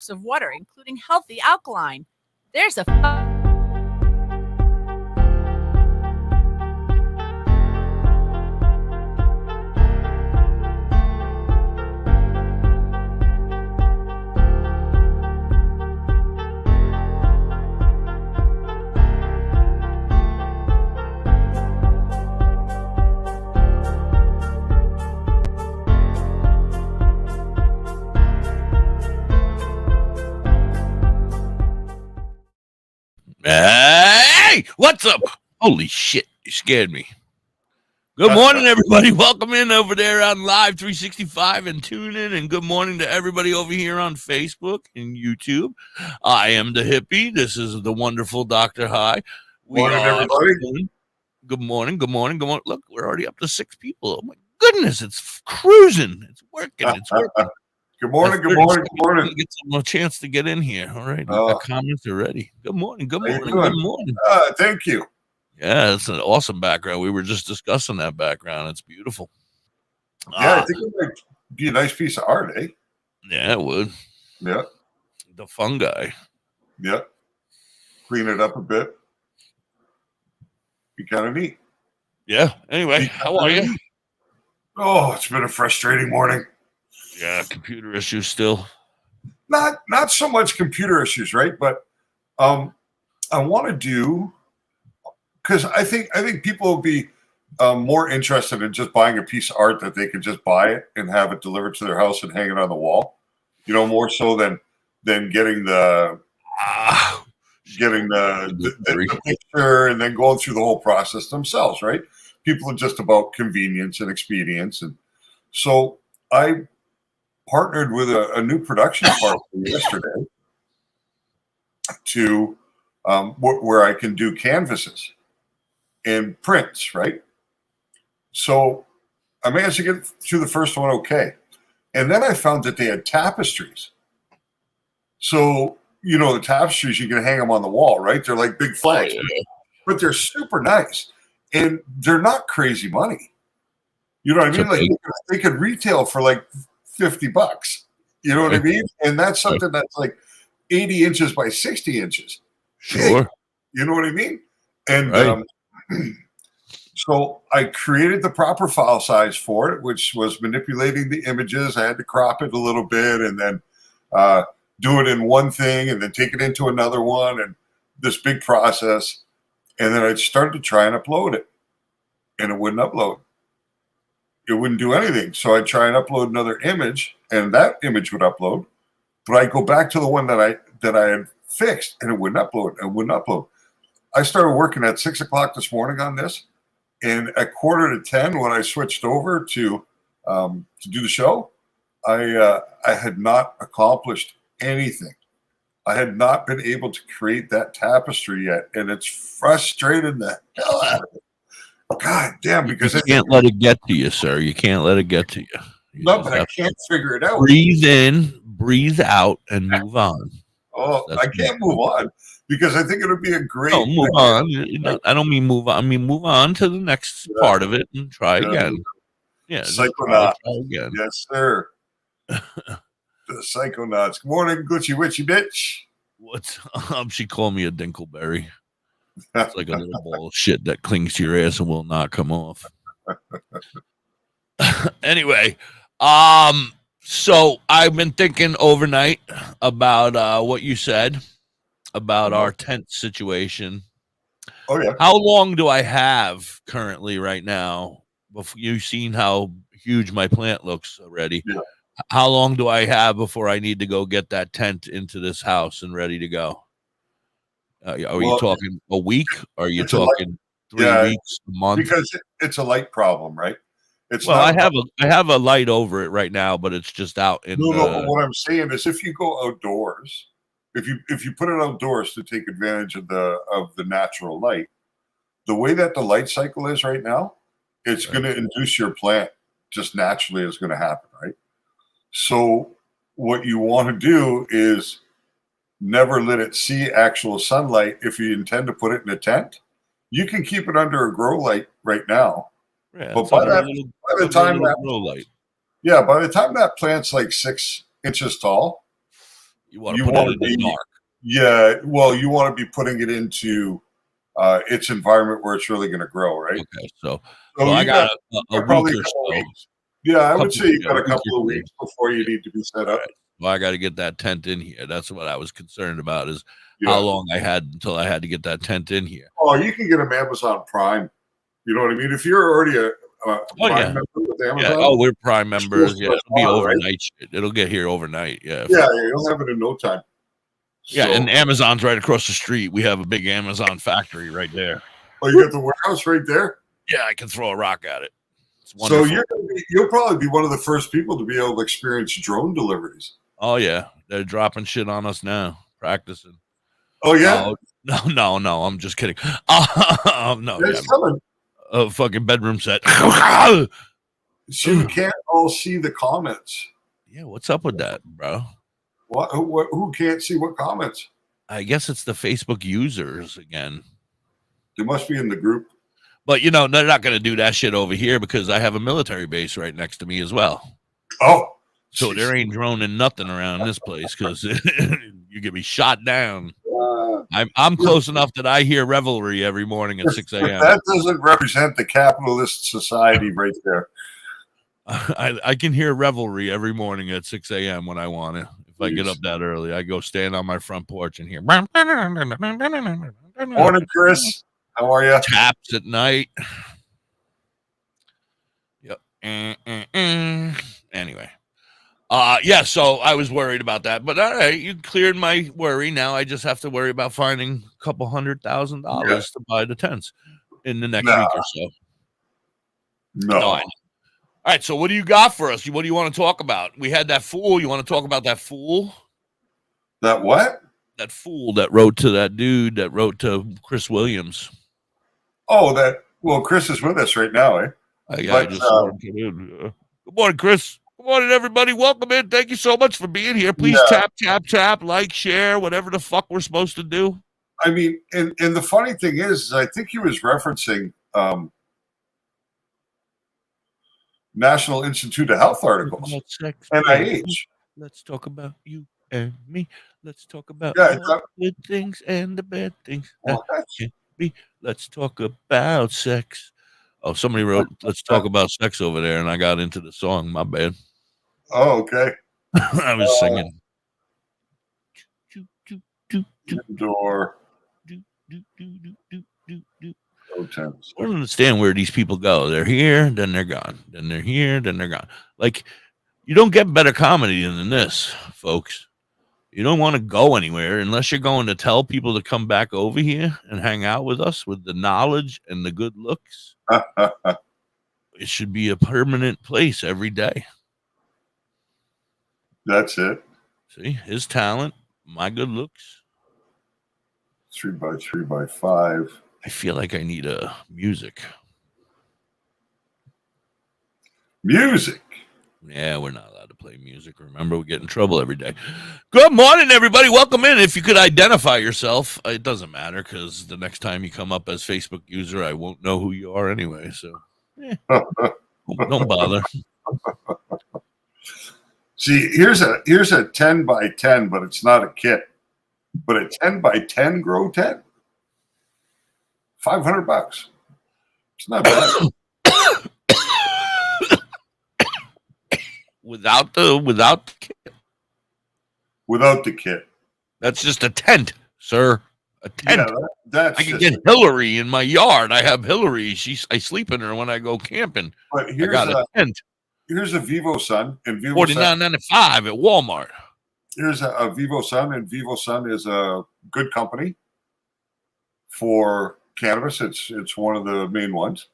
of water, including healthy alkaline. There's a Hey, what's up? Holy shit, you scared me. Good morning, everybody. Welcome in over there on Live 365 and tune in. And good morning to everybody over here on Facebook and YouTube. I am Da.Hippie. This is the wonderful Doktor High. Morning, everybody. Good morning, good morning, good morning. Look, we're already up to 6 people. Oh, my goodness, it's cruising. It's working. It's working. Good morning, good morning, good morning. Get some chance to get in here. All right, got comments already. Good morning, good morning, good morning. Thank you. Yeah, it's an awesome background. We were just discussing that background. It's beautiful. Yeah, I think it might be a nice piece of art, eh? Yeah, it would. Yeah. The fungi. Yeah. Clean it up a bit. Be kind of neat. Yeah. Anyway, how are you? Oh, it's been a frustrating morning. Yeah, computer issues still. Not so much computer issues, right? But I want to do, because I think people will be more interested in just buying a piece of art that they can just buy it and have it delivered to their house and hang it on the wall. You know, more so than getting the picture and then going through the whole process themselves, right? People are just about convenience and expedience, and so I partnered with a new production partner yesterday to where I can do canvases and prints, right? So I managed to get through the first one okay. And then I found that they had tapestries. So, you know, the tapestries, you can hang them on the wall, right? They're like big flags, but they're super nice. And they're not crazy money. You know what I mean? Like they could retail for like $50. You know what I mean? And that's something that's like 80 inches by 60 inches. Sure. You know what I mean? And so I created the proper file size for it, which was manipulating the images. I had to crop it a little bit and then do it in one thing and then take it into another one, and this big process. And then I started to try and upload it, and it wouldn't upload. It wouldn't do anything. So I'd try and upload another image, and that image would upload. But I'd go back to the one that I had fixed, and it wouldn't upload. It wouldn't upload. I started working at 6 o'clock this morning on this, and at 9:45, when I switched over to do the show, I had not accomplished anything. I had not been able to create that tapestry yet, and it's frustrated the hell out of me. God damn, because you can't let it get to you, sir. You can't let it get to you. No, but I can't figure it out. Breathe in, breathe out, and move on. Oh, I can't move on because I think it would be a great. No, move on. I don't mean move on. I mean move on to the next part of it and try again. Yeah, Psychonaut. Try again. Yes, sir. The Psychonauts. Good morning, Gucci Witchy bitch. What's she called me a dinkleberry. It's like a little ball of shit that clings to your ass and will not come off. Anyway, so I've been thinking overnight about what you said about our tent situation. Oh yeah. How long do I have currently right now? Before you've seen how huge my plant looks already. Yeah. How long do I have before I need to go get that tent into this house and ready to go? Are you talking a week? Or are you talking 3 weeks, a month? Because it's a light problem, right? I have a light over it right now, but it's just out in. No. What I'm saying is, if you go outdoors, if you put it outdoors to take advantage of the natural light, the way that the light cycle is right now, it's going to induce your plant just naturally. Is going to happen, right? So what you want to do is never let it see actual sunlight. If you intend to put it in a tent, you can keep it under a grow light right now. Yeah, but by the time that plant's like 6 inches tall, You want to put it in the dark. Yeah, well, you want to be putting it into its environment where it's really going to grow, right? Okay, so I got a week or so. Weeks. Yeah, I would say you got a couple of weeks before you need to be set up. Right. Well, I got to get that tent in here. That's what I was concerned about, is how long I had until I had to get that tent in here. Oh, you can get them Amazon Prime. You know what I mean? If you're already a Prime member with Amazon. Oh, we're Prime members. Yeah, it'll be overnight shit. It'll get here overnight. Yeah. Yeah, you'll have it in no time. Yeah, and Amazon's right across the street. We have a big Amazon factory right there. Oh, you got the warehouse right there? Yeah, I can throw a rock at it. So you'll probably be one of the first people to be able to experience drone deliveries. Oh, yeah. They're dropping shit on us now, practicing. Oh, yeah? No. I'm just kidding. No. There's coming. A fucking bedroom set. So you can't all see the comments. Yeah, what's up with that, bro? What? Who can't see what comments? I guess it's the Facebook users again. They must be in the group. But, they're not going to do that shit over here because I have a military base right next to me as well. Oh. So there ain't droning nothing around this place because you get me shot down. I'm close enough that I hear revelry every morning at 6 a.m. That doesn't represent the capitalist society right there. I can hear revelry every morning at 6 a.m. when I want to. If I get up that early, I go stand on my front porch and hear. Morning, Chris. How are you? Taps at night. Yep. Anyway. Yeah, so I was worried about that. But all right, you cleared my worry. Now I just have to worry about finding a couple $100,000 to buy the tents in the next week or so. No. All right, so what do you got for us? What do you want to talk about? We had that fool. You want to talk about that fool? That what? That fool that wrote to that dude that wrote to Chris Williams. Oh, Chris is with us right now, eh? I just saw him come in. Good morning, Chris. Good morning, everybody. Welcome in. Thank you so much for being here. Please tap, like, share, whatever the fuck we're supposed to do. I mean, and the funny thing is I think he was referencing National Institute of Health articles. NIH. Let's talk about you and me. Let's talk about the good things and the bad things. Let's talk about sex. Oh, somebody wrote, let's talk about sex over there, and I got into the song. My bad. Oh, okay. I was singing. Door. I don't understand where these people go. They're here, then they're gone. Then they're here, then they're gone. Like, you don't get better comedy than this, folks. You don't want to go anywhere unless you're going to tell people to come back over here and hang out with us with the knowledge and the good looks. It should be a permanent place every day. That's it. See, his talent, my good looks. 3x3x5. I feel like I need a music. Music. Yeah, we're not allowed to play music. Remember, we get in trouble every day. Good morning, everybody. Welcome in. If you could identify yourself, it doesn't matter because the next time you come up as Facebook user, I won't know who you are anyway. So don't bother. See, here's a 10 by 10, but it's not a kit. But a 10 by 10 grow tent, $500. It's not bad. Without the kit. Without the kit. That's just a tent, sir. A tent. Yeah, I can get Hillary in my yard. I have Hillary. I sleep in her when I go camping. But I got a tent. Here's a Vivo Sun, and Vivo $49.95 at Walmart. Here's a Vivo Sun, and Vivo Sun is a good company for cannabis. It's one of the main ones,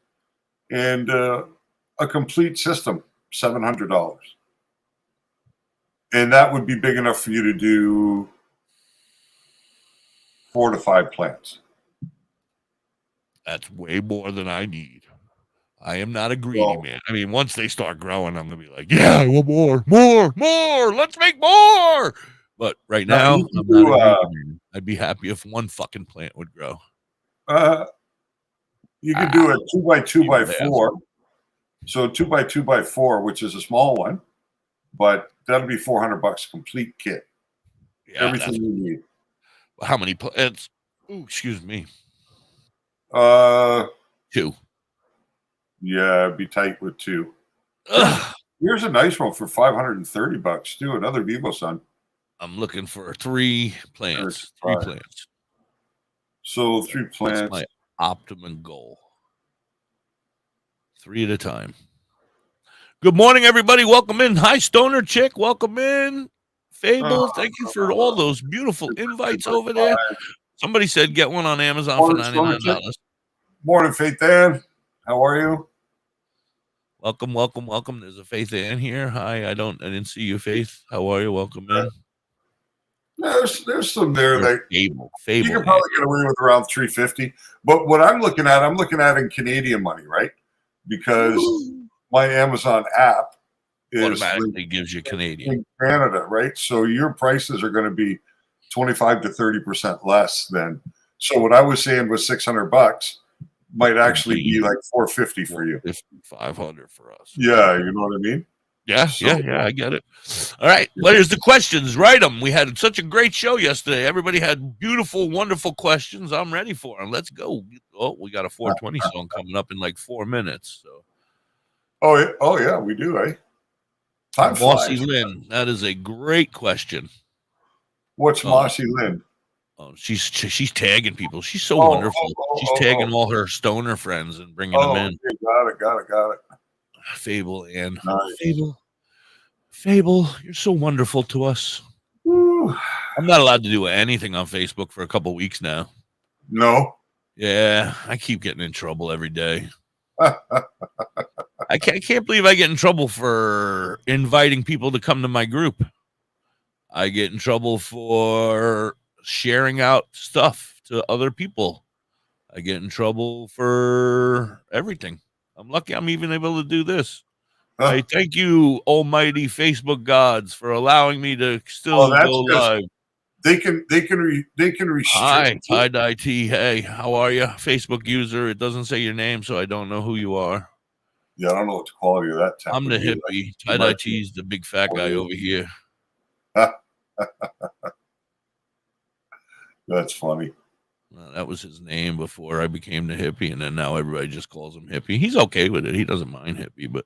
and a complete system, $700. And that would be big enough for you to do 4 to 5 plants. That's way more than I need. I am not a greedy man. I mean, once they start growing, I'm going to be like, yeah, I want more. Let's make more. But right now, I'm not a greedy man. I'd be happy if one fucking plant would grow. You could do a 2x2x4. So 2x2x4, which is a small one, but that'll be $400 complete kit. Yeah, Everything you need. how many plants? Ooh, excuse me. Uh, 2. yeah, it'd be tight with 2. Ugh. Here's a nice one for $530 too. Another Vivo Sun. I'm looking for 3 plants. 3 plants. So 3 plants. That's my optimum goal. 3 at a time. Good morning, everybody. Welcome in. Hi, Stoner Chick. Welcome in. Fable, thank you for all those beautiful invites over there. Somebody said get one on Amazon for $99. Morning, Faith Ann. How are you? Welcome, welcome, welcome. There's a Faith Ann here. Hi, I didn't see you, Faith. How are you? Welcome in. There's some there that Fable. You can probably get away with around $350. But what I'm looking at in Canadian money, right? Because my Amazon app automatically gives you Canadian in Canada, right? So your prices are going to be 25 to 30% less than. So what I was saying was $600 might actually be like $450 for you. $500 for us. Yeah, you know what I mean? Yeah, I get it. All right, well, here's the questions. Write them. We had such a great show yesterday. Everybody had beautiful, wonderful questions. I'm ready for them. Let's go. Oh, we got a 420 song coming up in like 4 minutes. So. Oh yeah, we do, eh? Time Mossy flies. Lynn, that is a great question. What's Mossy Lynn? Oh, she's tagging people. She's so wonderful. She's tagging all her stoner friends and bringing them in. Okay, got it. Fable and nice. Fable, you're so wonderful to us. Woo. I'm not allowed to do anything on Facebook for a couple weeks now. No. Yeah, I keep getting in trouble every day. I can't believe I get in trouble for inviting people to come to my group. I get in trouble for sharing out stuff to other people. I get in trouble for everything. I'm lucky I'm even able to do this. I thank you, almighty Facebook gods, for allowing me to still go live. They can restrict. Hi, Tie-Dye T. Hey, how are you? Facebook user. It doesn't say your name, so I don't know who you are. Yeah, I don't know what the quality of that. I'm the hippie. Tie-Dye T's the big fat guy over here. That's funny. That was his name before I became the hippie, and then now everybody just calls him hippie. He's okay with it. He doesn't mind hippie, but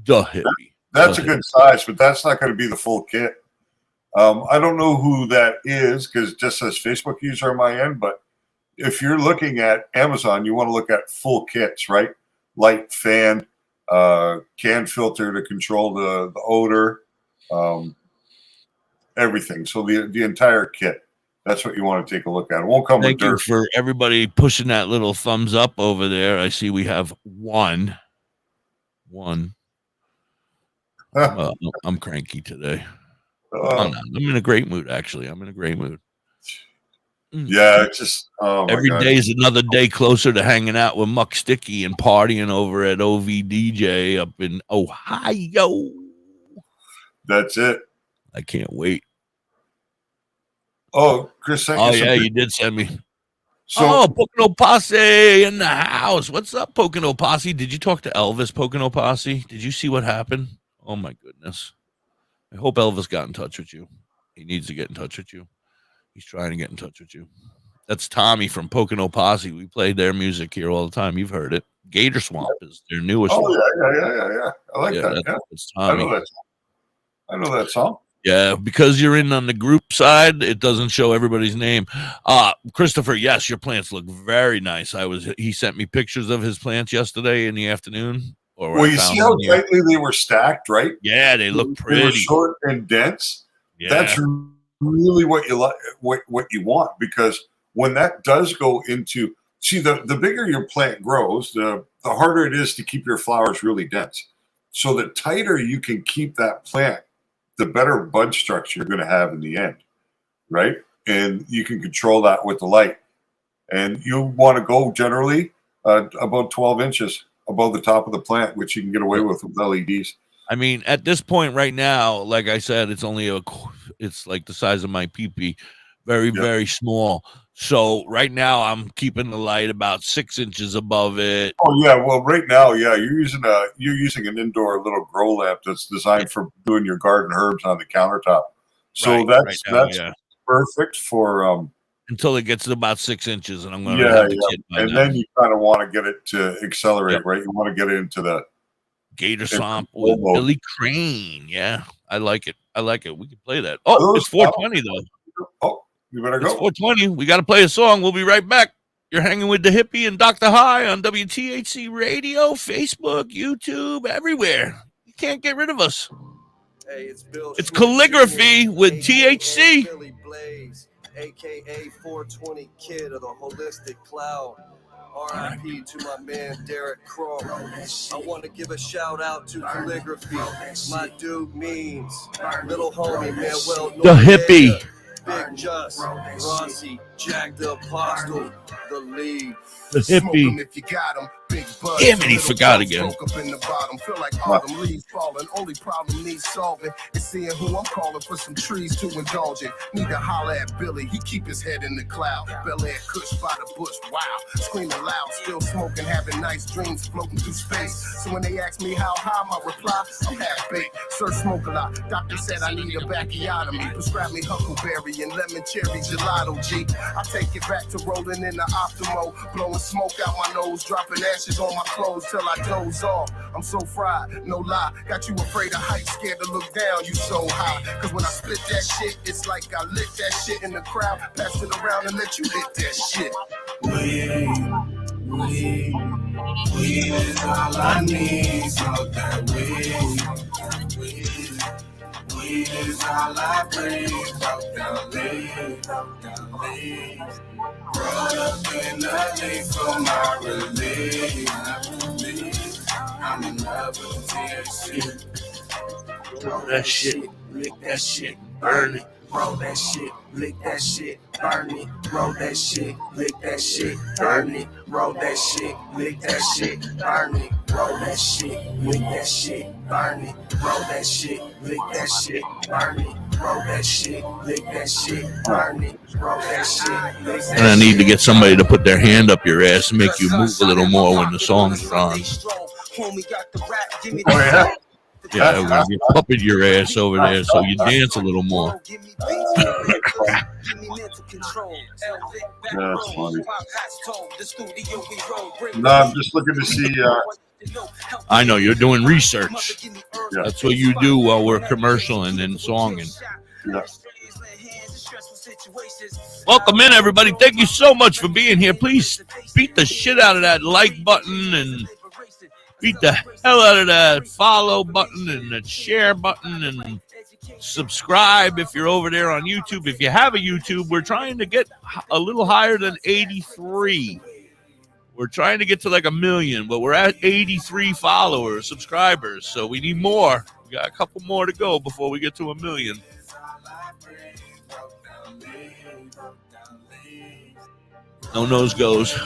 Da.Hippie. That's a good size, but that's not going to be the full kit. I don't know who that is because it just says Facebook user on my end. But if you're looking at Amazon, you want to look at full kits, right? Light, fan, can filter to control the odor, everything. So the entire kit. That's what you want to take a look at. It won't come with dirt. Thank you for everybody pushing that little thumbs up over there. I see we have one. I'm cranky today. I'm in a great mood, actually. I'm in a great mood. Yeah, it's just every day is another day closer to hanging out with Muck Sticky and partying over at OVDJ up in Ohio. That's it. I can't wait. Oh, Chris sent you you did send me. So, Pocono Posse in the house. What's up, Pocono Posse? Did you talk to Elvis, Pocono Posse? Did you see what happened? Oh, my goodness. I hope Elvis got in touch with you. He needs to get in touch with you. He's trying to get in touch with you. That's Tommy from Pocono Posse. We play their music here all the time. You've heard it. Gator Swamp is their newest one. Yeah. I like that. That's Tommy. I know that song. Yeah, because you're in on the group side, it doesn't show everybody's name. Christopher, yes, your plants look very nice. He sent me pictures of his plants yesterday in the afternoon. Well, you see how tightly they were stacked, right? Yeah, they look pretty. They were short and dense. Yeah. That's really what you like, what you want, because when that does go into the bigger your plant grows, the harder it is to keep your flowers really dense. So the tighter you can keep that plant, the better bud structure you're going to have in the end, right? And you can control that with the light. And you want to go generally about 12 inches above the top of the plant, which you can get away with LEDs. I mean, at this point right now, like I said, it's like the size of my pee-pee, very small. So right now I'm keeping the light about 6 inches above it. Oh yeah, well right now, you're using an indoor little grow lamp that's designed for doing your garden herbs on the countertop. So that's perfect for until it gets to about 6 inches, and I'm going to yeah, have the kid by and now. then you kind of want to get it to accelerate, Yep. right? You want to get it into the Gator Swamp control with mode. Billy Crane. Yeah, I like it. We can play that. Oh, it's 4:20 though. Oh, you better It's go. 4:20. We got to play a song. We'll be right back. You're hanging with Da.Hippie and Doktor High on WTHC Radio, Facebook, YouTube, everywhere. You can't get rid of us. Hey, It's Calligraphy with THC. Billy Blaze, aka 420 Kid of the Holistic Cloud. R.I.P. to my man Derek Crow. I want to give a shout out to Calligraphy. My dude Means, little homie Manuel Da.Hippie. Big Just, Rossi, Jack the Apostle, the lead. Da.Hippie. If you got 'em. Big buzz, Damn it, he forgot again. Up in the bottom, feel like autumn leaves falling. Only problem needs solving is seeing who I'm calling for some trees to indulge in. Need to holler at Billy, he keep his head in the cloud. Bel Air Kush by the bush, wow. Screaming loud, still smoking, having nice dreams floating through space. So when they ask me how high, my reply, I'm half baked. Sir smoke a lot, doctor said I need a bacchiotomy. Prescribe me huckleberry and lemon cherry gelato, G. I take it back to rolling in the Optimo, blowing smoke out my nose, dropping ashes on my clothes till I doze off. I'm so fried, no lie. Got you afraid of heights, scared to look down, you so high. Cause when I spit that shit, it's like I lit that shit in the crowd, pass it around and let you hit that shit. Weed is all I need, smoke that weed. Weed is all I breathe, broke down leaves. Roll up in the leaf for my relief. I'm in love with THC. Roll that shit, lick that shit, burn it. Roll that shit, lick that shit, burn it. Roll that shit, lick that shit, burn it. Roll that shit, lick that shit, burn it. Roll that shit, lick that shit, burn it. Roll that shit, lick that shit, burn it. Roll that shit, lick that shit, burn it. Roll that shit, lick that shit. And I need to get somebody to put their hand up your ass and make you move a little more when the song's on. Oh, yeah? Yeah, when you puppet your ass over there so you dance a little more. That's funny. No, I'm just looking to see. I know, you're doing research. Yeah. That's what you do while we're commercial and then songing. Yeah. Welcome in, everybody. Thank you so much for being here. Please beat the shit out of that like button and beat the hell out of that follow button and that share button and subscribe if you're over there on YouTube. If you have a YouTube, we're trying to get a little higher than 83. We're trying to get to like 1 million, but we're at 83 followers, subscribers. So we need more. We got a couple more to go before we get to 1 million. No nose goes.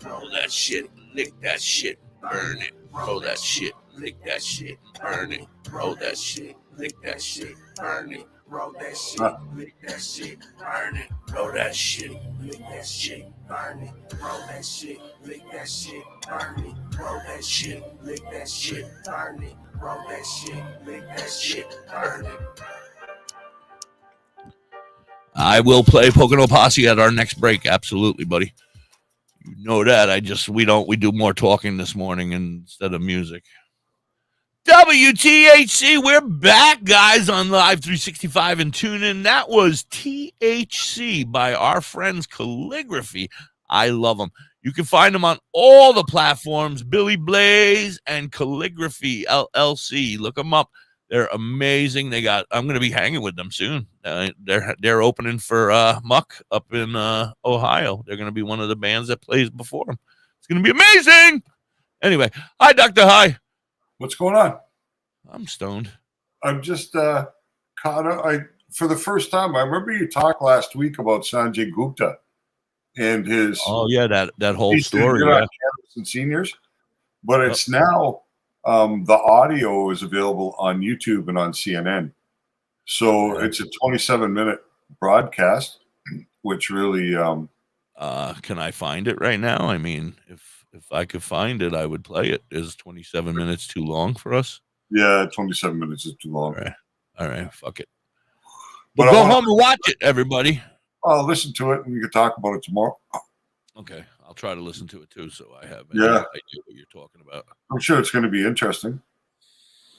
Roll that shit, lick that shit, burn it. Roll that shit, lick that shit, burn it. Roll that shit, lick that shit, burn it. Roll that shit, lick that shit, burn it. Roll that shit, lick that shit, burn it. Roll that shit, lick that shit, burn it. Roll that shit, lick that shit, burn it. Roll that shit, lick that shit, burn it. I will play Pocono Posse at our next break. Absolutely, buddy. You know that. We do more talking this morning instead of music. WTHC, we're back, guys, on Live 365 and tune in. That was THC by our friends Calligraphy. I love them. You can find them on all the platforms, Billy Blaze and Calligraphy LLC. Look them up. They're amazing. I'm going to be hanging with them soon. They're opening for Muck up in Ohio. They're going to be one of the bands that plays before them. It's going to be amazing. Anyway, hi, Dr. High. What's going on? I'm stoned. I'm just caught up. For the first time, I remember you talked last week about Sanjay Gupta and his. Oh yeah, that whole story. Yeah. And seniors, but it's now the audio is available on YouTube and on CNN. So it's a 27-minute broadcast, which really. Can I find it right now? I mean, if If I could find it, I would play it. Is 27 minutes too long for us? Yeah, 27 minutes is too long. All right, fuck it. But go home and watch it, everybody. I'll listen to it and we can talk about it tomorrow. Okay, I'll try to listen to it too, so I have Yeah. idea what you're talking about. I'm sure it's going to be interesting.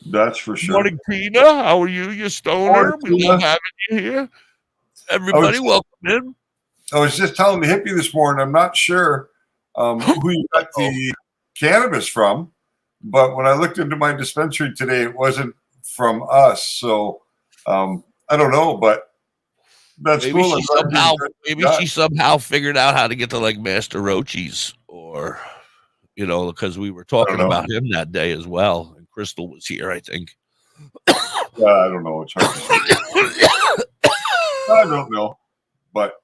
That's for sure. Morning, Peter. How are you? You stoner? We love having you here. Everybody, welcome in. I was just telling the hippie this morning, I'm not sure who you got the cannabis from, but when I looked into my dispensary today, it wasn't from us. So I don't know, but that's maybe cool. She somehow figured out how to get to like Master Rochi's, or because we were talking about him that day as well, and Crystal was here, I think. Yeah, I don't know. It's hard to say. I don't know, but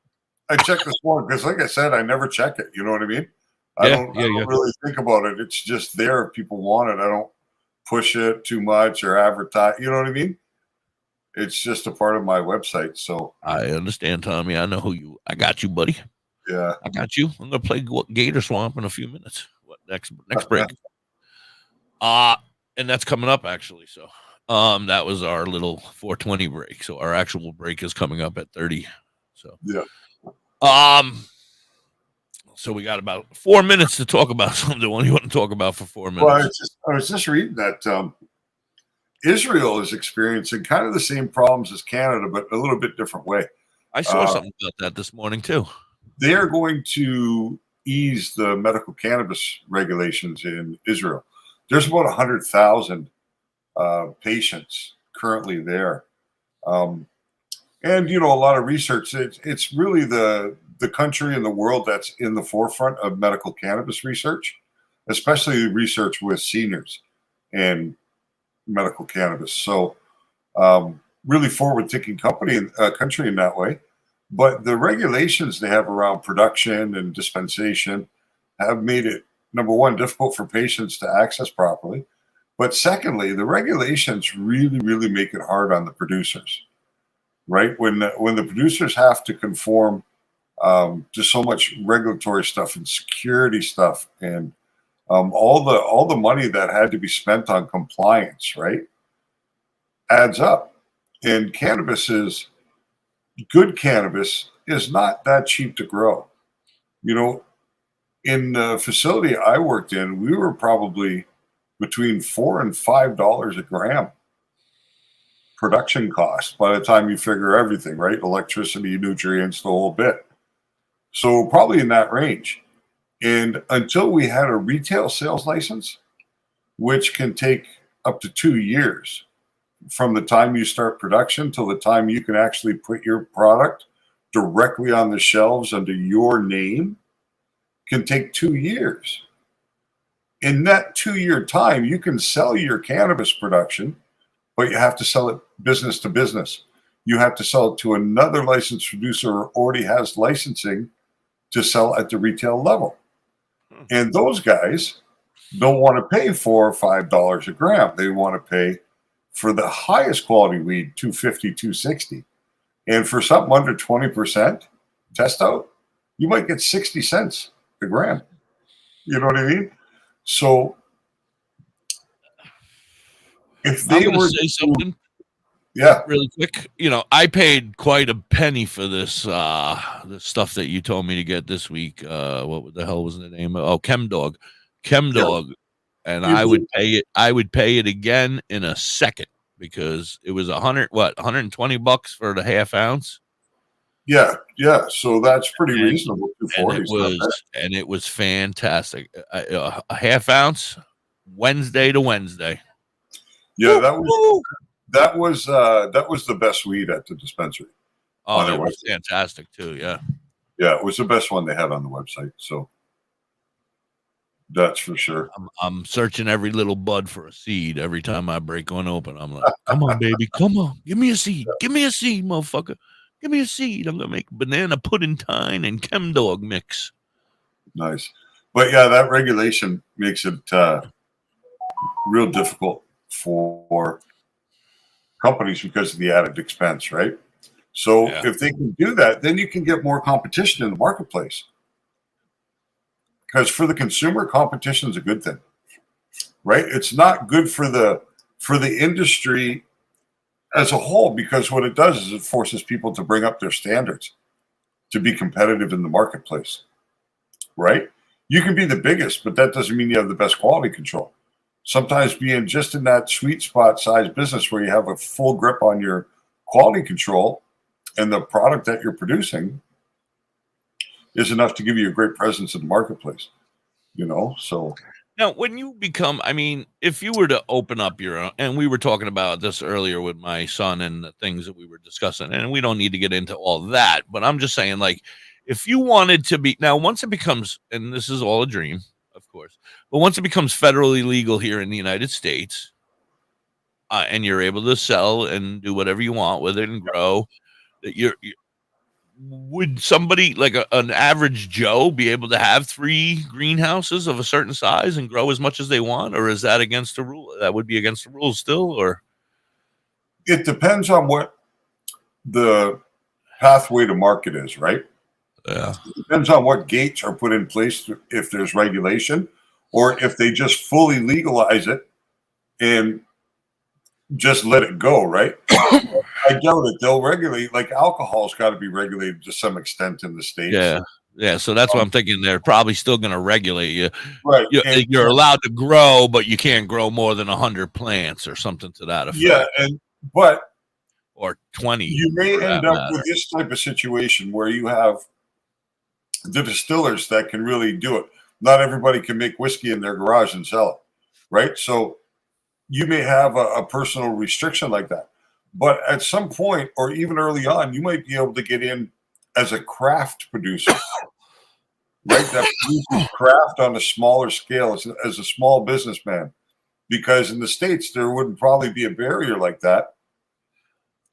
I checked this morning because, like I said, I never check it. You know what I mean? I don't really think about it. It's just there if people want it. I don't push it too much or advertise. You know what I mean? It's just a part of my website. So I understand, Tommy. I know I got you, buddy. Yeah, I got you. I'm gonna play Gator Swamp in a few minutes. What next break? And that's coming up actually. So that was our little 420 break. So our actual break is coming up at 30. So so we got about 4 minutes to talk about something. What do you want to talk about for 4 minutes? Well, I was just reading that Israel is experiencing kind of the same problems as Canada, but a little bit different way. I saw something about that this morning too. They are going to ease the medical cannabis regulations in Israel. There's about 100,000 patients currently there. And, a lot of research, it's really the country in the world that's in the forefront of medical cannabis research, especially research with seniors and medical cannabis. So really forward-thinking country in that way. But the regulations they have around production and dispensation have made it, number one, difficult for patients to access properly. But secondly, the regulations really, really make it hard on the producers, right? When the producers have to conform to so much regulatory stuff and security stuff and all the money that had to be spent on compliance, right, adds up. And good cannabis is not that cheap to grow. In the facility I worked in, we were probably between $4 and $5 a gram production cost by the time you figure everything, right? Electricity, nutrients, the whole bit. So probably in that range. And until we had a retail sales license, which can take up to 2 years from the time you start production till the time you can actually put your product directly on the shelves under your name, can take 2 years. In that 2-year time, you can sell your cannabis production, but you have to sell it business to business. You have to sell it to another licensed producer who already has licensing to sell at the retail level. And those guys don't want to pay $4 or $5 a gram. They want to pay for the highest quality weed, $250, $260. And for something under 20% test out, you might get 60 cents a gram. You know what I mean? So if they were to say something, really quick, I paid quite a penny for this the stuff that you told me to get this week. What the hell was the name? Chemdog. And I would pay it again in a second because it was $120 for the half ounce. Yeah. So that's pretty reasonable. And it was fantastic. A half ounce, Wednesday to Wednesday. Yeah, that was the best weed at the dispensary. Oh, it was fantastic too. Yeah, it was the best one they had on the website. So that's for sure. I'm searching every little bud for a seed every time I break one open. I'm like, come on, baby, come on, give me a seed, motherfucker. Give me a seed. I'm going to make banana pudding tine and Chemdog mix. Nice. But yeah, that regulation makes it real difficult for companies because of the added expense, right? So if they can do that, then you can get more competition in the marketplace. because for the consumer, competition is a good thing, right? It's not good for the industry as a whole, because what it does is it forces people to bring up their standards to be competitive in the marketplace, right? You can be the biggest, but that doesn't mean you have the best quality control. Sometimes being just in that sweet spot size business where you have a full grip on your quality control and the product that you're producing is enough to give you a great presence in the marketplace, so. Now, when you become, I mean, if you were to open up your own, and we were talking about this earlier with my son and the things that we were discussing, and we don't need to get into all that, but I'm just saying, like, if you wanted to be, now, once it becomes, and this is all a dream, of course, but once it becomes federally legal here in the United States, and you're able to sell and do whatever you want with it and grow, that would somebody like an average Joe be able to have 3 greenhouses of a certain size and grow as much as they want, or is that against the rule? That would be against the rules still, or? It depends on what the pathway to market is, right? Yeah. It depends on what gates are put in place, if there's regulation, or if they just fully legalize it and just let it go, right? I doubt it. They'll regulate, like alcohol's got to be regulated to some extent in the States. Yeah. So that's what I'm thinking. They're probably still going to regulate you. Right. You're allowed to grow, but you can't grow more than 100 plants or something to that effect. Yeah, or 20. You may end up with this type of situation where you have the distillers that can really do it. Not everybody can make whiskey in their garage and sell it, right? So you may have a personal restriction like that. But at some point, or even early on, you might be able to get in as a craft producer, right? That produces craft on a smaller scale as a small businessman. Because in the States, there wouldn't probably be a barrier like that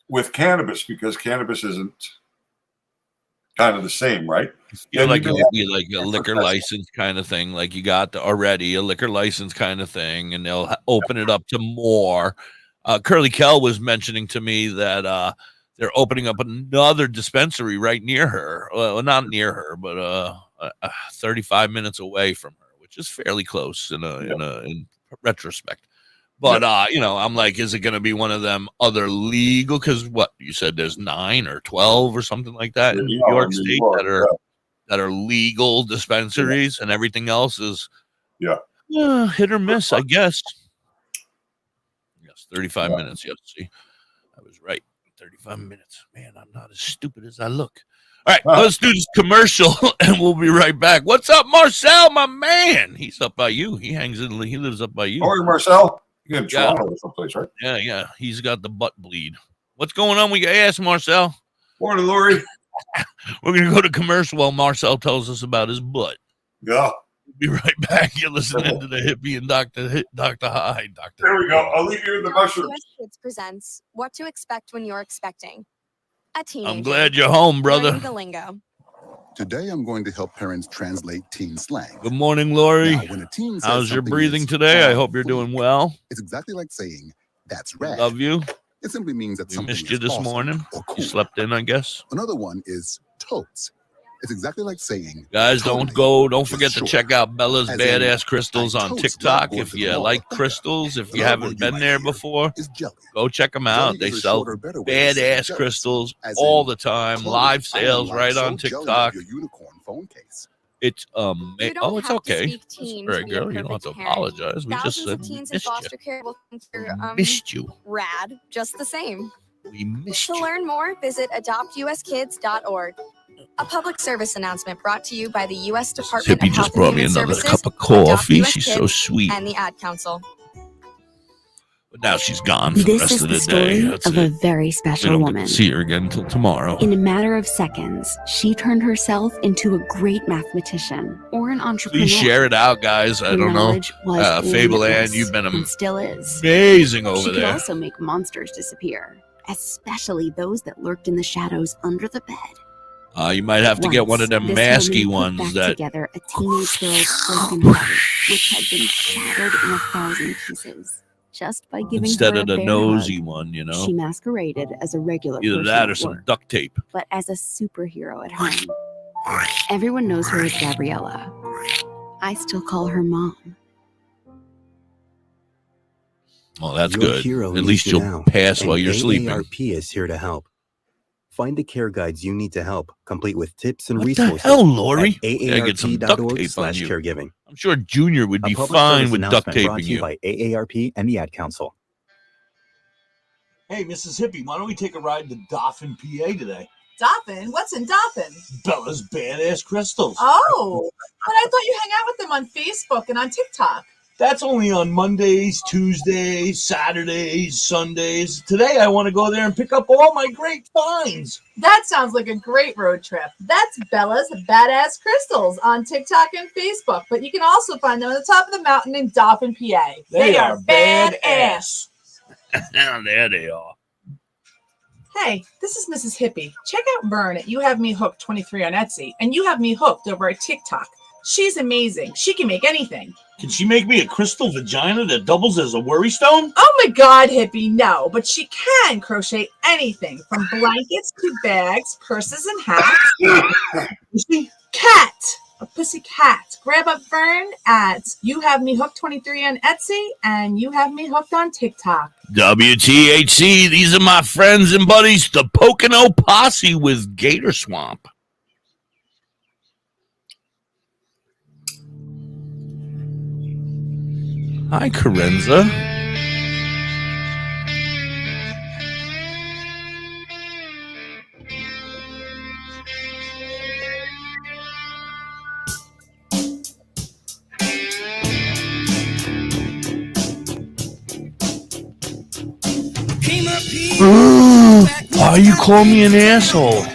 with cannabis, because cannabis isn't kind of the same, right? Yeah, like a liquor license kind of thing, like you got already a liquor license kind of thing, and they'll open it up to more. Curly Kell was mentioning to me that they're opening up another dispensary right near her. Well, not near her, but 35 minutes away from her, which is fairly close in retrospect. But I'm like, is it going to be one of them other legal? Because what you said, there's 9 or 12 or something like that in New York State that are legal dispensaries, and everything else is hit or miss, I guess. 35 minutes. Yes, see, I was right. 35 minutes. Man, I'm not as stupid as I look. All right, let's do this commercial, and we'll be right back. What's up, Marcel, my man? He's up by you. He lives up by you. Oh, Marcel? You're in Toronto or someplace, right? Yeah. He's got the butt bleed. What's going on with your ass, Marcel? Morning, Lori. We're going to go to commercial while Marcel tells us about his butt. Yeah. Be right back. You're listening to the Hippie and Doktor High. There we go. I'll leave you in the mushrooms. US Kids presents What to Expect When You're Expecting. A teenager. I'm glad you're home, brother. Learning the lingo. Today, I'm going to help parents translate teen slang. Good morning, Lori. Now, when a teen says how's your something breathing is today? I hope you're doing well. It's exactly like saying, that's rad. Love you. It simply means that We something missed you is this awesome morning. or cool. You slept in, I guess. Another one is totes. It's exactly like saying, guys, totally, don't forget to check out Bella's As Badass in, Crystals I on totes TikTok. love If going you to the like mall. crystals, if you Another haven't word you been might there hear before, is jelly. go check them out. Jelly They is a sell shorter, better way to say badass jealous. crystals As all in, the time. Chloe, Live I sales am right so on jelly TikTok. of your unicorn phone case. It's You don't it's have to okay. speak That's teens all right, to be a girl. You don't have perfect to parent. apologize. We just Thousands said of we teens in missed you. foster care will consider Missed you. rad just the same. We missed To you. learn more, visit adoptuskids.org. A public service announcement brought to you by the U.S. Department Hippie of just Health brought and me Human another Services, cup of coffee. Adopt US She's Kids, so sweet. and the Ad Council. But now she's gone for the This rest is of the the story day. That's of it. a very We special don't get woman. to see her again until tomorrow. In a matter of seconds, she turned herself into a great mathematician or an entrepreneur. Please share it out, guys. I Her don't know. knowledge was Fable Ann, limitless you've been and still is. amazing over She could there. also make monsters disappear, especially those that lurked in the shadows under the bed. You might have to get one of them Once, masky this woman ones put back that. together a teenage girl's broken heart, which had been shattered in 1,000 pieces. Just by giving Instead her of a the bear nosy hug, one, you know. she masqueraded as a regular Either person that or at some work, duct tape. but as a superhero at home. Everyone knows her as Gabriella. I still call her mom. Well, that's Your good. hero At needs least you you'll now, pass and while you're sleeping. AARP is here to help. Find the care guides you need to help, complete with tips and What the resources. hell, Lori? At Gotta get some duct tape on you. aarp.org/caregiving. I'm sure Junior would A be public fine service with duct announcement brought taping to you you. by AARP and the Ad Council. Hey, Mrs. Hippie, why don't we take a ride to Dauphin, PA today? Dauphin? What's in Dauphin? Bella's Badass Crystals. Oh, but I thought you hang out with them on Facebook and on TikTok. That's only on Mondays, Tuesdays, Saturdays, Sundays. Today I want to go there and pick up all my great finds. That sounds like a great road trip. That's Bella's Badass Crystals on TikTok and Facebook, but you can also find them on the top of the mountain in Dauphin, PA. They are badass. There they are. Hey, this is Mrs. Hippie. Check out Vern at You Have Me Hooked 23 on Etsy, and You Have Me Hooked over at TikTok. She's amazing. She can make anything. Can she make me a crystal vagina that doubles as a worry stone? Oh my God, Hippie, no. But she can crochet anything from blankets to bags, purses, and hats. Cat. A pussy cat. Grab up Vern at You Have Me Hooked 23 on Etsy and You Have Me Hooked on TikTok. WTHC, these are my friends and buddies, the Pocono Posse with Gator Swamp. Hi, Carenza. Ooh, why you call me an asshole?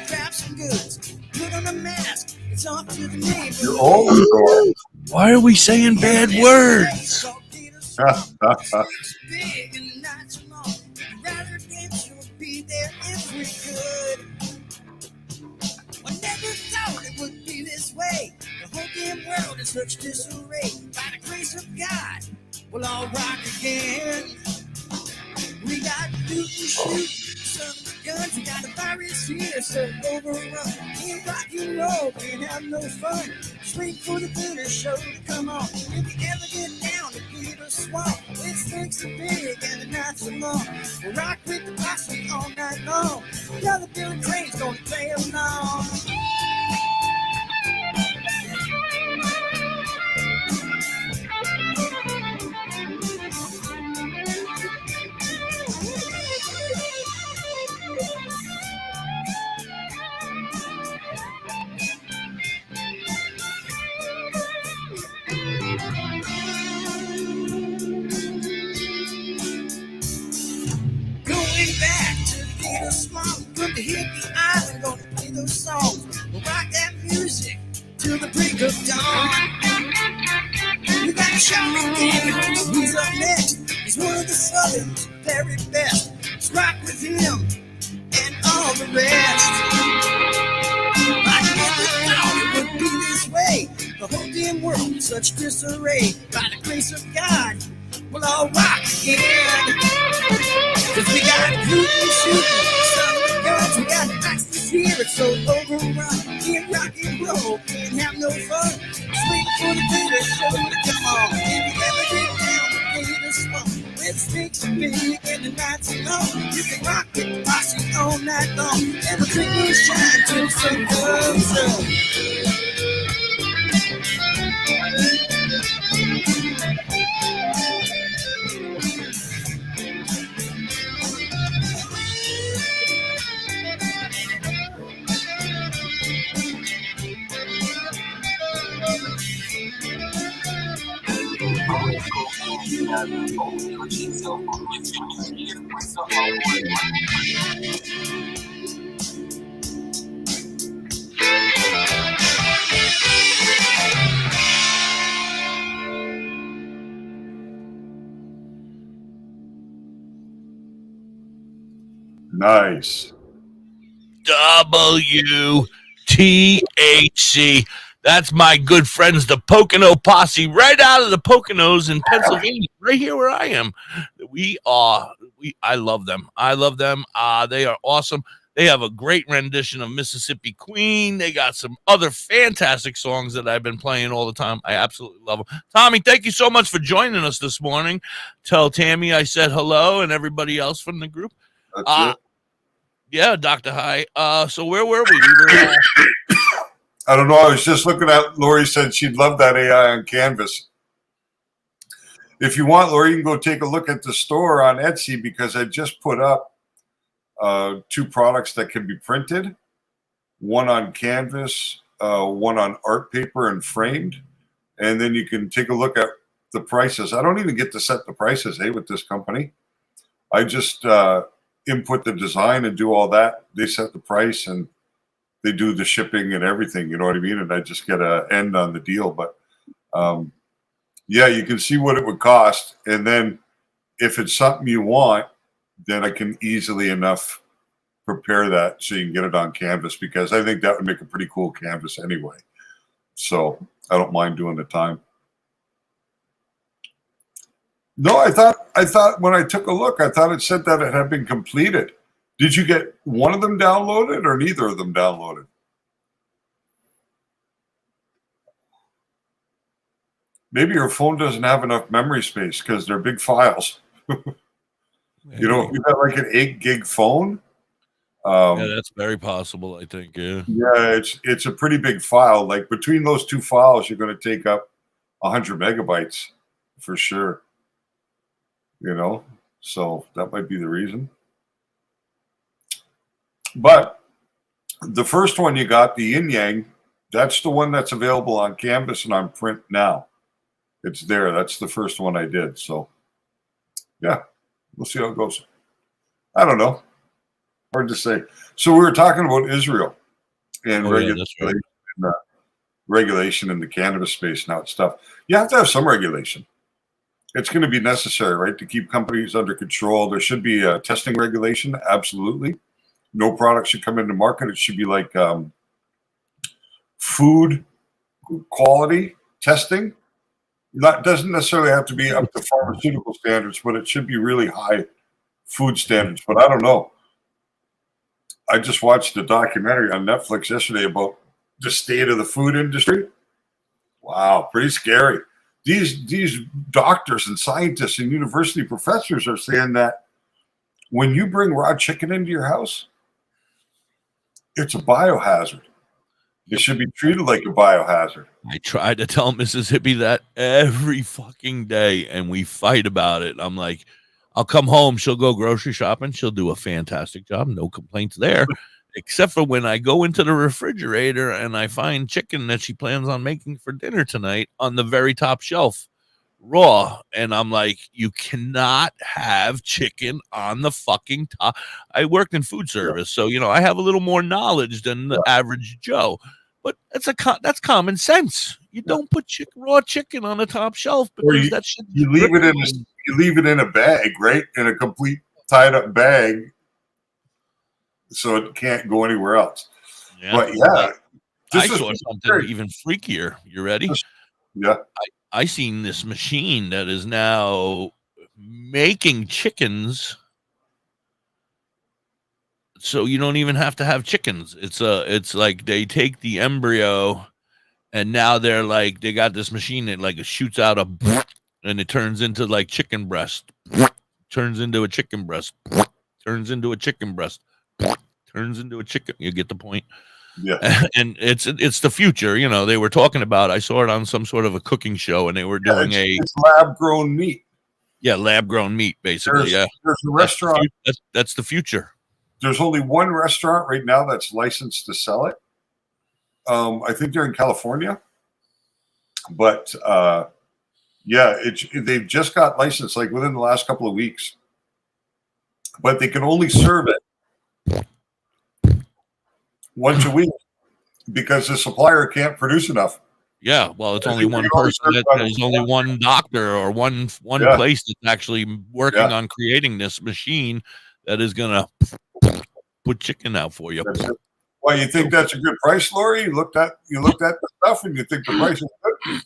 You're old, George. Why are we saying bad words? Such disarray, by the grace of God, we'll all rock again. We got loot and shoot, some guns, we got a virus here, so overrun. Can't rock and roll, can't have no fun. Just wait for the glitter show to come on. If you ever get down to Peter Swamp, it stinks so big and the night's so long. We'll rock with the posse all night long. Brother Billy Crane's gonna play along. From the hippie island, gonna play those songs. We'll rock that music till the break of dawn. We got Charlie Daniels, he's up next. He's one of the Southern's very best. Let's rock with him and all the rest. I never thought it would be this way. The whole damn world in such disarray. By the grace of God, we'll all rock again. Cause we got loot and shooting. We got access here, it's so overrun. Can't rock and roll, can't have no fun. Just wait for the glitter show to come on. If you ever get down to Gator Swamp, where the stakes are big and the nights are long, you can rock with the posse all night long. Never drink moonshine till sun comes up. Nice. WTHC. That's my good friends, the Pocono Posse, right out of the Poconos in Pennsylvania, right here where I am. I love them. They are awesome. They have a great rendition of Mississippi Queen. They got some other fantastic songs that I've been playing all the time. I absolutely love them. Tommy, thank you so much for joining us this morning. Tell Tammy I said hello and everybody else from the group. That's it. Yeah, Dr. High. So where were we? We were I don't know. I was just looking at, Lori said she'd love that AI on Canvas. If you want, Lori, you can go take a look at the store on Etsy because I just put up 2 products that can be printed, one on canvas, one on art paper and framed. And then you can take a look at the prices. I don't even get to set the prices, with this company. I just input the design and do all that. They set the price and they do the shipping and everything, you know what I mean? And I just get an end on the deal. But yeah, you can see what it would cost. And then if it's something you want, then I can easily enough prepare that so you can get it on canvas, because I think that would make a pretty cool canvas anyway. So I don't mind doing the time. No, I thought when I took a look, I thought it said that it had been completed. Did you get one of them downloaded or neither of them downloaded? Maybe your phone doesn't have enough memory space because they're big files. You know, if you got like an 8 gig phone. yeah, that's very possible, I think. Yeah. Yeah, it's a pretty big file. Like between those 2 files, you're going to take up 100 megabytes for sure. You know, so that might be the reason. But the first one you got, the Yin Yang, that's the one that's available on Canvas and on print now. It's there. That's the first one I did. So, yeah, we'll see how it goes. I don't know. Hard to say. So we were talking about Israel and regulation in the cannabis space now and stuff. You have to have some regulation. It's going to be necessary, right, to keep companies under control. There should be a testing regulation, absolutely. No product should come into market. It should be like food quality testing. That doesn't necessarily have to be up to pharmaceutical standards, but it should be really high food standards. But I don't know. I just watched a documentary on Netflix yesterday about the state of the food industry. Wow, pretty scary. These doctors and scientists and university professors are saying that when you bring raw chicken into your house, it's a biohazard. It should be treated like a biohazard. I try to tell Mississippi that every fucking day, and we fight about it. I'm like, I'll come home. She'll go grocery shopping. She'll do a fantastic job. No complaints there, except for when I go into the refrigerator and I find chicken that she plans on making for dinner tonight on the very top shelf, raw. And I'm like, you cannot have chicken on the fucking top. I worked in food service, so, you know, I have a little more knowledge than the average Joe. But that's common sense. You don't put raw chicken on the top shelf because that shit. You leave it in a bag, right? In a complete tied up bag, so it can't go anywhere else. Yeah. But yeah, I saw something even freakier. You ready? Yeah. I seen this machine that is now making chickens. So you don't even have to have chickens. It's like they take the embryo and now they're like, they got this machine that like shoots out and it turns into like chicken breast, turns into a chicken breast, turns into a chicken breast, turns into a chicken. You get the point? Yeah. And it's the future. You know, they were talking about, I saw it on some sort of a cooking show and they were doing it's lab grown meat. Yeah, lab grown meat, basically. There's a restaurant. That's the future. There's only one restaurant right now that's licensed to sell it. I think they're in California. But yeah, they've just got licensed like within the last couple of weeks. But they can only serve it once a week because the supplier can't produce enough. Yeah, well, it's only one person. There's only one doctor or one place that's actually working on creating this machine that is going to put chicken out for you. Well, you think that's a good price, Lori? You looked at the stuff and you think the price is good?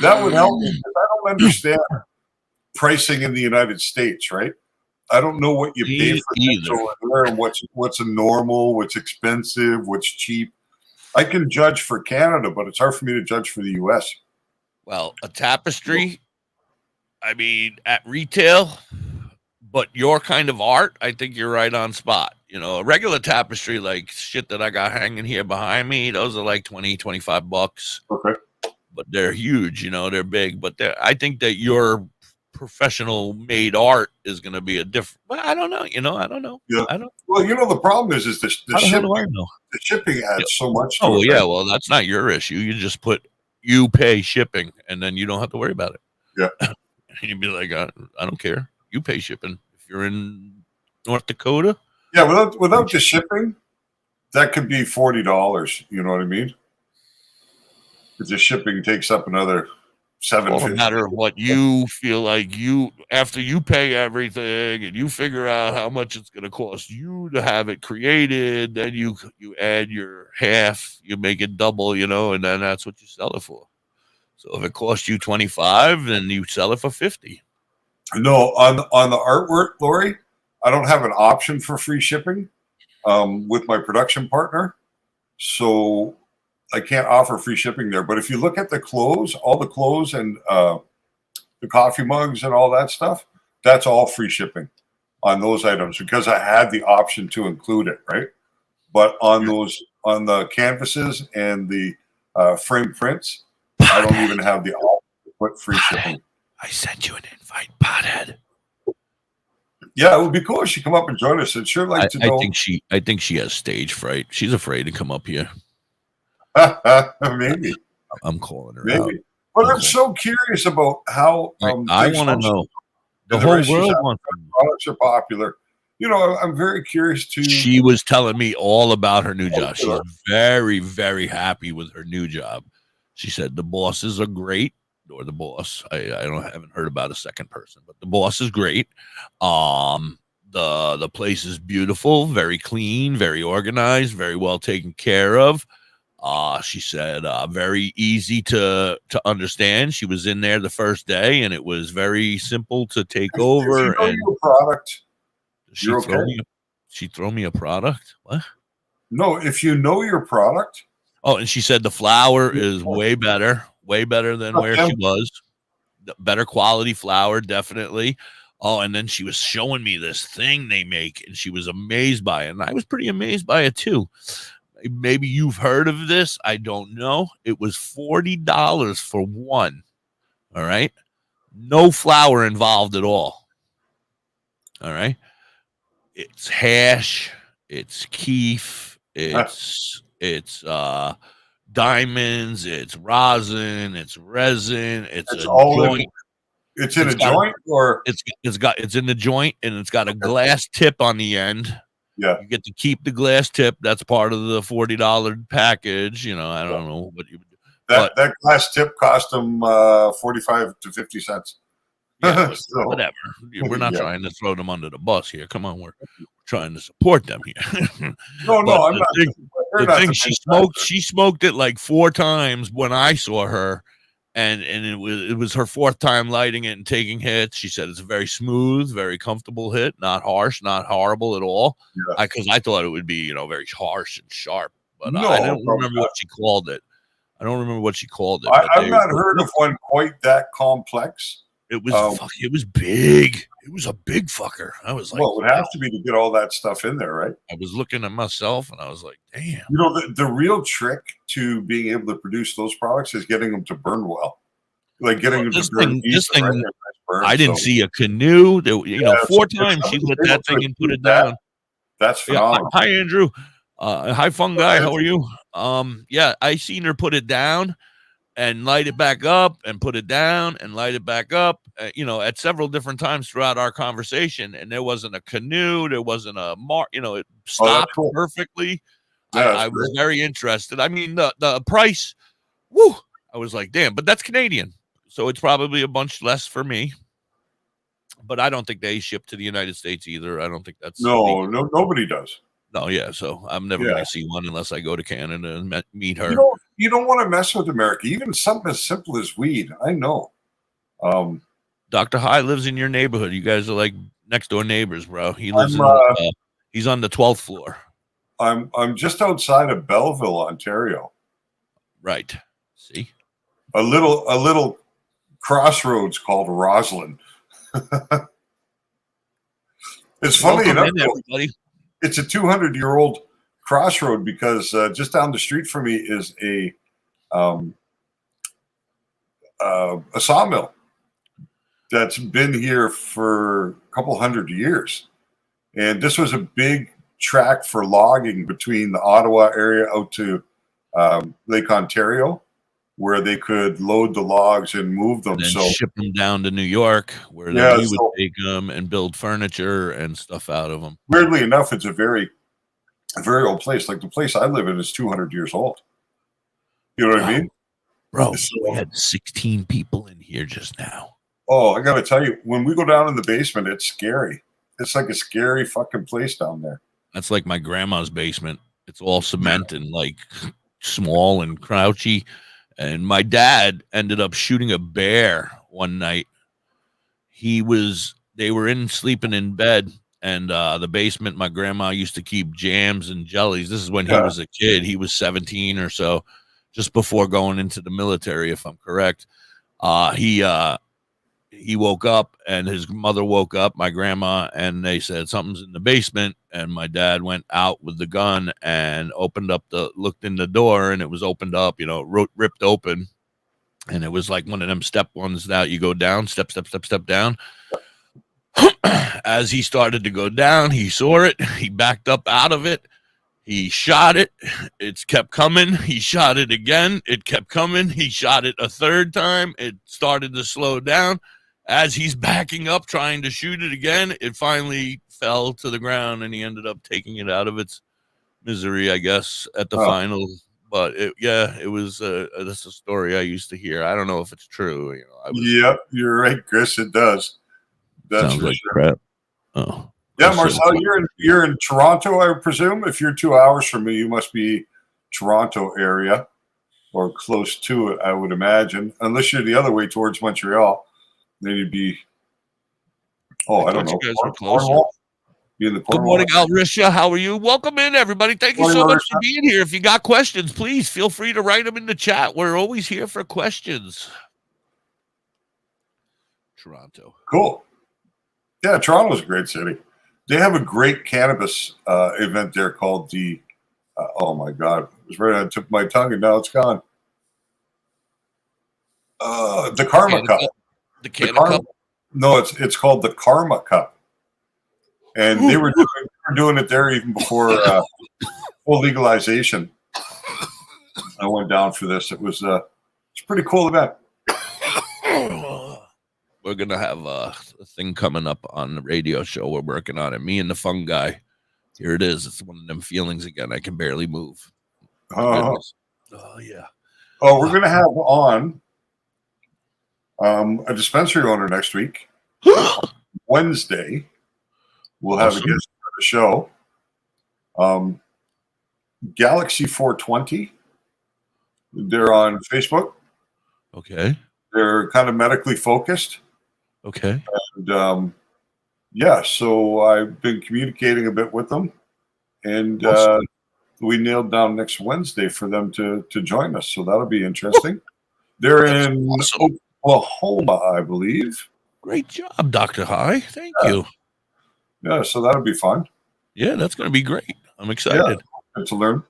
That would help me because I don't understand pricing in the United States, right? I don't know what you pay for things either. over there, and what's a normal, what's expensive, what's cheap. I can judge for Canada, but it's hard for me to judge for the U.S. Well, a tapestry, I mean, at retail, but your kind of art, I think you're right on spot. You know, a regular tapestry, like shit that I got hanging here behind me, those are like $20-$25. Okay. But they're huge, you know, they're big. But I think that your professional made art is going to be a different. Well, I don't know. You know, I don't know. Yeah. I don't. Well, you know, the problem is the How the hell shipping. do I know? The shipping adds so much to Oh, it. yeah. right? Well, that's not your issue. You just you pay shipping, and then you don't have to worry about it. Yeah. And you'd be like, I don't care. You pay shipping. If you're in North Dakota. Yeah, without the shipping, that could be $40. You know what I mean? Because the shipping takes up another $7.50. Well, no matter what you feel like after you pay everything and you figure out how much it's going to cost you to have it created, then you add your half, you make it double, you know, and then that's what you sell it for. So if it costs you $25, then you sell it for $50. No, on the artwork, Lori, I don't have an option for free shipping with my production partner, so I can't offer free shipping there. But if you look at the clothes, all the clothes and the coffee mugs and all that stuff, that's all free shipping on those items because I had the option to include it, right? But on the canvases and the frame prints, I don't even have the option to put free shipping. I sent you an invite, pothead. Yeah, it would be cool if she come up and join us. I'd sure like to know. I think she has stage fright. She's afraid to come up here. Maybe. I'm calling her Maybe. out. But I'm so curious about how I want to know. The whole world wants to know. Products are popular. You know, I'm very curious to. She was telling me all about her new job. She's very, very happy with her new job. She said the bosses are great, or the boss. I haven't heard about a second person, but the boss is great. The place is beautiful, very clean, very organized, very well taken care of. She said very easy to understand. She was in there the first day, and it was very simple to take over. If you know your product, you're okay. She throw me a product? What? No, if you know your product. Oh, and she said the flour is way better than where she was. Better quality flour, definitely. Oh, and then she was showing me this thing they make, and she was amazed by it. And I was pretty amazed by it, too. Maybe you've heard of this. I don't know. It was $40 for one. All right. No flour involved at all. All right. It's hash. It's keef. It's diamonds. It's rosin. It's resin. It's a joint. It's in a joint, or it's in the joint, and it's got a glass tip on the end. Yeah, you get to keep the glass tip. That's part of the $40 package. You know, I don't know what you. That glass tip cost them 45 to 50 cents. Yeah, so, whatever. We're not trying to throw them under the bus here. Come on, we're trying to support them here. No, I'm not. The thing she smoked it like 4 times when I saw her. And it was her 4th time lighting it and taking hits. She said it's a very smooth, very comfortable hit, not harsh, not horrible at all. Because I thought it would be, you know, very harsh and sharp. But I don't remember what she called it. I don't remember what she called it. I've not heard of one quite that complex. It was it was big. It was a big fucker. I was like, well, it would have to be to get all that stuff in there, right? I was looking at myself and I was like, damn. You know, the real trick to being able to produce those products is getting them to burn well. Like getting them to burn. I didn't see a canoe. You know, 4 times she lit that thing and put it down. That's phenomenal. Hi, Andrew. Hi, Fungi. How are you? Yeah, I seen her put it down and light it back up and put it down and light it back up, you know, at several different times throughout our conversation. And there wasn't a canoe. There wasn't a mark, you know, it stopped perfectly. I was very interested. I mean, the price, woo, I was like, damn, but that's Canadian. So it's probably a bunch less for me. But I don't think they ship to the United States either. I don't think that's. No, nobody does. No, yeah. So I'm never going to see one unless I go to Canada and meet her. You don't want to mess with America. Even something as simple as weed. I know. Dr. High lives in your neighborhood. You guys are like next door neighbors, bro. He lives he's on the 12th floor. I'm just outside of Belleville, Ontario. Right. See? A little crossroads called Roslyn. It's funny enough, everybody. It's a 200-year-old crossroad because just down the street from me is a sawmill that's been here for a couple hundred years. And this was a big track for logging between the Ottawa area out to Lake Ontario, where they could load the logs and move them. And then so ship them down to New York, where then you would take them and build furniture and stuff out of them. Weirdly enough, it's a very old place. Like the place I live in is 200 years old. You know what I mean? Bro, we had 16 people in here just now. Oh, I got to tell you, when we go down in the basement, it's scary. It's like a scary fucking place down there. That's like my grandma's basement. It's all cement and like small and crouchy. And my dad ended up shooting a bear one night. They were sleeping in bed, and the basement, my grandma used to keep jams and jellies. This is when he was a kid. He was 17 or so, just before going into the military, if I'm correct. He woke up, and his mother woke up, my grandma, and they said something's in the basement. And my dad went out with the gun and looked in the door, and it was opened up, ripped open. And it was like one of them step ones that you go down, step down. As he started to go down, he saw it. He backed up out of it. He shot it. It kept coming. He shot it again. It kept coming. He shot it a third time. It started to slow down. As he's backing up, trying to shoot it again, it finally fell to the ground, and he ended up taking it out of its misery, I guess, at the final. But it was that's a story I used to hear. I don't know if it's true. Yep, you're right, Chris. It does. That's sounds for like sure. crap. Oh, yeah, Marcel, you're in Toronto, I presume. If you're 2 hours from me, you must be Toronto area or close to it, I would imagine. Unless you're the other way towards Montreal. Then you'd be, I don't know. You guys are closer. Good morning, Alrisha. How are you? Welcome in, everybody. Thank you so much for being here. If you got questions, please feel free to write them in the chat. We're always here for questions. Toronto. Cool. Yeah, Toronto's a great city. They have a great cannabis event there called the, oh my God, it was right on the tip of my tongue and now it's gone. The Karma Cup. The Cup? No, it's called the Karma Cup. And they were doing it there even before full legalization. I went down for this. It's a pretty cool event. We're going to have a thing coming up on the radio show. We're working on it. Me and the fun guy. Here it is. It's one of them feelings again. I can barely move. Oh, yeah. Oh, we're going to have on a dispensary owner next week. Wednesday, we'll have a guest for the show. Galaxy 420. They're on Facebook. Okay. They're kind of medically focused. Okay. And so I've been communicating a bit with them, and we nailed down next Wednesday for them to join us. So that'll be interesting. They're in Oklahoma, I believe. Great job, Dr. High. Thank you. Yeah, so that'll be fun. Yeah, that's going to be great. I'm excited. Yeah, to learn.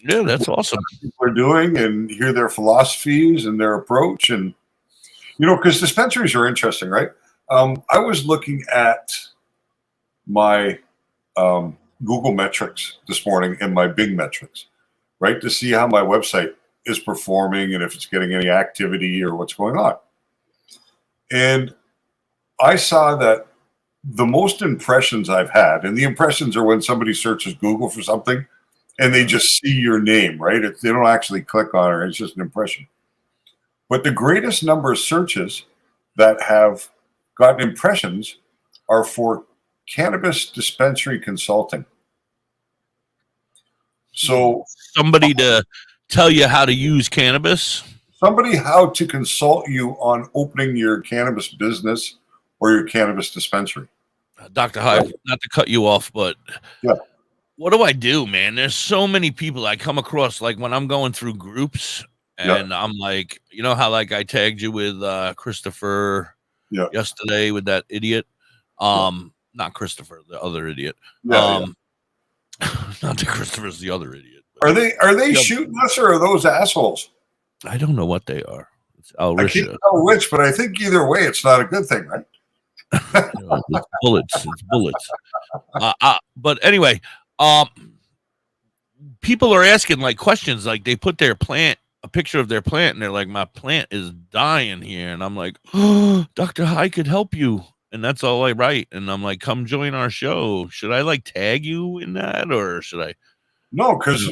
Yeah, that's awesome. What people are doing and hear their philosophies and their approach. And, because dispensaries are interesting, right? I was looking at my Google metrics this morning and my Bing metrics, right? To see how my website is performing and if it's getting any activity or what's going on. And I saw that the most impressions I've had, and the impressions are when somebody searches Google for something and they just see your name, right? They don't actually click on it. It's just an impression. But the greatest number of searches that have gotten impressions are for cannabis dispensary consulting. So somebody to tell you how to use cannabis? Somebody how to consult you on opening your cannabis business or your cannabis dispensary. Dr. High, not to cut you off, but Yeah. what do I do, man? There's so many people I come across, like when I'm going through groups and I'm like, you know how like I tagged you with Christopher yesterday with that idiot? Not Christopher, the other idiot. Not that Christopher's the other idiot. Are they shooting us or are those assholes? I don't know what they are. It's I can't tell which, but I think either way, it's not a good thing, right? It's bullets. It's bullets. But anyway, people are asking like questions, like they put their plant, a picture of their plant, and they're like, "My plant is dying here," and I'm like, "Oh, Dr. High could help you," and that's all I write. And I'm like, "Come join our show." Should I like tag you in that, or should I? No, because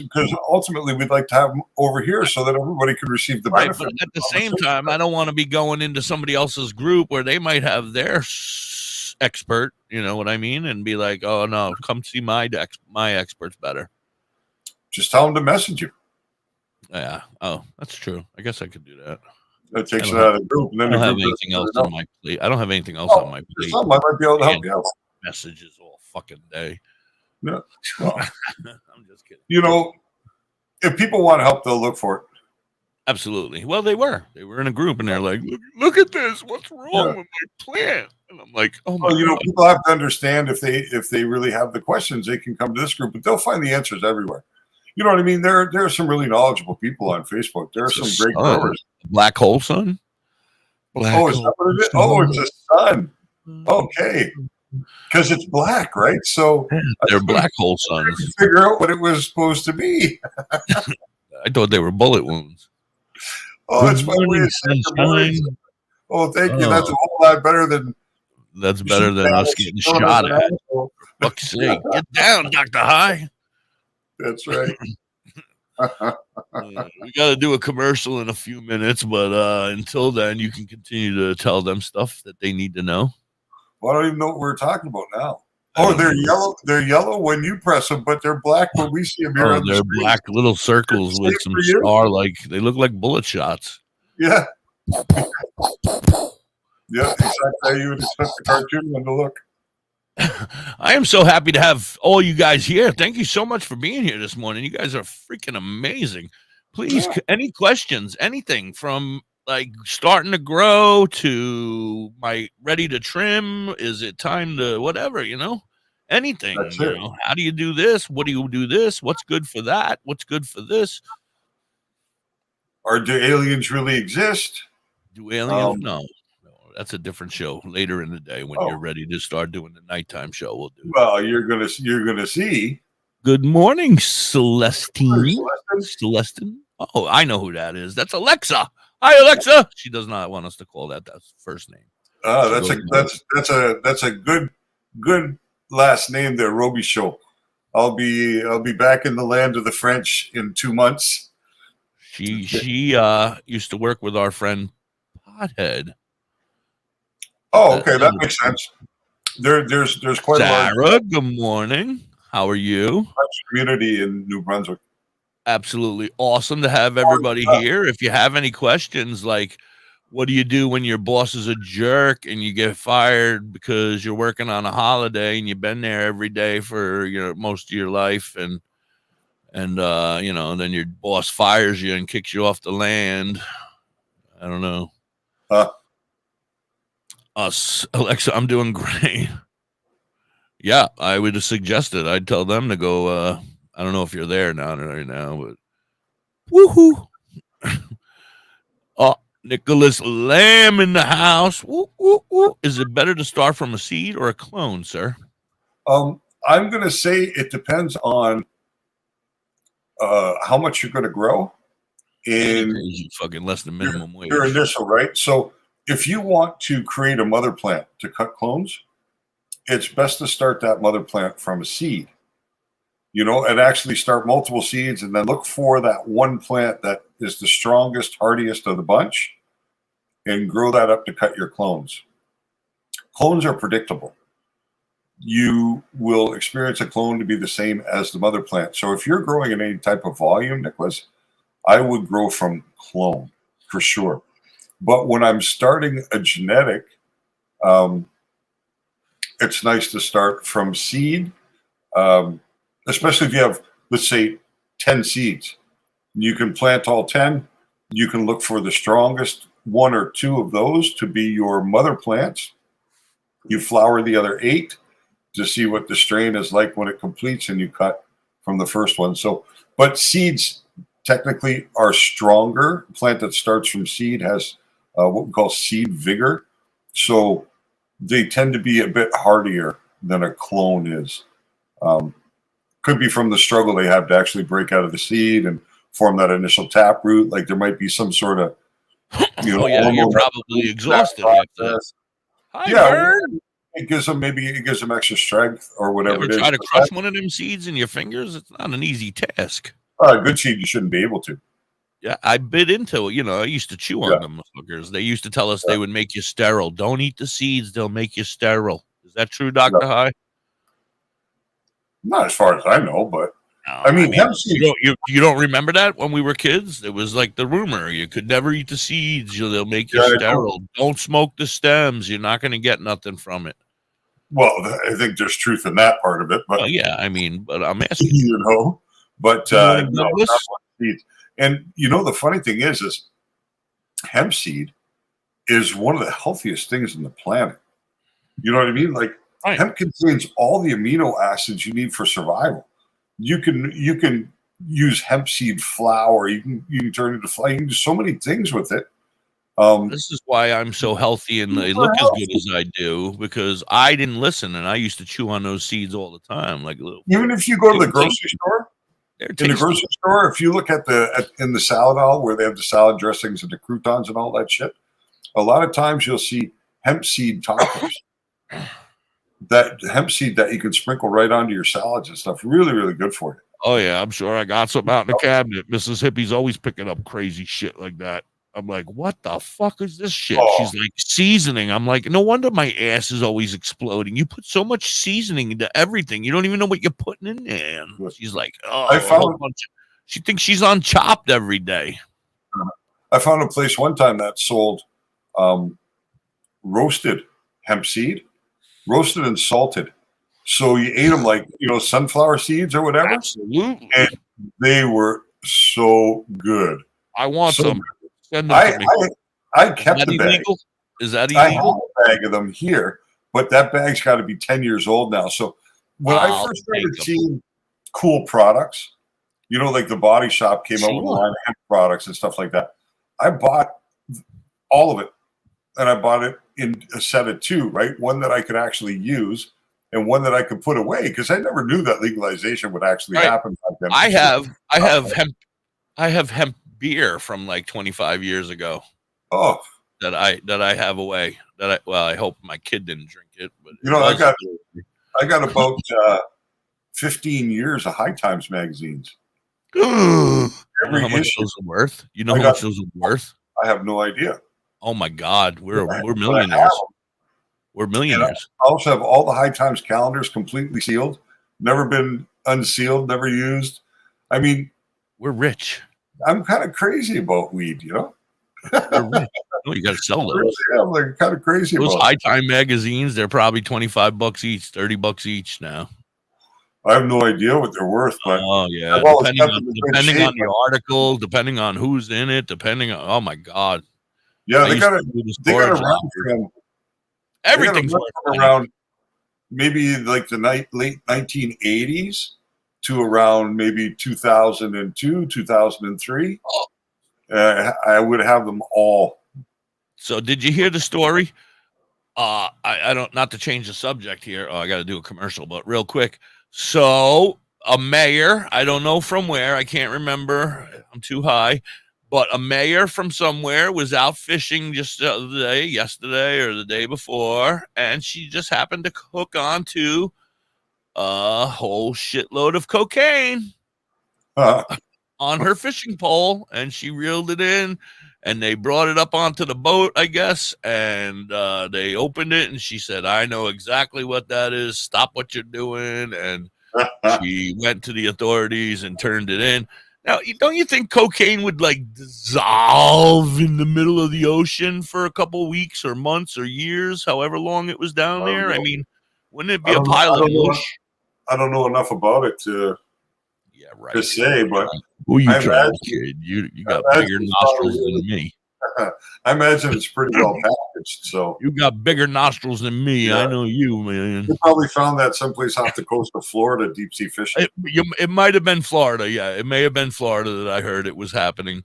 ultimately we'd like to have them over here so that everybody can receive the benefit. But at the same time, I don't want to be going into somebody else's group where they might have their expert, you know what I mean, and be like, "Oh no, come see my expert's better." Just tell them to message you. Yeah. Oh, that's true. I guess I could do that. That takes it out of the group. And then I don't the have group anything else on my plate. I don't have anything else on my plate. I might be able to help you out. Messages all fucking day. No. I'm just kidding. You know, if people want help, they'll look for it. Absolutely. Well, they were in a group, and they're like, "Look at this. What's wrong with my plant?" And I'm like, "Oh my!" Well, you know, people have to understand if they really have the questions, they can come to this group, but they'll find the answers everywhere. You know what I mean? There are some really knowledgeable people on Facebook. There are some great growers. Black hole sun. Is that what it is? Oh, it's a sun. Okay. Because it's black, right? So they're black hole suns. Figure out what it was supposed to be. I thought they were bullet wounds. Oh, it's my way of saying good morning. Oh, thank you. That's a whole lot better than. That's better than us getting shot at. For fuck's sake, get down, Dr. High. That's right. We got to do a commercial in a few minutes, but until then, you can continue to tell them stuff that they need to know. Well, I don't even know what we're talking about now. Oh, they're yellow. They're yellow when you press them, but they're black when we see them here on the they're screen. black little circles with some star, like they look like bullet shots. Yeah. Yeah, exactly how you would expect the cartoon one to look. I am so happy to have all you guys here. Thank you so much for being here this morning. You guys are freaking amazing. Please, any questions, anything from like starting to grow to my ready to trim? Is it time to whatever, you know? Anything. You know? How do you do this? What do you do this? What's good for that? What's good for this? Or do aliens really exist? Do aliens? No. That's a different show later in the day when you're ready to start doing the nighttime show. We'll do. Well, you're gonna see. Good morning, Celestine. Celestine. Oh, I know who that is. That's Alexa. Hi, Alexa. She does not want us to call that first name. Oh, that's a good last name there, Roby Show. I'll be back in the land of the French in 2 months. She used to work with our friend Pothead. Oh, okay, that makes sense. There's quite Sarah, a large good morning. How are you? community in New Brunswick. Absolutely awesome to have everybody here. If you have any questions, like what do you do when your boss is a jerk and you get fired because you're working on a holiday and you've been there every day for most of your life, and then your boss fires you and kicks you off the land. I don't know. Alexa, I'm doing great. Yeah, I would have suggested. I'd tell them to go. I don't know if you're there right now, but woohoo! Nicholas Lamb in the house. Woo, woo, woo. Is it better to start from a seed or a clone, sir? I'm going to say it depends on how much you're going to grow. In fucking less than minimum wage. Your initial, right? So if you want to create a mother plant to cut clones, it's best to start that mother plant from a seed, and actually start multiple seeds and then look for that one plant that is the strongest, hardiest of the bunch and grow that up to cut your clones. Clones are predictable. You will experience a clone to be the same as the mother plant. So if you're growing in any type of volume, Nicholas, I would grow from clone for sure. But when I'm starting a genetic, it's nice to start from seed, especially if you have, let's say, 10 seeds. You can plant all 10. You can look for the strongest one or two of those to be your mother plants. You flower the other 8 to see what the strain is like when it completes, and you cut from the first one. So, but seeds technically are stronger. A plant that starts from seed has what we call seed vigor. So they tend to be a bit hardier than a clone is. Could be from the struggle they have to actually break out of the seed and form that initial taproot. Like there might be some sort of, you're probably exhausted after that. Hi, Vern. It gives them extra strength or whatever it is. Try to crush one of them seeds in your fingers. It's not an easy task. Good seed, you shouldn't be able to. Yeah, I bit into it. I used to chew on them fuckers. They used to tell us they would make you sterile. Don't eat the seeds; they'll make you sterile. Is that true, Dr. High? Not as far as I know, but I mean hemp seeds. You don't remember that when we were kids? It was like the rumor: you could never eat the seeds; they'll make you sterile. Don't smoke the stems; you're not going to get nothing from it. Well, I think there's truth in that part of it, but but I'm asking but no, not seeds. And the funny thing is hemp seed is one of the healthiest things on the planet. You know what I mean? Like hemp contains all the amino acids you need for survival. You can use hemp seed flour. You can turn it into flour. You can do so many things with it. This is why I'm so healthy and I look as good as I do, because I didn't listen and I used to chew on those seeds all the time. Like even if you go to the grocery store, if you look in the salad aisle where they have the salad dressings and the croutons and all that shit, a lot of times you'll see hemp seed toppers. That hemp seed that you can sprinkle right onto your salads and stuff. Really, really good for you. Oh yeah, I'm sure I got some out in the cabinet. Mrs. Hippie's always picking up crazy shit like that. I'm like, what the fuck is this shit? She's like, seasoning. I'm like, no wonder my ass is always exploding. You put so much seasoning into everything. You don't even know what you're putting in there. And she's like, she thinks she's on Chopped every day. I found a place one time that sold roasted hemp seed, roasted and salted. So you ate them like, sunflower seeds or whatever. Absolutely. And they were so good. I want some. I kept the bag. Is that illegal? I have a bag of them here, but that bag's got to be 10 years old now. So when I first started seeing cool products, like the Body Shop came out with a line of hemp products and stuff like that, I bought all of it. And I bought it in a set of 2, right? One that I could actually use and one that I could put away, because I never knew that legalization would actually happen back then. I have hemp beer from like 25 years ago. Oh, that I have away. I hope my kid didn't drink it. But I got about 15 years of High Times magazines. You know how much those are worth? You know how much those are worth? I have no idea. Oh my God, we're millionaires. We're millionaires. I also have all the High Times calendars completely sealed, never been unsealed, never used. I mean, we're rich. I'm kind of crazy about weed, We're rich. No, you got to sell those. Yeah, I'm like kind of crazy. Those High Time magazines, they're probably $25 each, $30 each now. I have no idea what they're worth, but depending on the article, depending on who's in it, oh my God. Yeah, they got around from everything's around maybe like the late 1980s to around maybe 2002, 2003. I would have them all. So did you hear the story? I don't, not to change the subject here. I got to do a commercial, but real quick. So a mayor, I don't know from where, I can't remember, I'm too high, but a mayor from somewhere was out fishing just the other day, yesterday or the day before, and she just happened to hook onto a whole shitload of cocaine on her fishing pole, and she reeled it in, and they brought it up onto the boat, I guess, and they opened it, and she said, I know exactly what that is. Stop what you're doing. And she went to the authorities and turned it in. Now, don't you think cocaine would like dissolve in the middle of the ocean for a couple weeks or months or years, however long it was down there? I mean, Wouldn't it be a pile of mush? I don't know enough about it to say, but who you trying, kid? You got bigger nostrils than me. I imagine it's pretty well packaged. So you got bigger nostrils than me. Yeah. I know you, man. You probably found that someplace off the coast of Florida, deep sea fishing. It might have been Florida. Yeah, it may have been Florida that I heard it was happening.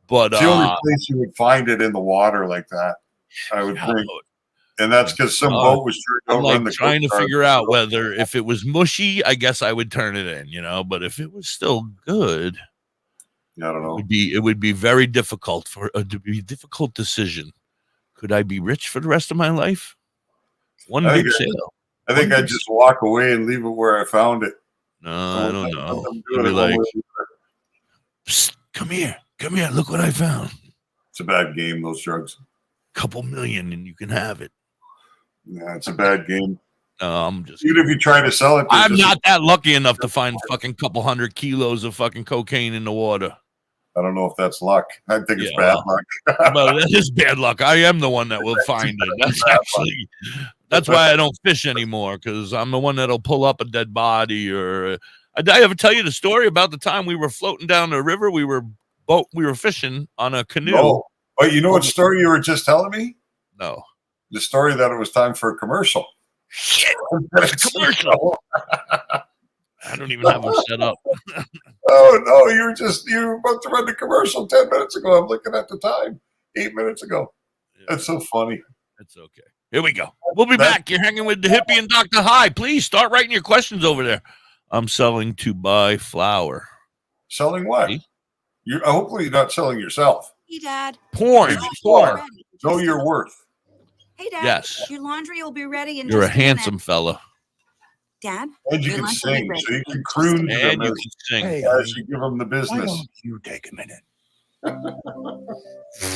But it's the only place you would find it in the water like that, I would think. And that's because some boat was I'm like trying to figure out whether if it was mushy, I guess I would turn it in, you know. But if it was still good, I don't know. It would be very difficult to be a difficult decision. Could I be rich for the rest of my life? One big sale. I think I'd just walk away and leave it where I found it. No, I don't know. I'd be like, Psst, come here. Look what I found. It's a bad game, those drugs. Couple million and you can have it. Yeah, it's a bad game. No, I'm just. Even if you try to sell it, I'm not that lucky enough to find fucking couple 100 kilos of fucking cocaine in the water. I don't know if that's luck. I think it's bad luck. Well, that is bad luck. I am the one that will find it. That's why I don't fish anymore, because I'm the one that'll pull up a dead body. Or did I ever tell you the story about the time we were floating down the river? We were fishing on a canoe. Oh, but you know what story you were just telling me? No. The story that it was time for a commercial. Shit, it's a commercial. I don't even have them set up. Oh no, you were about to run the commercial 10 minutes ago. I'm looking at the time. 8 minutes ago. Yeah. That's so funny. That's okay. Here we go. We'll be back. You're hanging with Da.Hippie and Doktor High. Please start writing your questions over there. I'm selling to buy flour. Selling what? Hopefully you're not selling yourself. Hey, Dad. Porn. Know your worth. Hey, Dad. Yes. Your laundry will be ready in You're a just handsome fella. Dad. And you can sing, so you can croon to them as you give them the business. Why don't you take a minute?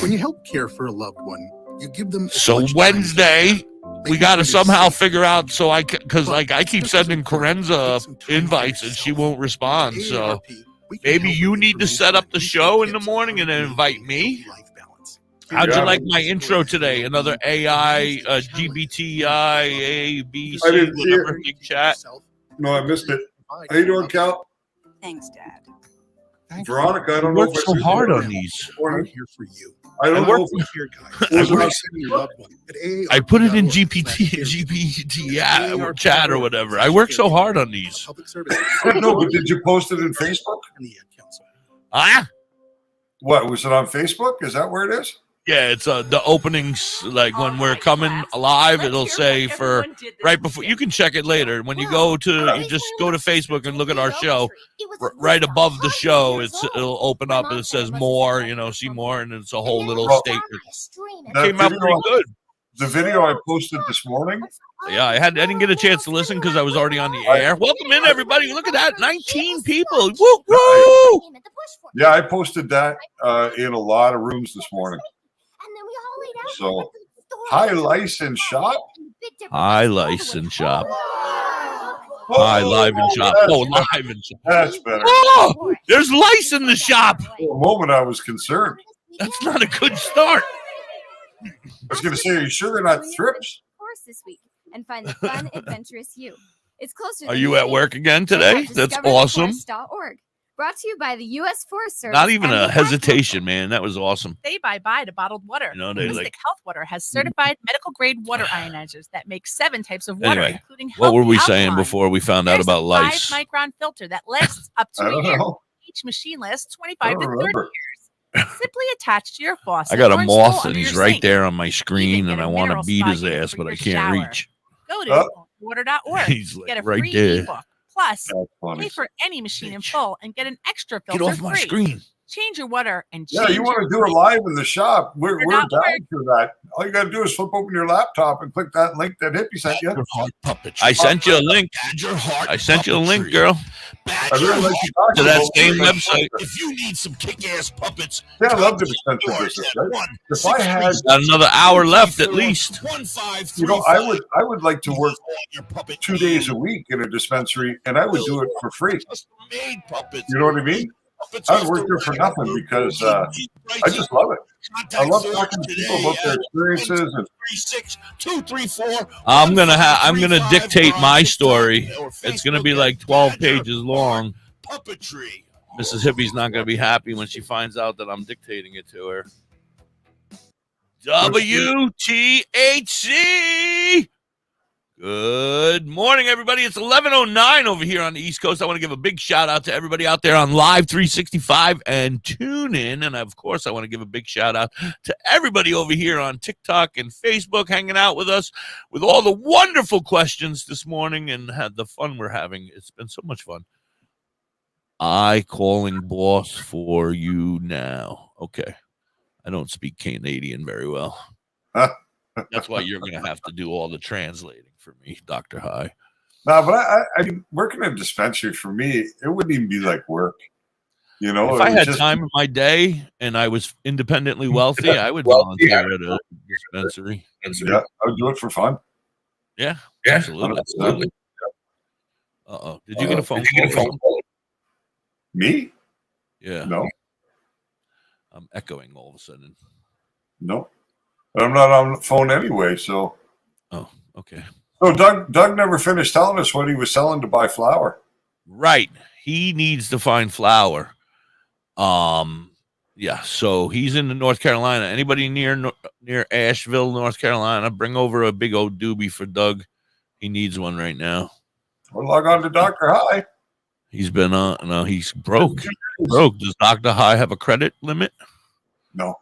When you help care for a loved one, you give them. So Wednesday, we got to somehow figure out. So because I keep sending Corenza invites and she won't respond. So maybe you need to set up the show in the morning and then invite me. How'd you like my intro today? Another AI, GBTI, A, B, C, whatever, big chat. No, I missed it. How you doing, Cal? Thanks, Dad. Veronica, I don't know if I work so hard on these. We're here for you. I don't know if I put it in GPT or chat or whatever. I work so hard on these. No, but did you post it in Facebook? What, was it on Facebook? Is that where it is? Yeah, it's the openings, like when we're coming live, it'll say for right before. You can check it later. When you just go to Facebook and look at our show. Right above the show, it'll open up and it says more, see more, and it's a whole little statement. It came out pretty good. The video I posted this morning. Yeah, I didn't get a chance to listen because I was already on the air. Welcome in, everybody. Look at that, 19 people. Woo woo! Yeah, I posted that in a lot of rooms this morning. So, High License Shop. High License Shop. High Live and Shop. Oh, Live and Shop. That's better. Oh, there's lice in the shop. For a moment, I was concerned. That's not a good start. I was going to say, are you sure they're not thrips? This week and find the fun, adventurous you. It's closer. Are you at work again today? That's awesome. Brought to you by the U.S. Forest Service. Not even a hesitation, man. That was awesome. Say bye-bye to bottled water. Mystic Health Water has certified medical-grade water ionizers that make 7 types of water, including what were we healthy saying alkaline. before we found out about lice? 5-micron filter that lasts up to a year. Each machine lasts 25 to 30 years. Simply attached to your faucet. I got a moth, and he's right there on my screen, and I want to beat his ass, but I can't reach. Go to water.org. He's like get a right free there. ebook. Plus, pay for any machine in full and get an extra filter Get off my free. screen. Change your water and change you want to do it live in the shop. We're down for that. All you got to do is flip open your laptop and click that link that Hippie sent you. I sent you a link. I sent you a link, girl. I really like you talking to that about same it. website. If you need some kick-ass puppets, Yeah, I love the dispensary business. Right? If I had Got another hour left at least. I would like to work 2 days a week in a dispensary, and I would do it for free. You know what I mean? I would work there for nothing because I just love it. I love talking to people about their experiences. And I'm gonna dictate my story. It's gonna be like 12 pages long. Mrs. Hippie's not gonna be happy when she finds out that I'm dictating it to her. WTHC. Good morning, everybody. It's 11:09 over here on the East Coast. I want to give a big shout out to everybody out there on Live 365 and tune in. And of course, I want to give a big shout out to everybody over here on TikTok and Facebook hanging out with us with all the wonderful questions this morning and had the fun we're having. It's been so much fun. I calling boss for you now. Okay. I don't speak Canadian very well. That's why you're going to have to do all the translating for me, Dr. High. No, but I mean, working in a dispensary for me, it wouldn't even be like work. You know, if I had time in my day and I was independently wealthy, I would volunteer at a dispensary. Yeah, I would do it for fun. Yeah, absolutely. Uh-oh. Did you get a phone call? Me? Yeah. No. I'm echoing all of a sudden. No. But I'm not on the phone anyway, so. Oh, okay. So Doug never finished telling us what he was selling to buy flour. Right. He needs to find flour. Yeah, so he's in North Carolina. Anybody near Asheville, North Carolina, bring over a big old doobie for Doug. He needs one right now. Or log on to Doktor High. He's been no, he's broke. Broke. Does Doktor High have a credit limit? No.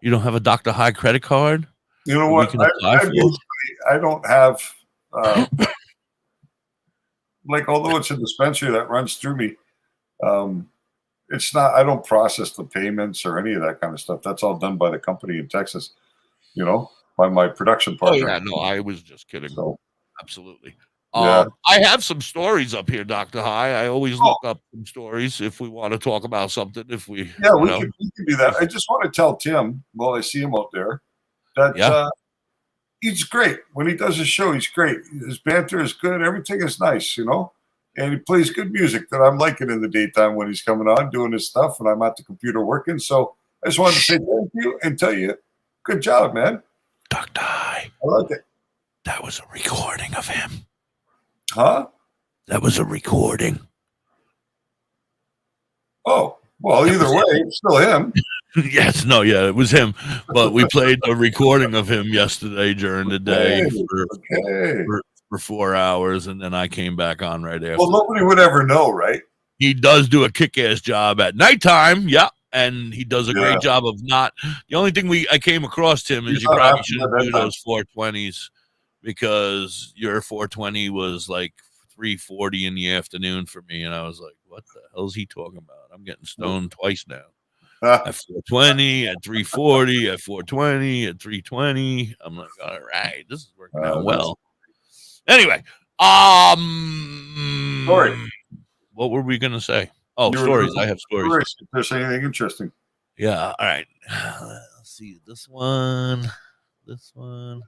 You don't have a Doktor High credit card? You know what? I don't have like, although it's a dispensary that runs through me, it's not. I don't process the payments or any of that kind of stuff. That's all done by the company in Texas. You know, by my production partner. Oh yeah, no, I was just kidding. So, absolutely. Yeah. I have some stories up here, Dr. High. I always look up some stories if we want to talk about something. If we, we can do that. I just want to tell Tim while I see him out there that he's great. When he does his show, he's great. His banter is good. Everything is nice, you know. And he plays good music that I'm liking in the daytime when he's coming on doing his stuff, and I'm at the computer working. So I just wanted to say thank you and tell you, good job, man. Dr. High. I like it. That was a recording of him. Huh? That was a recording. Oh, well, either way, it's still him. Yes, no, yeah, it was him. But we played a recording of him yesterday during the day for 4 hours, and then I came back on right after. Well, nobody would ever know, right? He does do a kick-ass job at nighttime, and he does a great job of not. The only thing I came across, Tim, is you probably shouldn't do those 420s. Because your 420 was like 3:40 in the afternoon for me, and I was like, "What the hell is he talking about?" I'm getting stoned twice now. At 420, at 3:40, at 420, at 3:20. I'm like, "All right, this is working out well." Anyway, story. What were we gonna say? Oh, stories. I have stories. If there's anything interesting. Yeah. All right. Let's see this one. This one.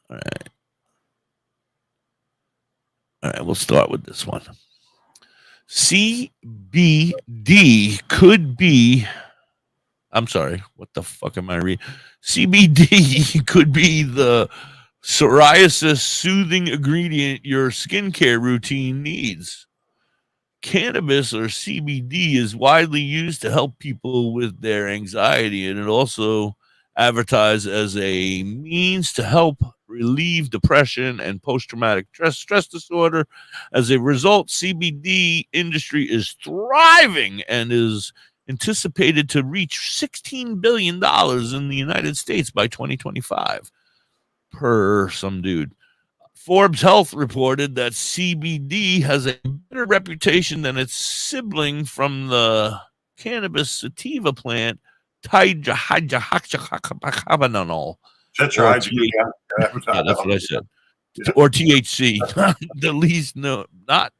All right. We'll start with this one. CBD could be. I'm sorry. What the fuck am I reading? CBD could be the psoriasis soothing ingredient your skincare routine needs. Cannabis or CBD is widely used to help people with their anxiety, and it also advertised as a means to help relieve depression and post-traumatic stress disorder. As a result, CBD industry is thriving and is anticipated to reach $16 billion in the United States by 2025, per some dude. Forbes Health reported that CBD has a better reputation than its sibling from the cannabis sativa plant, tetrahydrocannabidiol. That's what I said. Or THC. Not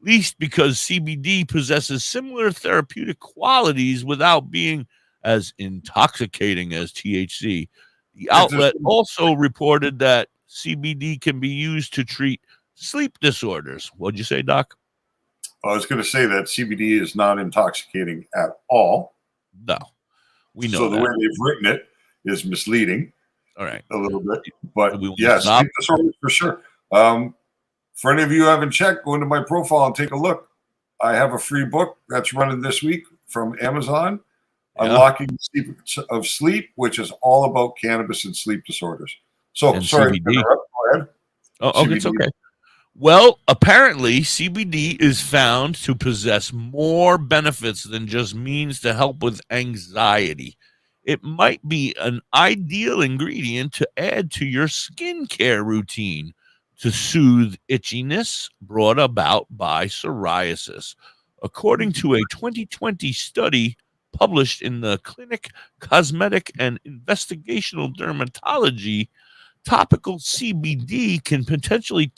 least because CBD possesses similar therapeutic qualities without being as intoxicating as THC. The outlet also reported that CBD can be used to treat sleep disorders. What'd you say, Doc? I was going to say that CBD is not intoxicating at all. No, we know so the that. way they've written it is misleading. All right, a little bit, but we yes, stop? sleep disorders for sure. For any of you who haven't checked, go into my profile and take a look. I have a free book that's running this week from Amazon, Unlocking the Secrets of Sleep, which is all about cannabis and sleep disorders. So, And sorry to CBD. interrupt. Go ahead. Oh, it's okay. Well, apparently CBD is found to possess more benefits than just means to help with anxiety. It might be an ideal ingredient to add to your skincare routine to soothe itchiness brought about by psoriasis. According to a 2020 study published in the Clinic Cosmetic and Investigational Dermatology, topical CBD can potentially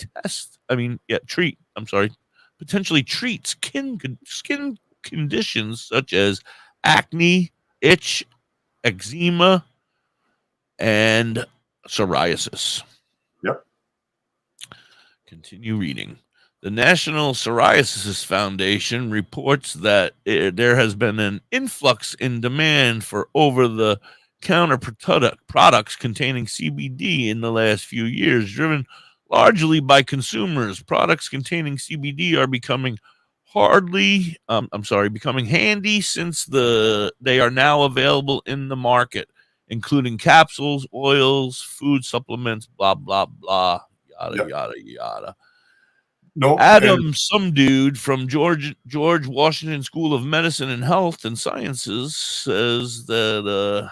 potentially treat skin conditions such as acne, itch, eczema, and psoriasis. Yep. Continue reading. The National Psoriasis Foundation reports that there has been an influx in demand for over-the-counter products containing CBD in the last few years, driven largely by consumers. Products containing CBD are becoming handy since they are now available in the market, including capsules, oils, food supplements, blah, blah, blah, yada, yada, yada. Nope. Adam, some dude from George Washington School of Medicine and Health and Sciences, says that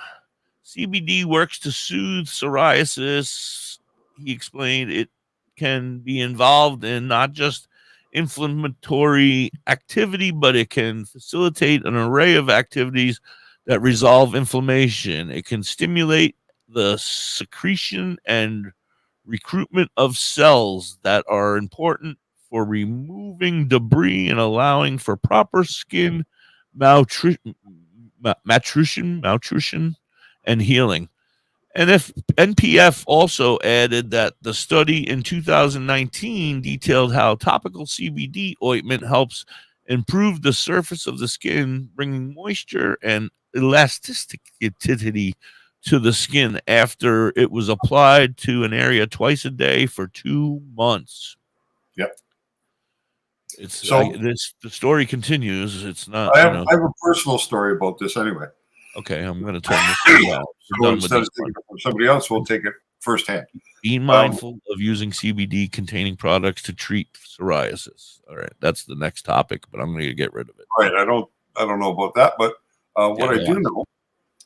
CBD works to soothe psoriasis. He explained it can be involved in not just inflammatory activity, but it can facilitate an array of activities that resolve inflammation. It can stimulate the secretion and recruitment of cells that are important for removing debris and allowing for proper skin malnutrition and healing. And if NPF also added that the study in 2019 detailed how topical CBD ointment helps improve the surface of the skin, bringing moisture and elasticity to the skin after it was applied to an area twice a day for 2 months. Yep. The story continues. It's not. I have a personal story about this anyway. Okay, I'm going to turn this thing off. So instead of taking it from somebody else, we'll take it firsthand. Be mindful of using CBD containing products to treat psoriasis. All right, that's the next topic, but I'm going to get rid of it. Right. I don't know about that, but what I do know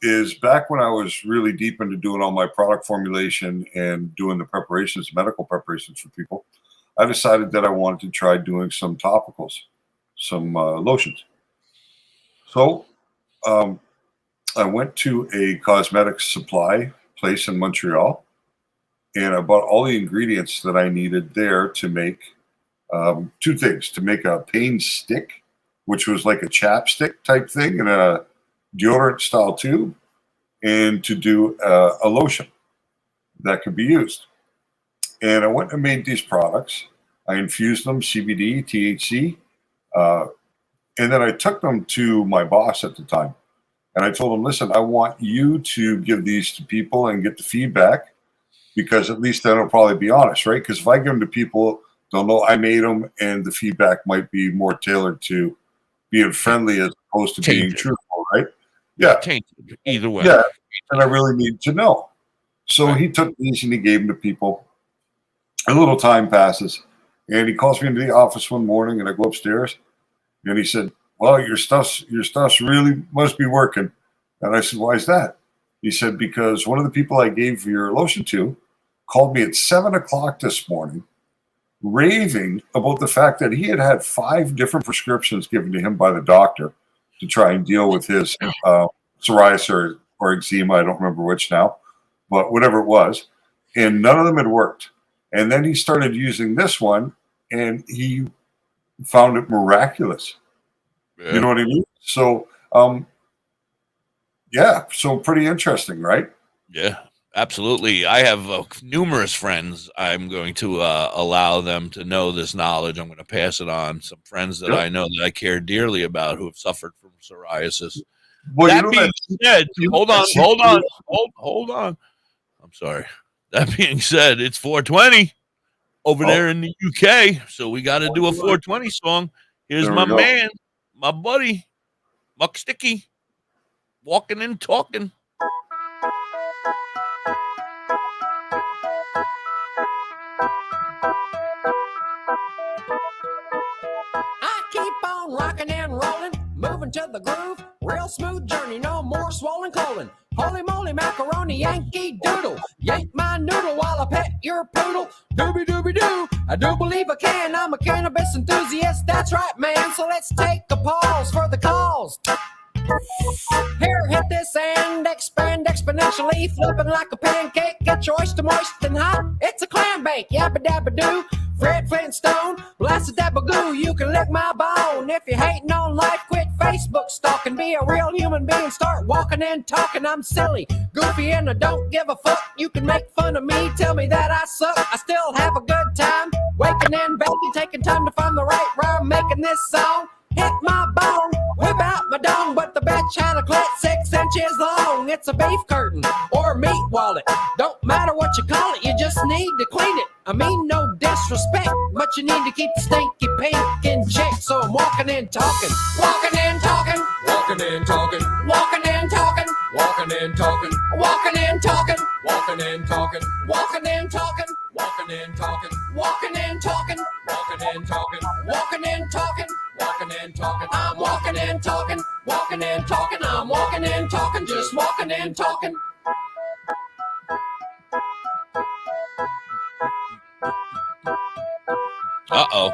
is back when I was really deep into doing all my product formulation and doing the preparations, medical preparations for people, I decided that I wanted to try doing some topicals, some lotions. So I went to a cosmetics supply place in Montreal, and I bought all the ingredients that I needed there to make two things: to make a pain stick, which was like a chapstick type thing in a deodorant style tube, and to do a lotion that could be used. And I went and made these products. I infused them, CBD, THC, and then I took them to my boss at the time. And I told him, listen, I want you to give these to people and get the feedback, because at least then it'll probably be honest, right? Because if I give them to people, they'll know I made them, and the feedback might be more tailored to being friendly as opposed to being truthful, right? Yeah. Either way. Yeah. And I really need to know. So he took these and he gave them to people. A little time passes, and he calls me into the office one morning, and I go upstairs, and he said, well, your stuff's really must be working. And I said, why is that? He said, because one of the people I gave your lotion to called me at 7:00 this morning, raving about the fact that he had 5 different prescriptions given to him by the doctor to try and deal with his psoriasis or eczema. I don't remember which now, but whatever it was. And none of them had worked. And then he started using this one, and he found it miraculous. Yeah. You know what I mean? So, so pretty interesting, right? Yeah. Absolutely. I have numerous friends. I'm going to allow them to know this knowledge. I'm going to pass it on. Some friends that I know that I care dearly about who have suffered from psoriasis. Well, that being said, hold on. I'm sorry. That being said, it's 420 over there in the UK. So we got to do a 420 song. Here's my man, my buddy, Muck Sticky, walking and talking. I keep on rocking and rolling, moving to the groove, real smooth journey, no more swollen colon. Holy moly macaroni, Yankee Doodle, yank my noodle while I pet your poodle. Doobie doobie doo, I do believe I can, I'm a cannabis enthusiast, that's right man, so let's take a pause for the calls. Here, hit this and expand exponentially, flipping like a pancake, get your oyster moist and hot, it's a clam bake, yabba dabba doo. Fred Flintstone, blast a dabba-goo, you can lick my bone. If you're hating on life, quit Facebook stalking. Be a real human being, start walking and talking. I'm silly, goofy, and I don't give a fuck. You can make fun of me, tell me that I suck. I still have a good time, waking and baking, taking time to find the right rhyme, making this song. Hit my bone, whip out my dome, but the bitch had a clit 6 inches long. It's a beef curtain or a meat wallet. Don't matter what you call it, you just need to clean it. I mean no disrespect, but you need to keep the stinky pink in check. So I'm walking and talking, walking and talking, walking and talking, walking and talking, walking and talking, walking and talking, walking and talking, walking and talking, walking and talking, walking and talking, walking and talking, walking and talking. Walking and talking, I'm walking and talking, walking and talking, I'm walking and talking, just walking and talking. Uh-oh.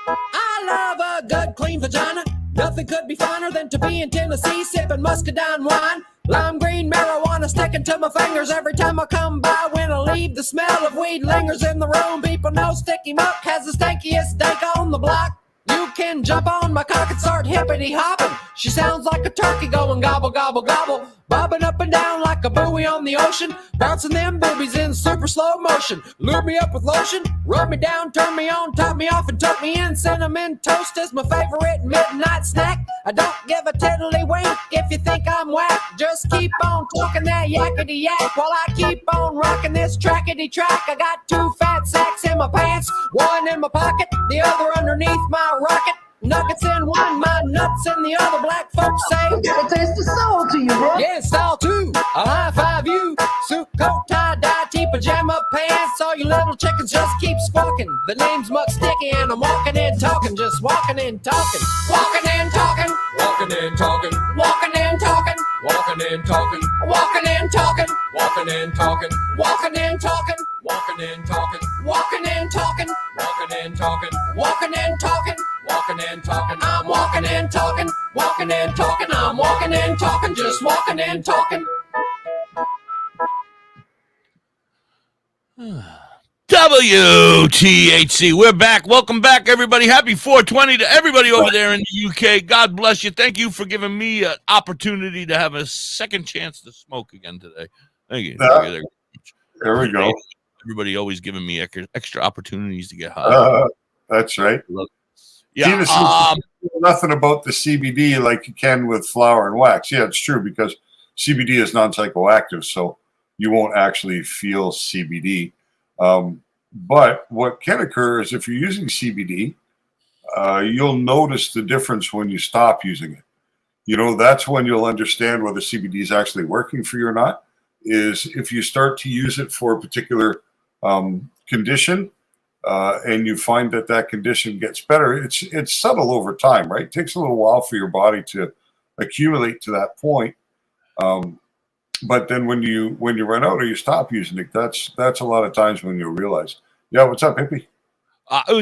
I love a good clean vagina. Nothing could be finer than to be in Tennessee sipping muscadine wine. Lime green marijuana sticking to my fingers every time I come by. When I leave, the smell of weed lingers in the room. People know Sticky Muck has the stinkiest dank on the block. You can jump on my cock and start hippity hopping. She sounds like a turkey going gobble, gobble, gobble. Bobbing up and down like a buoy on the ocean. Bouncing them boobies in super slow motion. Lure me up with lotion. Rub me down, turn me on, top me off and tuck me in. Cinnamon toast is my favorite midnight snack. I don't give a tiddly wink if you think I'm whack. Just keep on talking that yakety yak while I keep on rocking this trackety track. I got 2 fat sacks in my pants, one in my pocket, the other underneath my rocket. Nuggets in one, my nuts in the other. Black folks say, It'll taste the soul to you, bro. Yeah, style too. I'll high five you. Suit, coat, tie, dye, tee, pajama pants. All you little chickens just keep squawking. The name's Muck Sticky and I'm walking and talking. Just walking and talking. Walking and talking. Walking and talking. Walking and talking. Walking and talking. Walking and talking. Walking and talking. Walking and talking. Walking and talking. Walking and talking. Walking and talking. Walking and talking. Walking and talking, I'm walking and talking, walking and talking, I'm walking and talking, just walking and talking. WTHC, we're back. Welcome back, everybody. Happy 420 to everybody over there in the UK. God bless you. Thank you for giving me an opportunity to have a second chance to smoke again today. Thank you. There we go. Everybody always giving me extra opportunities to get high. That's right. Yeah, nothing about the CBD like you can with flour and wax. Yeah, it's true because CBD is non-psychoactive, so you won't actually feel CBD. But what can occur is if you're using CBD, you'll notice the difference when you stop using it. You know, that's when you'll understand whether CBD is actually working for you or not, is if you start to use it for a particular condition, and you find that condition gets better. It's subtle over time, right? It takes a little while for your body to accumulate to that point. But then when you run out or you stop using it, that's a lot of times when you'll realize. Yeah, what's up, Hippie?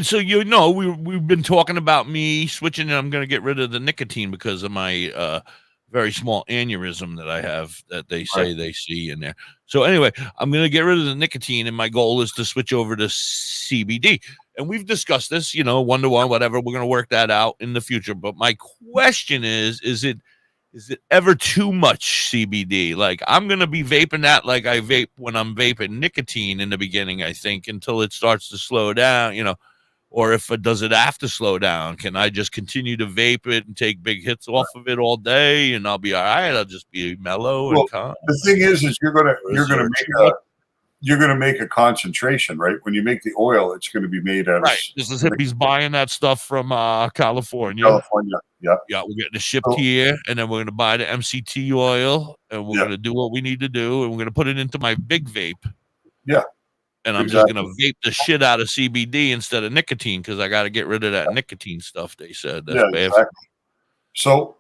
So we've been talking about me switching, and I'm going to get rid of the nicotine because of my very small aneurysm that I have that they say they see in there. So anyway, I'm going to get rid of the nicotine, and my goal is to switch over to CBD. And we've discussed this, 1-to-1, whatever. We're going to work that out in the future. But my question is is it ever too much CBD? Like, I'm going to be vaping that like I vape when I'm vaping nicotine in the beginning, I think, until it starts to slow down, or if it does it have to slow down, can I just continue to vape it and take big hits off of it all day and I'll be all right? I'll just be mellow and calm. The thing is you're gonna make a concentration, right? When you make the oil, it's going to be made out of This is Hippie's buying that stuff from California. Yeah. We're getting it shipped here, and then we're going to buy the MCT oil, and we're going to do what we need to do, and we're going to put it into my big vape. Yeah. And I'm just going to vape the shit out of CBD instead of nicotine because I got to get rid of that nicotine stuff. They said that's bad. Exactly. So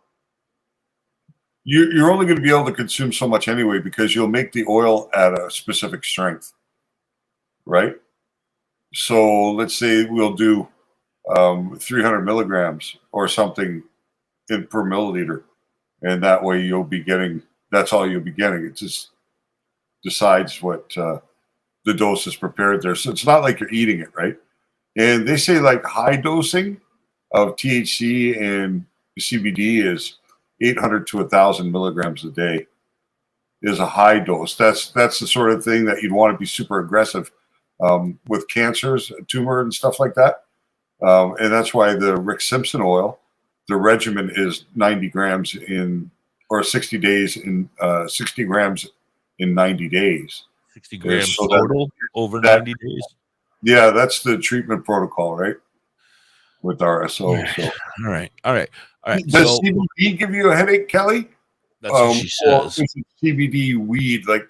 you're only going to be able to consume so much anyway because you'll make the oil at a specific strength, right? So let's say we'll do 300 milligrams or something per milliliter, and that way you'll be getting. That's all you'll be getting. It just decides what the dose is prepared there, so it's not like you're eating it, right? And they say like high dosing of THC and CBD is 800 to 1,000 milligrams a day is a high dose. That's the sort of thing that you'd want to be super aggressive with cancers, tumor, and stuff like that. And that's why the Rick Simpson oil, the regimen is 90 grams or 60 days in 60 grams in 90 days. 60 grams total over 90 days. Yeah, that's the treatment protocol, right? With RSO. So. All right. Does CBD give you a headache, Kelly? That's what she says. CBD weed, like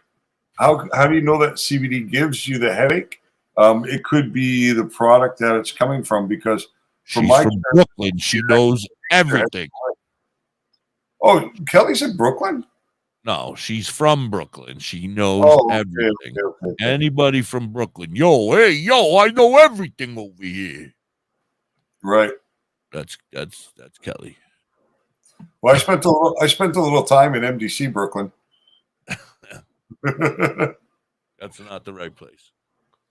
how do you know that CBD gives you the headache? It could be the product that it's coming from because she's from Brooklyn. She knows everything. Oh, Kelly's in Brooklyn? No, she's from Brooklyn. She knows everything. Okay. Anybody from Brooklyn? I know everything over here. Right. That's Kelly. Well, I spent a little time in MDC Brooklyn. That's not the right place.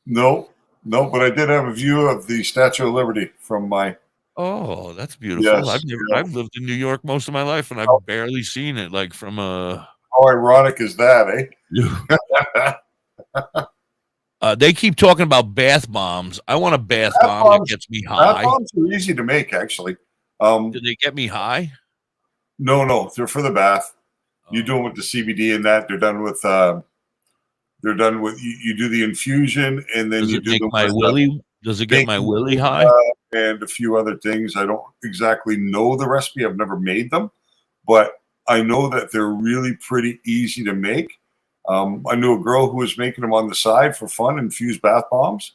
No, but I did have a view of the Statue of Liberty from my. Oh, that's beautiful. Yes, I've lived in New York most of my life, and I've barely seen it. Like from a. How ironic is that, eh? They keep talking about bath bombs. I want a bath bomb that gets me high. Bath bombs are easy to make, actually. Do they get me high? No, they're for the bath. You do them with the CBD and that. They're done with. You do the infusion and then you do them my willy. Does it get my willy high? And a few other things. I don't exactly know the recipe. I've never made them, but I know that they're really pretty easy to make. I knew a girl who was making them on the side for fun, infused bath bombs,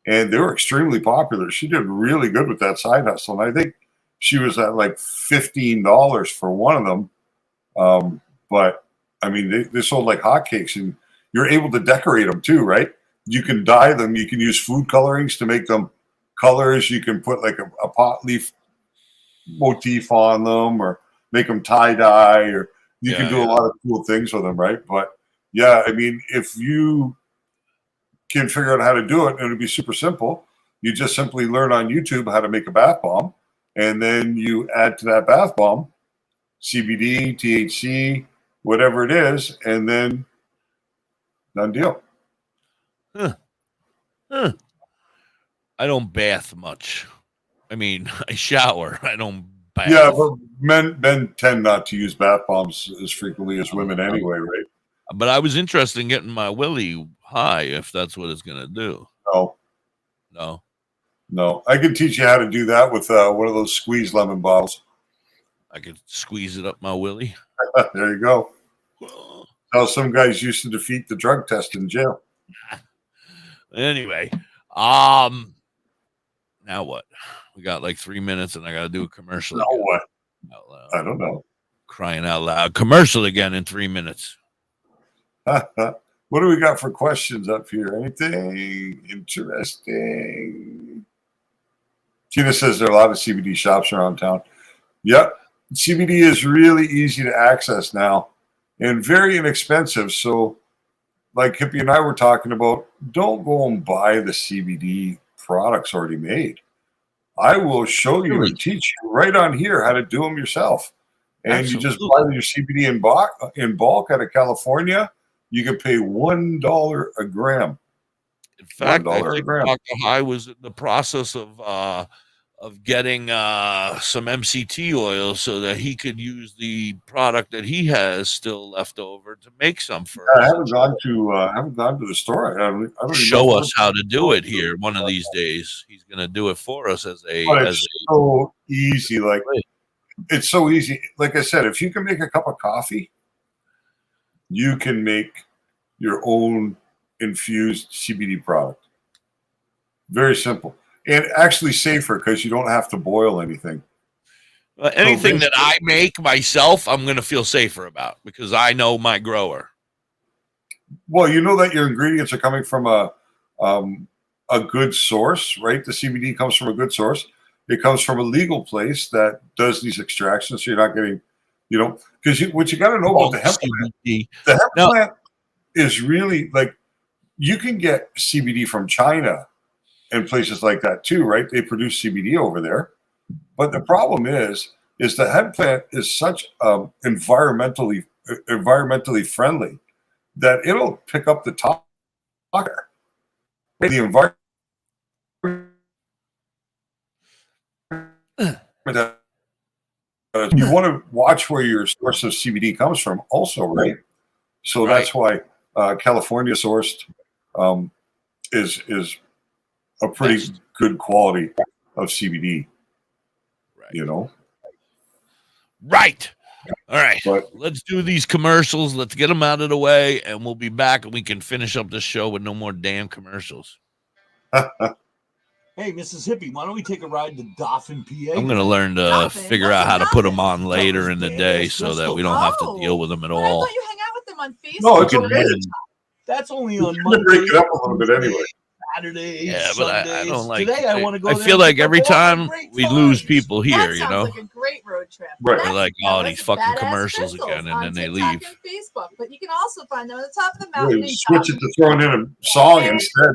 and they were extremely popular. She did really good with that side hustle, and I think she was at like $15 for one of them. But I mean, they sold like hotcakes, and you're able to decorate them too, right? You can dye them. You can use food colorings to make them colors. You can put like a pot leaf motif on them, or make them tie dye, or you can do a lot of cool things with them, right? But yeah, I mean, if you can figure out how to do it, it'll be super simple. You just simply learn on YouTube how to make a bath bomb, and then you add to that bath bomb CBD, THC, whatever it is, and then done deal. I don't bath much. I mean, I shower. I don't bath. Yeah, but men tend not to use bath bombs as frequently as women anyway, right? But I was interested in getting my willy high, if that's what it's going to do. No. I can teach you how to do that with one of those squeeze lemon bottles. I could squeeze it up my willy. There you go. How some guys used to defeat the drug test in jail. Anyway, now what? We got like 3 minutes, and I got to do a commercial. Now what? I don't know. Crying out loud. Commercial again in 3 minutes. What do we got for questions up here? Anything interesting? Tina says there are a lot of CBD shops around town. Yep. CBD is really easy to access now and very inexpensive. So like Hippie and I were talking about, don't go and buy the CBD products already made. I will show you and teach you right on here how to do them yourself. and you just buy your CBD in bulk out of California, you can pay $1 a gram. In fact, I think Dr. High was in the process of getting some MCT oil so that he could use the product that he has still left over to make some for us. I haven't gone to the store. I don't show us how to do it here one of these days. He's going to do it for us so easy. Like it's so easy. Like I said, if you can make a cup of coffee, you can make your own infused CBD product. Very simple. And actually safer because you don't have to boil anything. Anything that I make myself, I'm going to feel safer about because I know my grower. Well, you know that your ingredients are coming from a good source, right? The CBD comes from a good source. It comes from a legal place that does these extractions, so you're not getting, because what you got to know about the hemp plant is really like you can get CBD from China and places like that too, right? They produce CBD over there. But the problem is the hemp plant is such environmentally friendly that it'll pick up the toke. The environment. You want to watch where your source of CBD comes from also, right? So that's why California sourced is a pretty good quality of CBD, Right. All right. Let's do these commercials. Let's get them out of the way, and we'll be back, and we can finish up this show with no more damn commercials. Hey, Mississippi, why don't we take a ride to Dauphin, PA? I'm going to learn to figure out how to put them on later in the day so that we don't have to deal with them at all. You hang out with them on Facebook. No, it's okay. That's only on Monday. Break it up a little bit anyway. Saturdays, yeah, but I don't like. Today I want to go. I feel like every time we lose people here, that sounds like a great road trip. Right? They're like, oh, these fucking commercials again, and then they leave. Facebook, but you can also find them at the top of the mountain. Right, switch it to throwing in a song instead.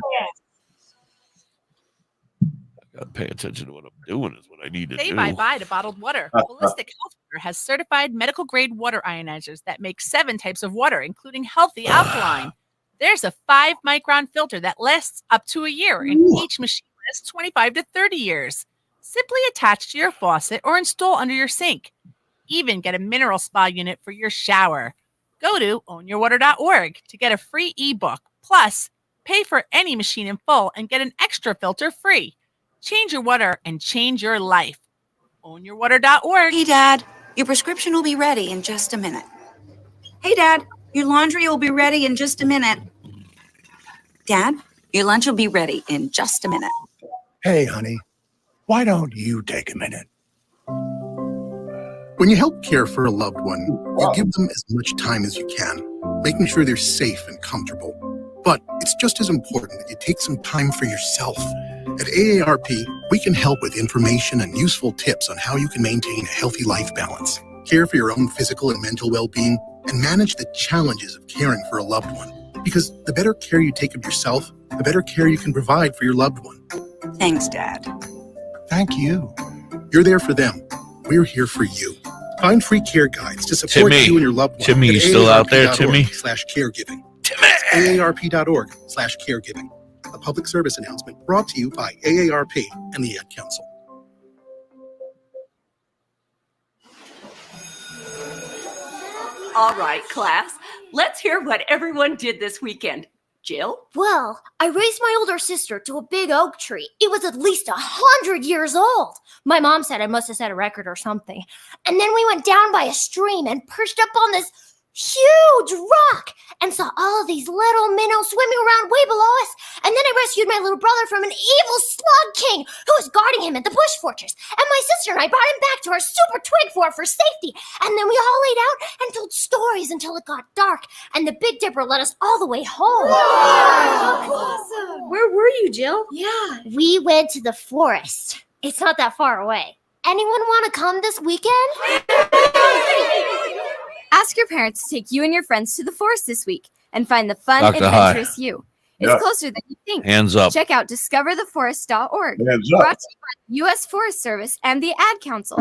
I gotta pay attention to what I'm doing. Is what I need to do. Say bye-bye to bottled water. Holistic Health Water has certified medical-grade water ionizers that make 7 types of water, including healthy alkaline. There's a 5-micron filter that lasts up to a year, and each machine lasts 25 to 30 years. Simply attach to your faucet or install under your sink. Even get a mineral spa unit for your shower. Go to ownyourwater.org to get a free ebook. Plus, pay for any machine in full and get an extra filter free. Change your water and change your life. Ownyourwater.org. Hey, Dad, your prescription will be ready in just a minute. Hey, Dad, your laundry will be ready in just a minute. Dad, your lunch will be ready in just a minute. Hey, honey, why don't you take a minute? When you help care for a loved one, you give them as much time as you can, making sure they're safe and comfortable. But it's just as important that you take some time for yourself. At AARP, we can help with information and useful tips on how you can maintain a healthy life balance, care for your own physical and mental well-being, and manage the challenges of caring for a loved one. Because the better care you take of yourself, the better care you can provide for your loved one. Thanks, Dad. Thank you. You're there for them. We're here for you. Find free care guides to support you and your loved one. Timmy, you still out there, Timmy? /caregiving. AARP.org/caregiving. A public service announcement brought to you by AARP and the Ad Council. All right, class, let's hear what everyone did this weekend. Jill? Well, I raised my older sister to a big oak tree. It was at least 100 years old. My mom said I must have set a record or something. And then we went down by a stream and perched up on this huge rock and saw all of these little minnows swimming around way below us. And then I rescued my little brother from an evil slug king who was guarding him at the bush fortress. And my sister and I brought him back to our super twig fort for safety. And then we all laid out and told stories until it got dark. And the Big Dipper led us all the way home. Wow, awesome. Where were you, Jill? Yeah. We went to the forest. It's not that far away. Anyone want to come this weekend? Ask your parents to take you and your friends to the forest this week and find the fun, Dr. adventurous High. you. It's closer than you think. Hands up. Check out discovertheforest.org. Hands up. Brought to you by the U.S. Forest Service and the Ad Council.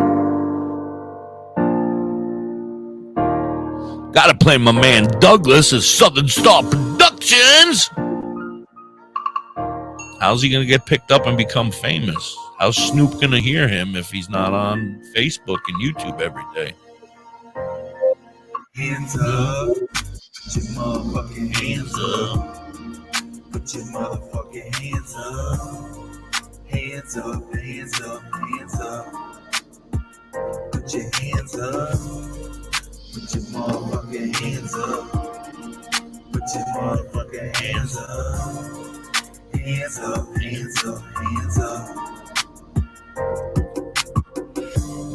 Gotta play my man Douglas at Southern Star Productions. How's he gonna get picked up and become famous? How's Snoop gonna hear him if he's not on Facebook and YouTube every day? Hands up, put your motherfucking hands up. Put your motherfucking hands up. Hands up, hands up, hands up. Put your hands up. Put your motherfucking hands up. Put your motherfucking hands up. Hands up, hands up, hands up.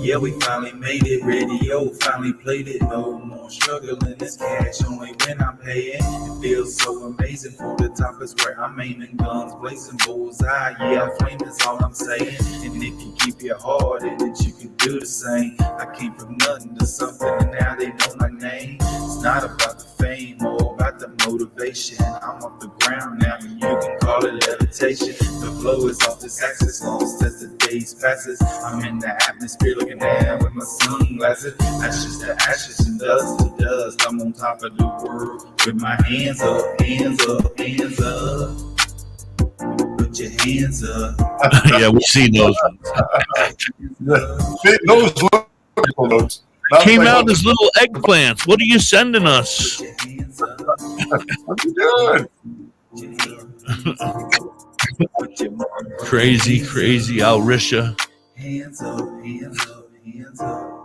Yeah, we finally made it. Radio finally played it. No more struggling. This cash only when I'm paying. It feels so amazing. For the top is where I'm aiming. Guns blazing, bullseye. Yeah, flame is all I'm saying. And if you keep your heart in it, you can do the same. I came from nothing to something, and now they know my name. It's not about the fame or about the motivation. I'm off the ground now, and you can call it levitation. The flow is off this axis, lost as the days passes. I'm in the atmosphere looking down with my sunglasses. Ashes to ashes and dust to dust. I'm on top of the world with my hands up, hands up, hands up. Put your hands up. Yeah, we've seen those ones. Those little notes. Came out as little eggplants. What are you sending us? What you doing? Crazy, crazy Alrisha. Hands up, hands up, hands up.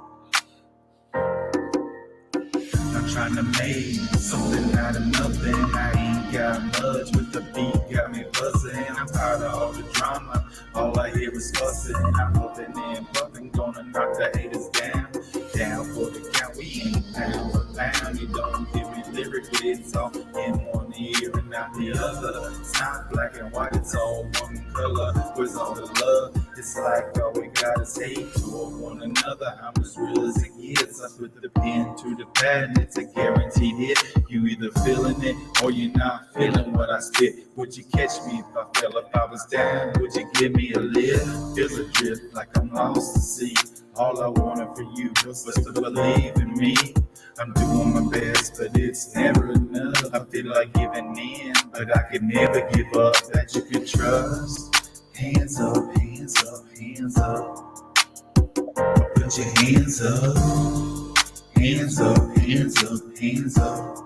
I'm trying to make something out of nothing. I ain't got much, but the beat got me buzzing. I'm tired of all the drama. All I hear is fussing. I'm puffing and puffing, gonna knock the haters down. Down for the count, we ain't pound for pound. You don't give me lyrically, it's all in one ear and not the other. It's not black and white, it's all one color. Where's all the love? It's like all we got is hate toward one another. I'm as real as it gets. I put the pen to the pad and it's a guaranteed hit. You either feeling it or you're not feeling what I spit. Would you catch me if I fell, if I was down? Would you give me a lift? Feels a drift like I'm lost to sea. All I wanted for you was to believe in me. I'm doing my best, but it's never enough. I feel like giving in, but I can never give up. That you can trust. Hands up, hands up, hands up. Put your hands up. Hands up, hands up, hands up.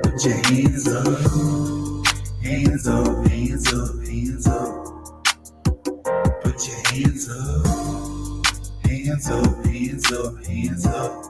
Put your hands up. Hands up, hands up, hands up. Put your hands up. Hands up, hands up, hands up.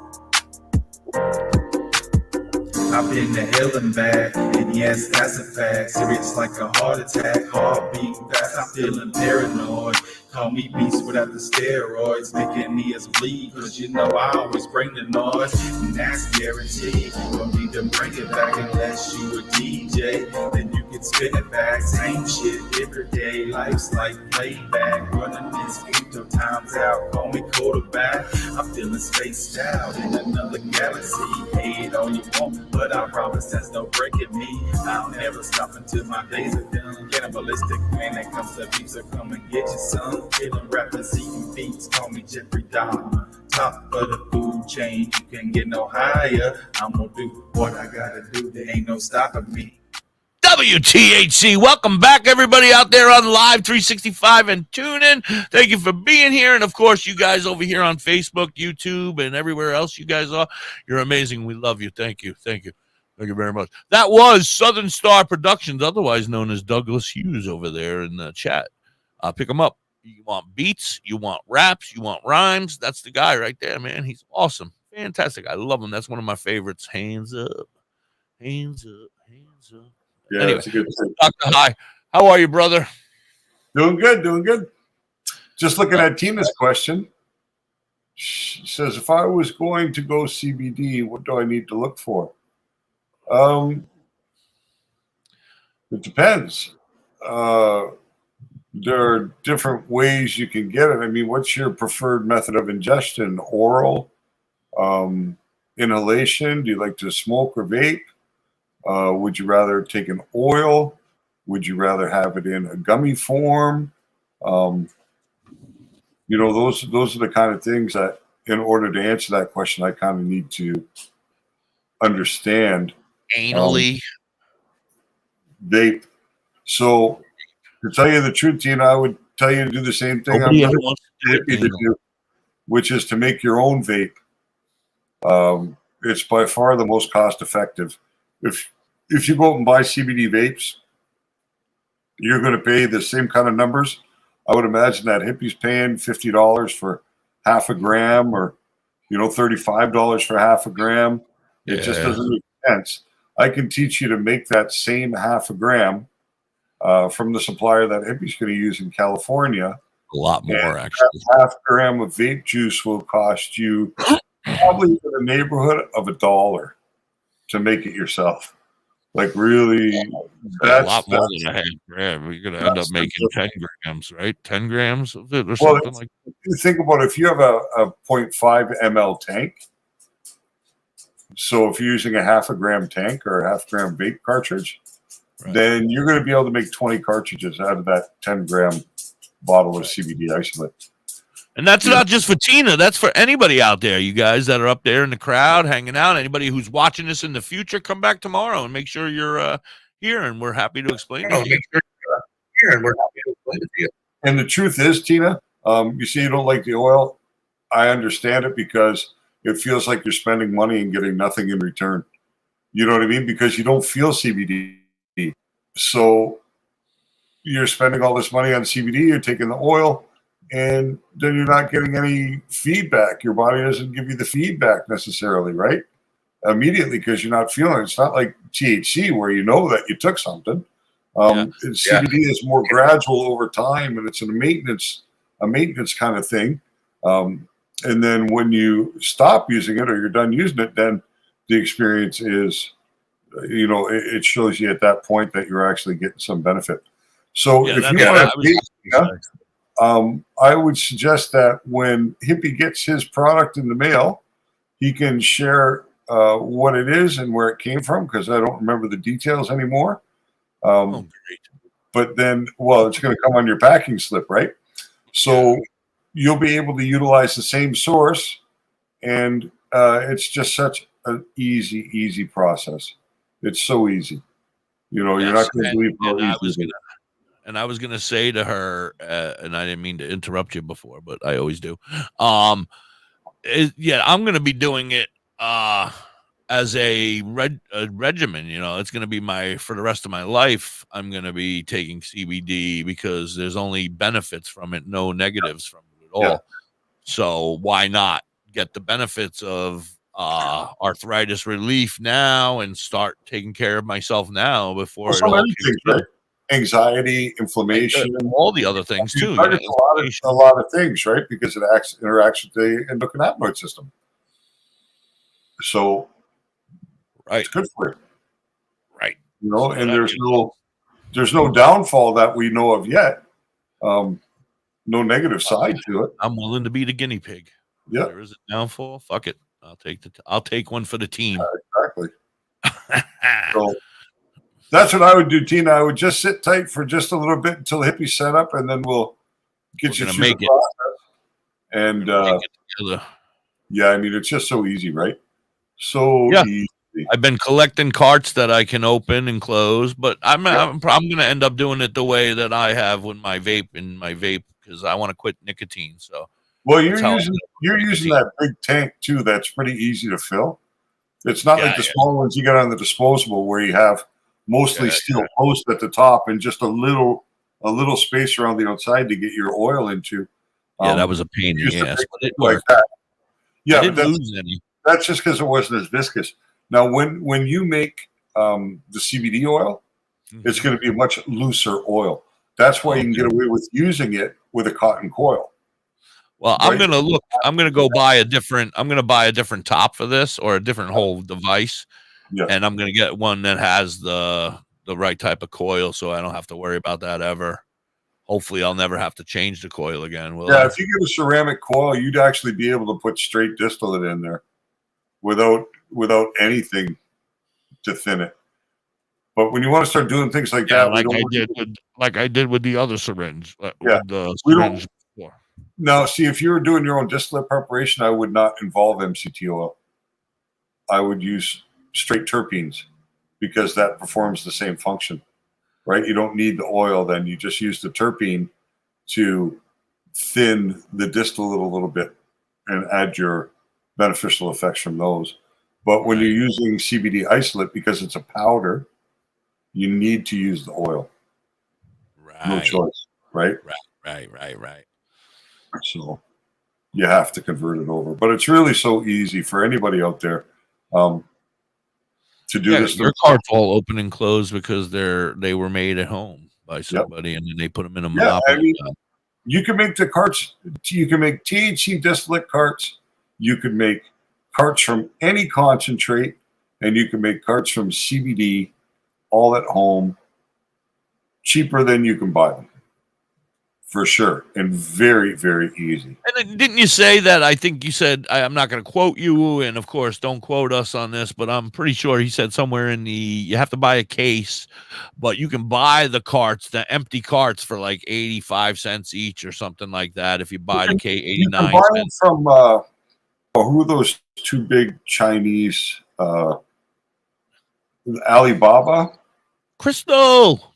I've been to hell and back, and yes, that's a fact. Serious like a heart attack, heart beating fast. I'm feeling paranoid. Call me beast without the steroids, making me as bleed. Cause you know I always bring the noise, and that's guaranteed. Don't need to bring it back unless you a DJ. Then you can spin it back, same shit every day. Life's like playback, running this game till time's out. Call me quarterback. I'm feeling spaced out in another galaxy. Hate all you want, but I promise there's no breaking me. I'll never stop until my days are done. Cannibalistic when it comes to beats, so come and get your son. Killing rappers, eating beats, call me Jeffrey Dahmer. Top of the food chain, you can't get no higher. I'm gonna do what I gotta do, there ain't no stopping me. WTHC, welcome back everybody out there on Live 365 and tune in. Thank you for being here, and of course you guys over here on Facebook, YouTube, and everywhere else you guys are. You're amazing. We love you. Thank you. Thank you. Thank you very much. That was Southern Star Productions, otherwise known as Douglas Hughes over there in the chat. Pick him up. You want beats, you want raps, you want rhymes. That's the guy right there, man. He's awesome. Fantastic. I love him. That's one of my favorites. Hands up. Hands up. Hands up. Yeah, anyway, that's a good thing. Dr. High, how are you, brother? Doing good, doing good. Just looking at Tina's question. She says, if I was going to go CBD, what do I need to look for? It depends. There are different ways you can get it. I mean, what's your preferred method of ingestion? Oral, inhalation? Do you like to smoke or vape? Would you rather take an oil? Would you rather have it in a gummy form? Those are the kind of things that, in order to answer that question, I kind of need to understand anally vape. So to tell you the truth, Tina, I would tell you to do the same thing Nobody I'm ever going wants to do to do, which is to make your own vape. It's by far the most cost effective. If you go out and buy CBD vapes, you're going to pay the same kind of numbers. I would imagine that Hippie's paying $50 for half a gram, or $35 for half a gram. It just doesn't make sense. I can teach you to make that same half a gram from the supplier that Hippie's going to use in California. A lot more, actually. That half gram of vape juice will cost you probably in the neighborhood of $1 to make it yourself. Like, really, that's a lot more than a half gram. You're going to end up making 10 grams, right? 10 grams of it or something like that. You think about it, if you have a 0.5 ml tank, so if you're using a half a gram tank or a half gram vape cartridge, then you're going to be able to make 20 cartridges out of that 10 gram bottle of CBD isolate. And that's not just for Tina. That's for anybody out there. You guys that are up there in the crowd hanging out. Anybody who's watching this in the future, come back tomorrow and make sure you're here, and we're happy to explain it to you. And the truth is, Tina, you say you don't like the oil. I understand it, because it feels like you're spending money and getting nothing in return. You know what I mean? Because you don't feel CBD. So you're spending all this money on CBD, you're taking the oil, and then you're not getting any feedback. Your body doesn't give you the feedback necessarily, right? Immediately, because you're not feeling it. It's not like THC where you know that you took something. CBD is more gradual over time, and it's a maintenance kind of thing. And then when you stop using it or you're done using it, then the experience is, it shows you at that point that you're actually getting some benefit. So if you want to, I would suggest that when Hippie gets his product in the mail, he can share what it is and where it came from, because I don't remember the details anymore. But then, it's going to come on your packing slip, right? So you'll be able to utilize the same source, and it's just such an easy process. It's so easy. You're not going to believe how easy it is. And I was going to say to her, and I didn't mean to interrupt you before, but I always do. I'm going to be doing it as a regimen. It's going to be for the rest of my life. I'm going to be taking CBD because there's only benefits from it, no negatives from it at all. Yeah. So why not get the benefits of arthritis relief now and start taking care of myself now before anxiety, inflammation, all the other things too. A lot of things, right? Because it interacts with the endocannabinoid system. So, it's good for it, right? And there's no downfall that we know of yet. No negative side to it. I'm willing to be the guinea pig. Yeah, there is a downfall. Fuck it. I'll take one for the team. Exactly. So that's what I would do, Tina. I would just sit tight for just a little bit until Hippie's set up, and then we'll get you through the process. And it's just so easy, right? So easy. I've been collecting carts that I can open and close, but I'm going to end up doing it the way that I have with my vape because I want to quit nicotine. So, you're using that big tank too. That's pretty easy to fill. It's not like the small ones you get on the disposable where you have mostly steel post at the top and just a little space around the outside to get your oil into. That was a pain in the ass, but it worked. Like that. Yeah, I didn't lose any. That's just because it wasn't as viscous. Now, when you make the CBD oil, it's going to be a much looser oil. That's why you can get away with using it with a cotton coil. Well, right? I'm going to buy a different top for this, or a different whole device. Yeah. And I'm going to get one that has the right type of coil, so I don't have to worry about that ever. Hopefully, I'll never have to change the coil again. If you get a ceramic coil, you'd actually be able to put straight distillate in there without anything to thin it. But when you want to start doing things like that, like I did with the other syringe. Before. No, see, if you were doing your own distillate preparation, I would not involve MCT oil. I would use straight terpenes because that performs the same function, right? You don't need the oil then. You just use the terpene to thin the distillate a little bit and add your beneficial effects from those. But when you're using CBD isolate, because it's a powder, you need to use the oil. Right. No choice, right? Right. So you have to convert it over. But it's really so easy for anybody out there to do this. Your carts all open and close because they were made at home by somebody, and then they put them in a monopoly. You can make the carts. You can make THC distillate carts. You can make carts from any concentrate, and you can make carts from CBD all at home, cheaper than you can buy them, for sure, and very, very easy. And then didn't you say that? I think you said, I'm not going to quote you, and of course, don't quote us on this, but I'm pretty sure he said somewhere you have to buy a case, but you can buy the carts, the empty carts, for like 85 cents each or something like that. If you buy the case, 89 you can buy them from who are those two big Chinese Alibaba? Crystal.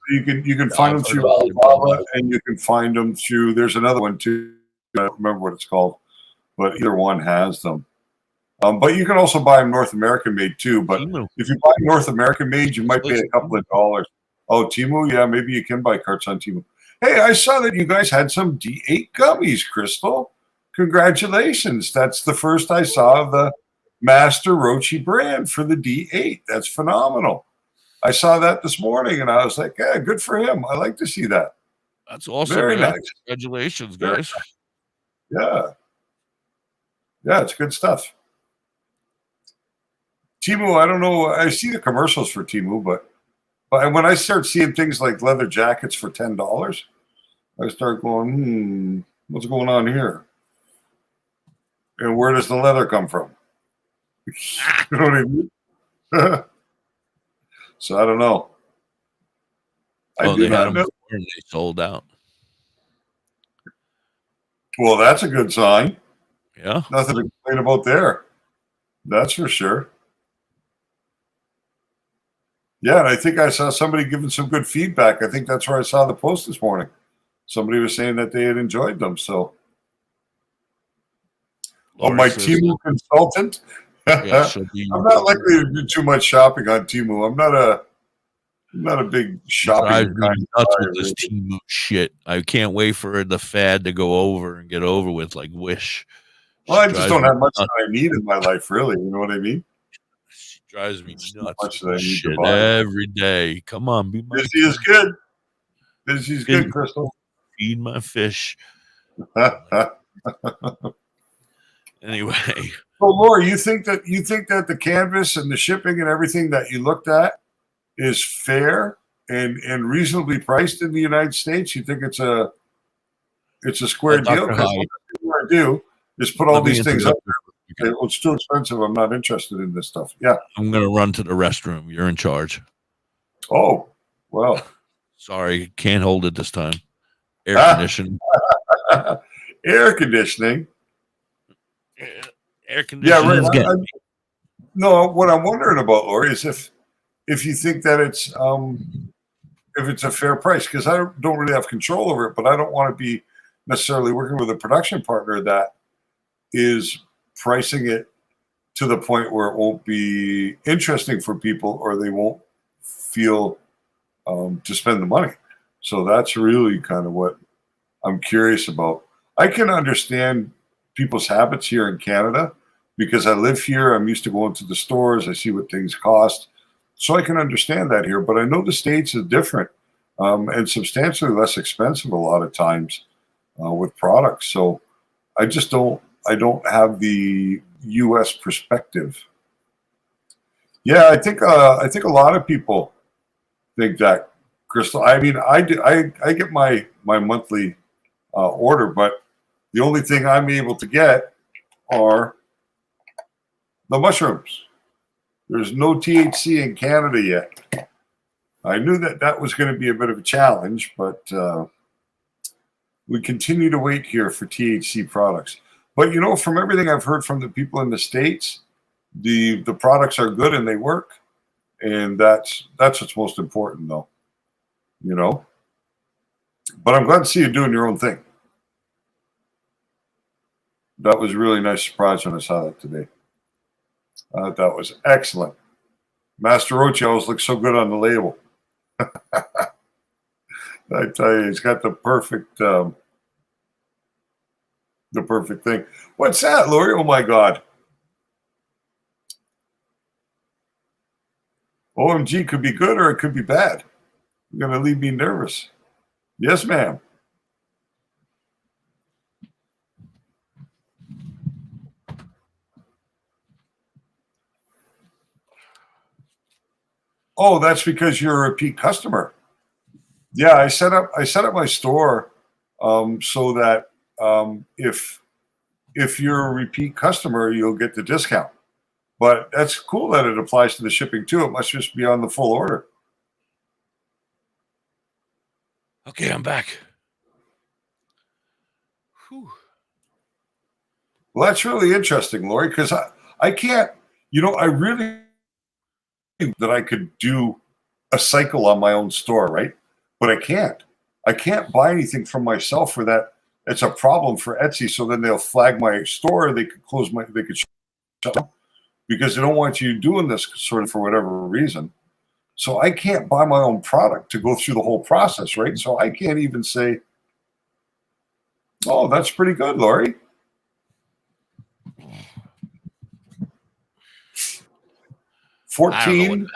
You can find them through Alibaba, and you can find them through. There's another one too. I don't remember what it's called, but either one has them. But you can also buy them North American made too. But if you buy North American made, you might pay a couple of dollars. Oh, Temu, yeah, maybe you can buy carts on Temu. Hey, I saw that you guys had some D8 gummies, Crystal. Congratulations! That's the first I saw of the Master Rochi brand for the D8. That's phenomenal. I saw that this morning, and I was like, yeah, good for him. I like to see that. That's awesome. Very man. nice. Congratulations, guys. Yeah, it's good stuff. Temu, I don't know. I see the commercials for Temu, but when I start seeing things like leather jackets for $10, I start going, what's going on here? And where does the leather come from? You know what I mean? So I don't know. They had them and they sold out. Well, that's a good sign. Yeah. Nothing to complain about there. That's for sure. Yeah, and I think I saw somebody giving some good feedback. I think that's where I saw the post this morning. Somebody was saying that they had enjoyed them. So, my Temu consultant. Yeah, I'm not likely to do too much shopping on Temu. I'm not a big shopping kind of nuts with this Temu shit. I can't wait for the fad to go over and get over with, like Wish. Well, I just don't have much that I need in my life, really. You know what I mean? She drives me nuts. Much that I need shit to buy. Every day. Come on, be my Busy is good. Busy is good, Crystal. Feed my fish. Anyway. So, Laura, you think that the canvas and the shipping and everything that you looked at is fair and reasonably priced in the United States? You think it's a square deal? Because what I do is put all these things up there. Well, it's too expensive. I'm not interested in this stuff. Yeah. I'm going to run to the restroom. You're in charge. Oh, well. Sorry. Can't hold it this time. Air conditioning. Air conditioning. Air conditioning. Yeah, right. No, what I'm wondering about, Laura, is if you think that it's if it's a fair price, because I don't really have control over it, but I don't want to be necessarily working with a production partner that is pricing it to the point where it won't be interesting for people or they won't feel to spend the money. So that's really kind of what I'm curious about. I can understand people's habits here in Canada because I live here. I'm used to going to the stores. I see what things cost. So I can understand that here. But I know the States is different and substantially less expensive a lot of times with products. So I just don't have the U.S. perspective. Yeah, I think a lot of people think that, Crystal. I mean, I get my monthly order, but the only thing I'm able to get are the mushrooms. There's no THC in Canada yet. I knew that was going to be a bit of a challenge, but we continue to wait here for THC products. But, from everything I've heard from the people in the States, the products are good and they work, and that's what's most important, though. You know. But I'm glad to see you doing your own thing. That was a really nice surprise when I saw that today. That was excellent. Master Roach always looks so good on the label. I tell you, he's got the perfect thing. What's that, Lori? Oh my God. OMG could be good or it could be bad. You're going to leave me nervous. Yes, ma'am. Oh, that's because you're a repeat customer. Yeah, I set up my store so that if you're a repeat customer, you'll get the discount. But that's cool that it applies to the shipping too. It must just be on the full order. Okay, I'm back. Whew. Well, that's really interesting, Lori, because I can't, I really think that I could do a cycle on my own store, right? But I can't. I can't buy anything from myself for that. It's a problem for Etsy. So then they'll flag my store. They could shut down because they don't want you doing this sort of for whatever reason. So I can't buy my own product to go through the whole process, right? So I can't even say, oh, that's pretty good, Lori. $14.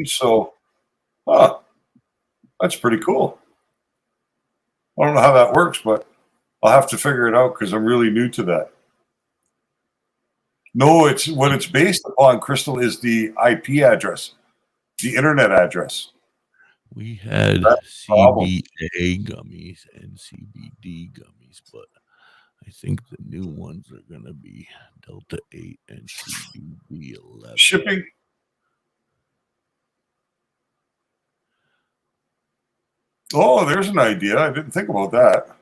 So, that's pretty cool. I don't know how that works, but I'll have to figure it out because I'm really new to that. No, it's what it's based upon, Crystal, is the IP address, the internet address. We had CBA gummies and CBD gummies, but I think the new ones are going to be Delta 8 and CBD 11. Shipping. Oh, there's an idea. I didn't think about that.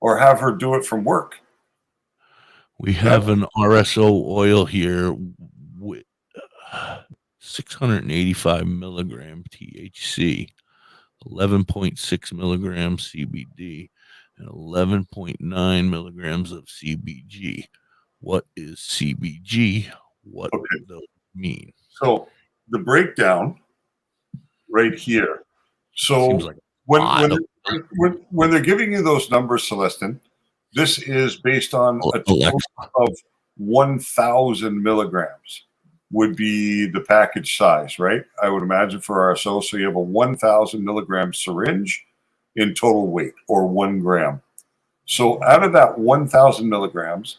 Or have her do it from work. We have an RSO oil here with 685 milligram THC, 11.6 milligrams CBD, and 11.9 milligrams of CBG. What is CBG? What do those mean? So the breakdown right here. So like when they're giving you those numbers, Celestin, this is based on a total of 1,000 milligrams would be the package size, right? I would imagine for RSO. So you have a 1,000 milligram syringe in total weight, or 1 gram. So out of that 1,000 milligrams,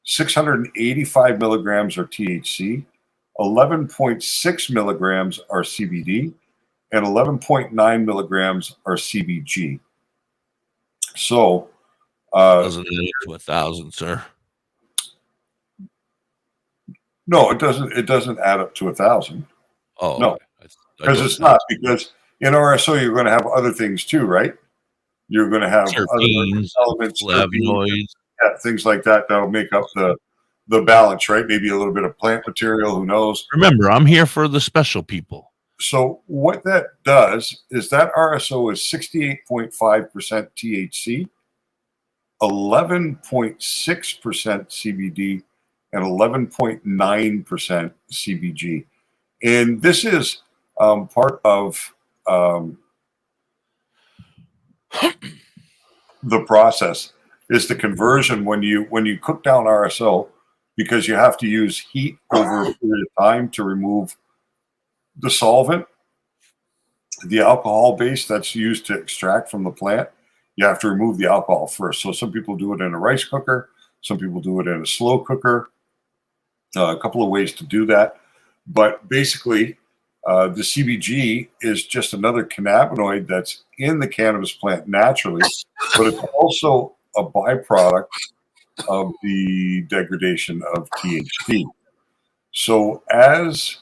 685 milligrams are THC, 11.6 milligrams are CBD, and 11.9 milligrams are CBG. So doesn't add up to 1,000, sir. No, it doesn't. It doesn't add up to 1,000. Oh, no, because it's not. Because in RSO you're going to have other things too, right? You're going to have terpenes, other elements, flavonoids, things like that that'll make up the balance, right? Maybe a little bit of plant material. Who knows? Remember, I'm here for the special people. So what that does is that RSO is 68.5% THC, 11.6% CBD, and 11.9% CBG. And this is part of the process is the conversion when you cook down RSO, because you have to use heat over a period of time to remove the solvent, the alcohol base that's used to extract from the plant. You have to remove the alcohol first. So some people do it in a rice cooker. Some people do it in a slow cooker. A couple of ways to do that. But basically, the CBG is just another cannabinoid that's in the cannabis plant naturally, but it's also a byproduct of the degradation of THC. So as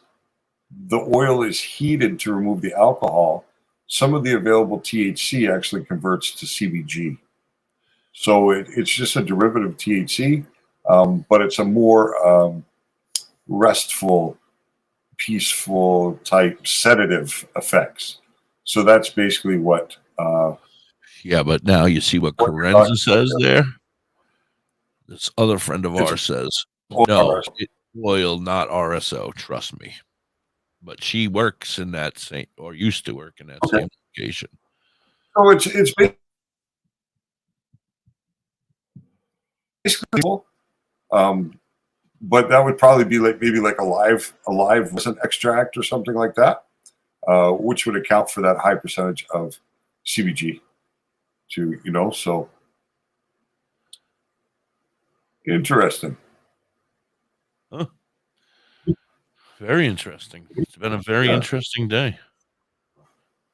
the oil is heated to remove the alcohol, some of the available THC actually converts to CBG. So it's just a derivative of THC. but it's a more restful, peaceful type sedative effects. So that's basically what. Yeah, but now you see what Carenza says there. This other friend of ours says, no, it's oil, not RSO. Trust me. But she works in that same, or used to work in that same location. So it's basically, but that would probably be like maybe like a live resin extract or something like that, which would account for that high percentage of CBG. So interesting. Huh. Very interesting. It's been a very interesting day.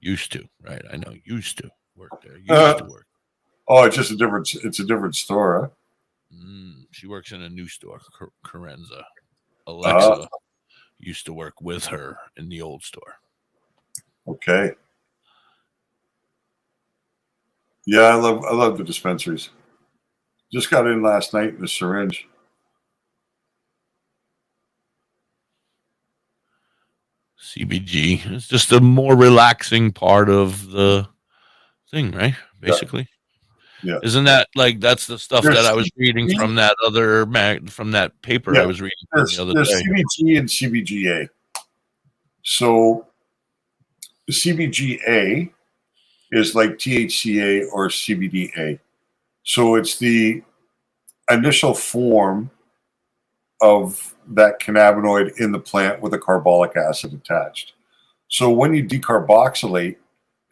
Used to, right? I know. Used to work there. Used to work. Oh, it's just a different. It's a different store, huh? She works in a new store, Carenza. Alexa used to work with her in the old store. Okay. Yeah, I love the dispensaries. Just got in last night in the syringe. CBG. It's just a more relaxing part of the thing, right? Basically. Yeah. Isn't that like that's the stuff that I was reading from that other from that paper I was reading the other day? CBG and CBGA. So CBGA is like THCA or CBDA. So it's the initial form of that cannabinoid in the plant with a carbolic acid attached. So when you decarboxylate,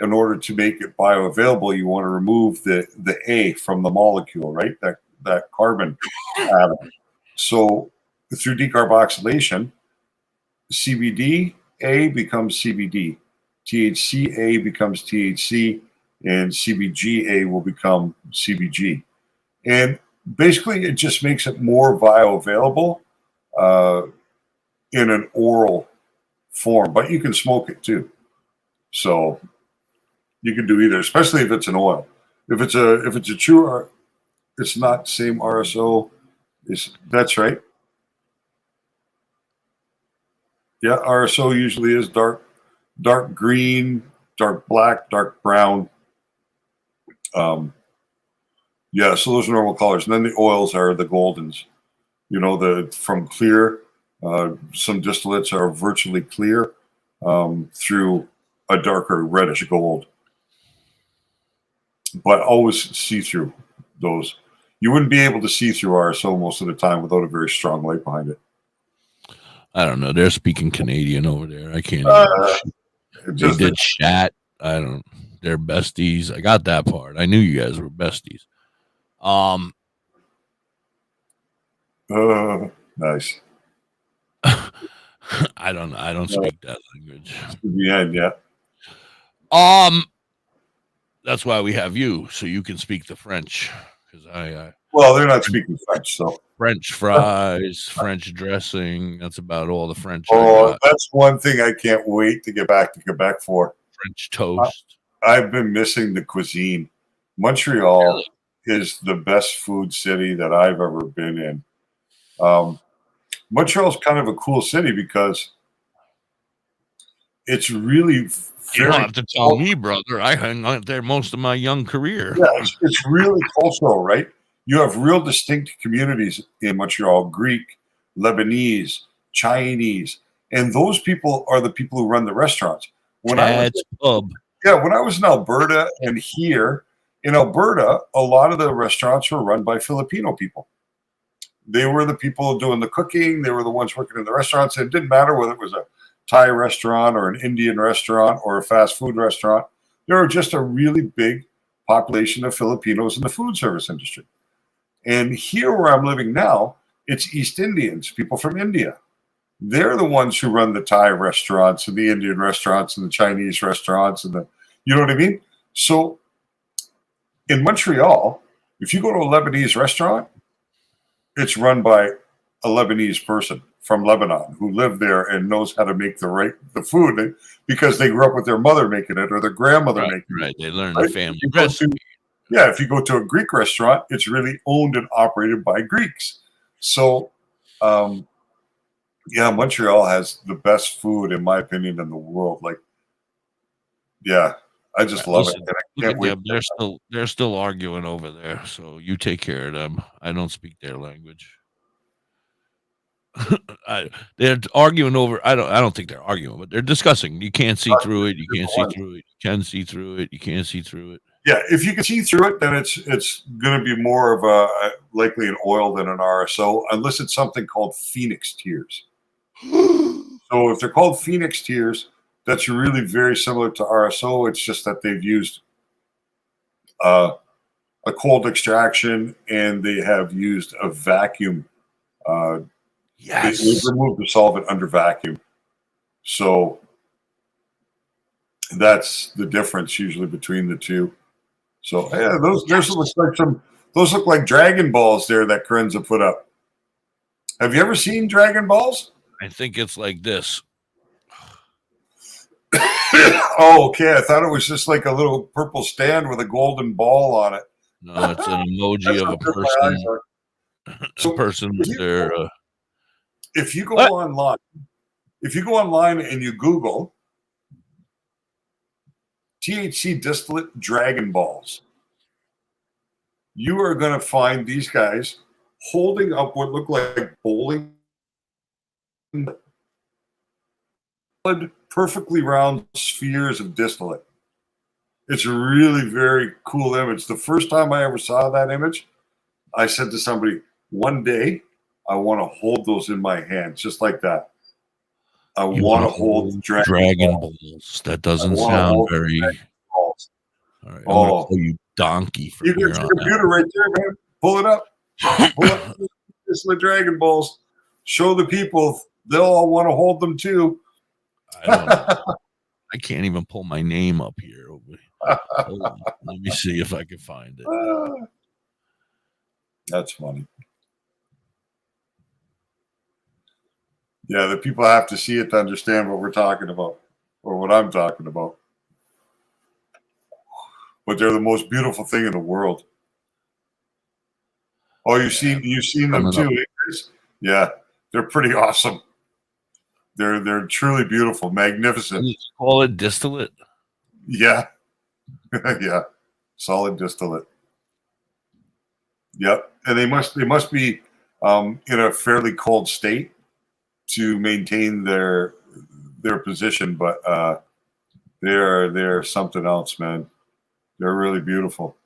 in order to make it bioavailable, you want to remove the A from the molecule, right? That carbon atom. So through decarboxylation, CBDA becomes CBD, THCA becomes THC, and CBGA will become CBG. And basically, it just makes it more bioavailable in an oral form, but you can smoke it too. So you can do either, especially if it's an oil. If it's a true, it's not same RSO. That's right. Yeah, RSO usually is dark green, dark black, dark brown. Yeah, so those are normal colors, and then the oils are the goldens. From clear. Some distillates are virtually clear through a darker reddish gold. But always see through those. You wouldn't be able to see through RSO most of the time without a very strong light behind it. I don't know. They're speaking Canadian over there. I can't. They did chat. They're besties. I got that part. I knew you guys were besties. Nice. I don't speak that language. Yeah. That's why we have you, so you can speak the French. Because well, they're not speaking French, so French fries, French dressing. That's about all the French. That's one thing I can't wait to get back to Quebec for. French toast. I've been missing the cuisine. Montreal is the best food city that I've ever been in. Montreal's kind of a cool city because it's really. You don't have to tell me, brother. I hung out there most of my young career. Yeah, it's really cultural, right? You have real distinct communities in Montreal: Greek, Lebanese, Chinese, and those people are the people who run the restaurants. Chad's Pub. Yeah, when I was in Alberta and here in Alberta, a lot of the restaurants were run by Filipino people. They were the people doing the cooking. They were the ones working in the restaurants. It didn't matter whether it was a Thai restaurant or an Indian restaurant or a fast food restaurant. There are just a really big population of Filipinos in the food service industry. And here where I'm living now, it's East Indians, people from India. They're the ones who run the Thai restaurants and the Indian restaurants and the Chinese restaurants and you know what I mean? So in Montreal, if you go to a Lebanese restaurant, it's run by a Lebanese person from Lebanon who lived there and knows how to make the food because they grew up with their mother making it or their grandmother making it. Right, they learned the family recipe. If you go to a Greek restaurant, it's really owned and operated by Greeks. So, yeah, Montreal has the best food, in my opinion, in the world. Like, yeah, I just love it. Listen, And I look can't at wait. them. They're still arguing over there. So you take care of them. I don't speak their language. They're arguing over. I don't think they're arguing, but they're discussing. You can't see through it. You can't see through it. You can see through it. You can't see through it. Yeah, if you can see through it, then it's going to be more of a likely an oil than an RSO, unless it's something called Phoenix tears. So if they're called Phoenix tears, that's really very similar to RSO. It's just that they've used a cold extraction and they have used a vacuum. Yes, they've removed the solvent under vacuum. So that's the difference usually between the two. So yeah, those look like Dragon Balls there that Kerenza put up. Have you ever seen Dragon Balls? I think it's like this. Oh, okay. I thought it was just like a little purple stand with a golden ball on it. No, it's an emoji of a person. A person with their. If you go online, and you Google THC distillate Dragon Balls, you are going to find these guys holding up what look like bowling, perfectly round spheres of distillate. It's a really very cool image. The first time I ever saw that image, I said to somebody, one day I want to hold those in my hands, just like that. I want to hold Dragon Balls. That doesn't sound very. All right, I'm gonna call you Donkey from You here got your on computer right there, man. Pull it up. Pull up the Dragon Balls. Show the people. They'll all want to hold them too. I don't know. I can't even pull my name up here. Hold on. Let me see if I can find it. That's funny. Yeah, the people have to see it to understand what we're talking about or what I'm talking about. But they're the most beautiful thing in the world. Oh, you've seen them too, Chris? Yeah, they're pretty awesome. They're truly beautiful, magnificent. You call it distillate? Yeah. Yeah. Solid distillate. Yep. And they must be in a fairly cold state to maintain their position, but they're something else, man. They're really beautiful.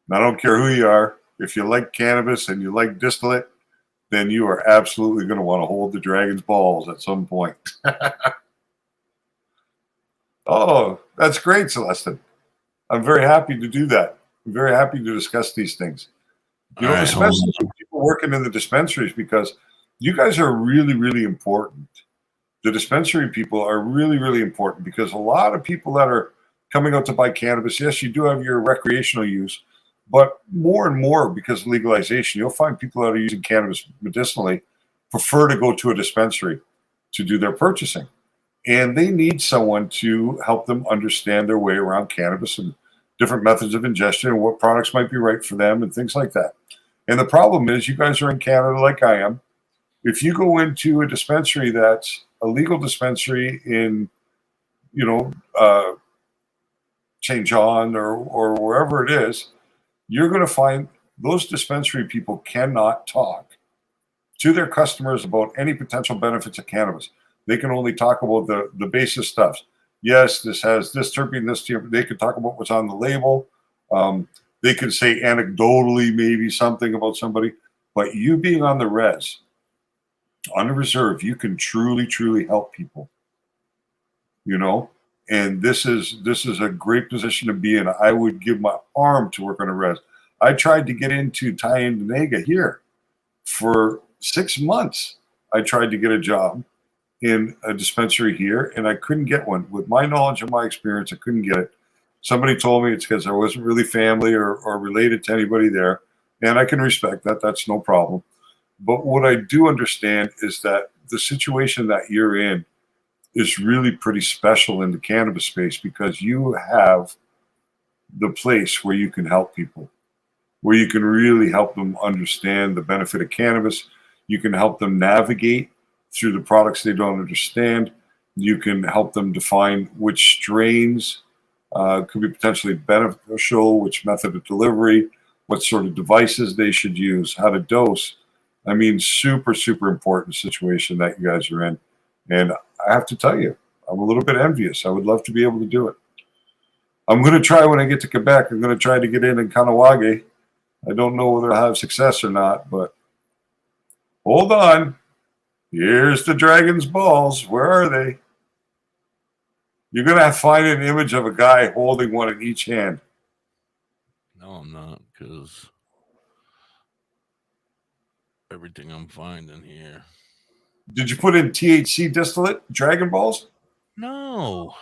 And I don't care who you are. If you like cannabis and you like distillate, then you are absolutely going to want to hold the dragon's balls at some point. Oh, that's great, Celestin. I'm very happy to do that. I'm very happy to discuss these things. You know, especially for people working in the dispensaries, because you guys are really, really important. The dispensary people are really, really important because a lot of people that are coming out to buy cannabis, yes, you do have your recreational use, but more and more because of legalization, you'll find people that are using cannabis medicinally prefer to go to a dispensary to do their purchasing. And they need someone to help them understand their way around cannabis and different methods of ingestion and what products might be right for them and things like that. And the problem is you guys are in Canada like I am. If you go into a dispensary that's a legal dispensary in, St. John or wherever it is, you're going to find those dispensary people cannot talk to their customers about any potential benefits of cannabis. They can only talk about the basic stuff. Yes, this has this terpene, this terpene. They could talk about what's on the label. They could say anecdotally maybe something about somebody. But you being on the res, on the reserve, you can truly, truly help people. And this is a great position to be in. I would give my arm to work on a res. I tried to get into Tyendinaga here for 6 months. I tried to get a job in a dispensary here, and I couldn't get one. With my knowledge and my experience, I couldn't get it. Somebody told me it's because I wasn't really family or related to anybody there, and I can respect that. That's no problem. But what I do understand is that the situation that you're in is really pretty special in the cannabis space because you have the place where you can help people. where you can really help them understand the benefit of cannabis. You can help them navigate through the products they don't understand. You can help them define which strains could be potentially beneficial, which method of delivery, what sort of devices they should use, how to dose. I mean, super, super important situation that you guys are in. And I have to tell you, I'm a little bit envious. I would love to be able to do it. I'm going to try when I get to Quebec. I'm going to try to get in Kanawage. I don't know whether I'll have success or not, but hold on. Here's the dragon's balls. Where are they? You're going to find an image of a guy holding one in each hand. No, I'm not, because everything I'm finding here. Did you put in THC distillate, Dragon Balls? No.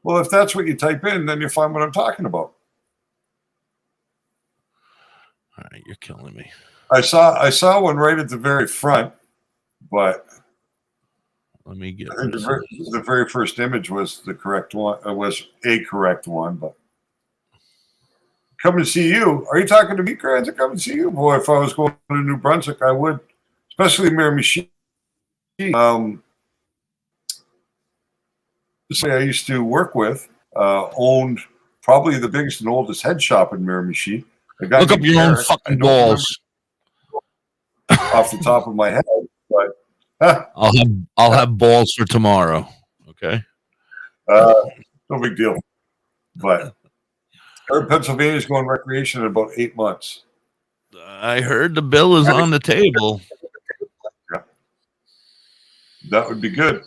Well, if that's what you type in, then you'll find what I'm talking about. All right, you're killing me. I saw one right at the very front, but let me get I think the very first image was the correct one. It was a correct one, but come and see you. Are you talking to me, Kranz? Come and see you, boy. If I was going to New Brunswick, I would, especially Miramichi. This guy I used to work with owned probably the biggest and oldest head shop in Miramichi. Look up your own fucking balls. Off the top of my head, but I'll have balls for tomorrow. Okay. No big deal. But Pennsylvania's going recreation in about 8 months. I heard the bill is on the table. That would be good.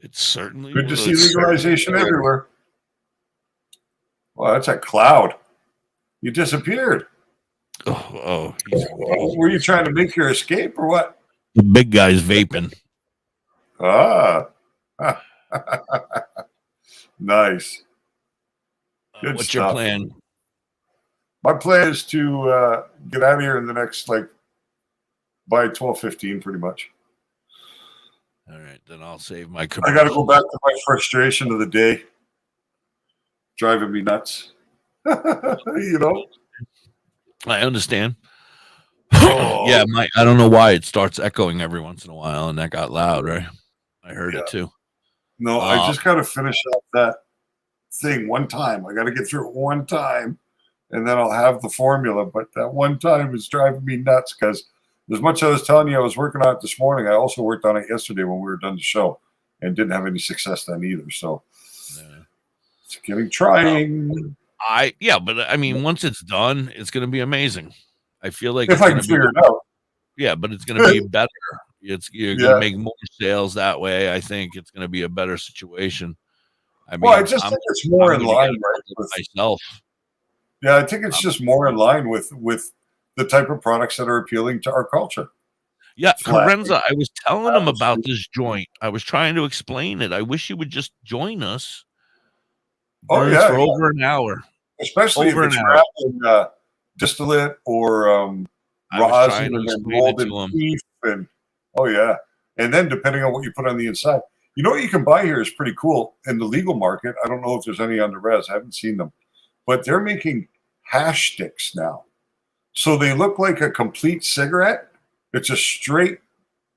It certainly good to see legalization everywhere. Well, that's a cloud. You disappeared. Oh, were you trying to make your escape or what? The big guy's vaping. Ah. Nice. Good what's stuff. your plan? My plan is to get out of here in the next, by 12:15, pretty much. All right, then I'll save my I got to go back to my frustration of the day. Driving me nuts. You know? I understand. Yeah, I don't know why it starts echoing every once in a while, and that got loud, right? I heard it too. No, I just got to finish up that thing one time. I got to get through it one time, and then I'll have the formula. But that one time is driving me nuts because as much as I was telling you I was working on it this morning, I also worked on it yesterday when we were done the show and didn't have any success then either. So it's getting trying. But I mean, once it's done, it's going to be amazing. I feel like if I can figure it out. Yeah, but it's going to be better. You're going to make more sales that way. I think it's going to be a better situation. I mean, I just think it's more in line with myself. Yeah, I think it's just more in line with the type of products that are appealing to our culture. Yeah, Carenza, I was telling him about this joint. I was trying to explain it. I wish you would just join us. For over an hour. Especially if it's wrapped in distillate or rosin and then rolled in beef. And and then depending on what you put on the inside. You know what you can buy here is pretty cool in the legal market. I don't know if there's any on the res. I haven't seen them. But they're making hash sticks now. So they look like a complete cigarette. It's a straight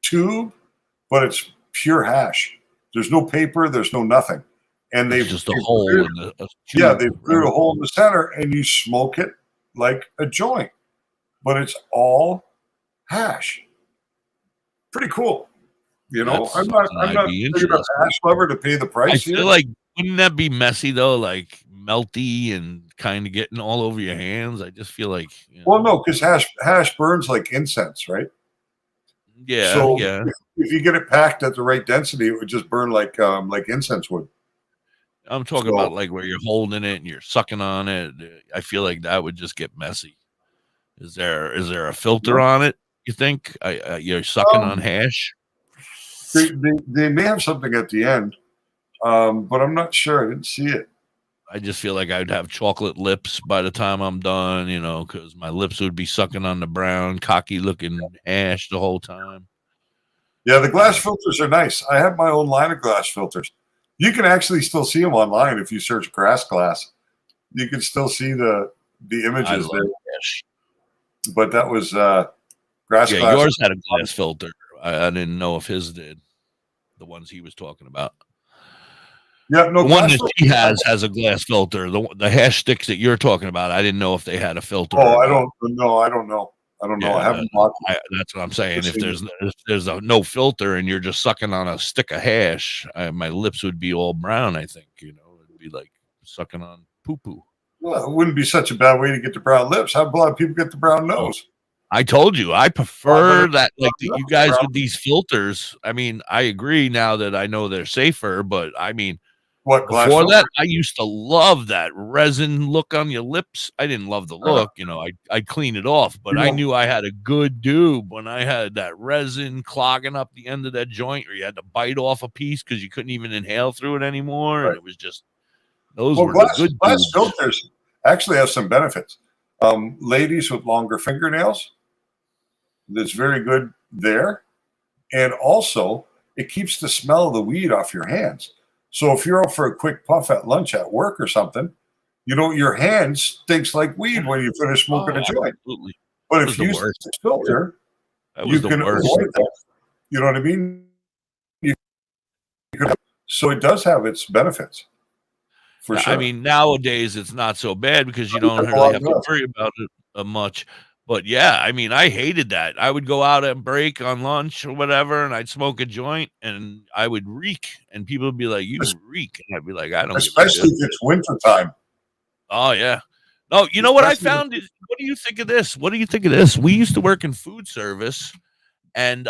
tube, but it's pure hash. There's no paper. There's no nothing. And they've just a hole in the tube, they put a hole in the center, and you smoke it like a joint. But it's all hash. Pretty cool. You know, I'm not big enough hash lover to pay the price. I feel like, wouldn't that be messy though? Like melty and kind of getting all over your hands. I just feel like. Well, no, because hash burns like incense, right? Yeah. So if you get it packed at the right density, it would just burn like incense would. I'm talking about like where you're holding it and you're sucking on it. I feel like that would just get messy. Is there a filter on it? You think you're sucking on hash? They may have something at the end, but I'm not sure. I didn't see it. I just feel like I'd have chocolate lips by the time I'm done, because my lips would be sucking on the brown, cocky looking hash the whole time. Yeah, the glass filters are nice. I have my own line of glass filters. You can actually still see them online if you search grass glass. You can still see the the images there. Hash. But that was grass. Yeah, yours had a glass filter. I didn't know if his did. The ones he was talking about. Yeah, no. The one that she has a glass filter. The hash sticks that you're talking about, I didn't know if they had a filter. Oh, I don't know. I don't know. Yeah, I haven't bought. That's what I'm saying. If there's no filter and you're just sucking on a stick of hash, my lips would be all brown. I think it'd be like sucking on poo poo. Well, it wouldn't be such a bad way to get the brown lips. How a lot of people get the brown nose? I told you, I prefer that. Like you guys with these filters. I mean, I agree now that I know they're safer, but I mean. Before that, I used to love that resin look on your lips. I didn't love the look, I'd clean it off, but I knew I had a good dube when I had that resin clogging up the end of that joint, or you had to bite off a piece because you couldn't even inhale through it anymore. And it was just, those were the good glass filters actually have some benefits. Ladies with longer fingernails, that's very good there. And also, it keeps the smell of the weed off your hands. So if you're out for a quick puff at lunch at work or something, your hand stinks like weed when you finish smoking a joint. Absolutely. But if you use the filter, you can avoid that. You know what I mean? So it does have its benefits. For sure. I mean, nowadays it's not so bad because you don't really have to worry about it much. But yeah, I mean, I hated that. I would go out at break on lunch or whatever, and I'd smoke a joint, and I would reek, and people would be like, "You reek," and I'd be like, "I don't." Especially if it's wintertime. Oh yeah. No, you know what I found is. What do you think of this? What do you think of this? We used to work in food service, and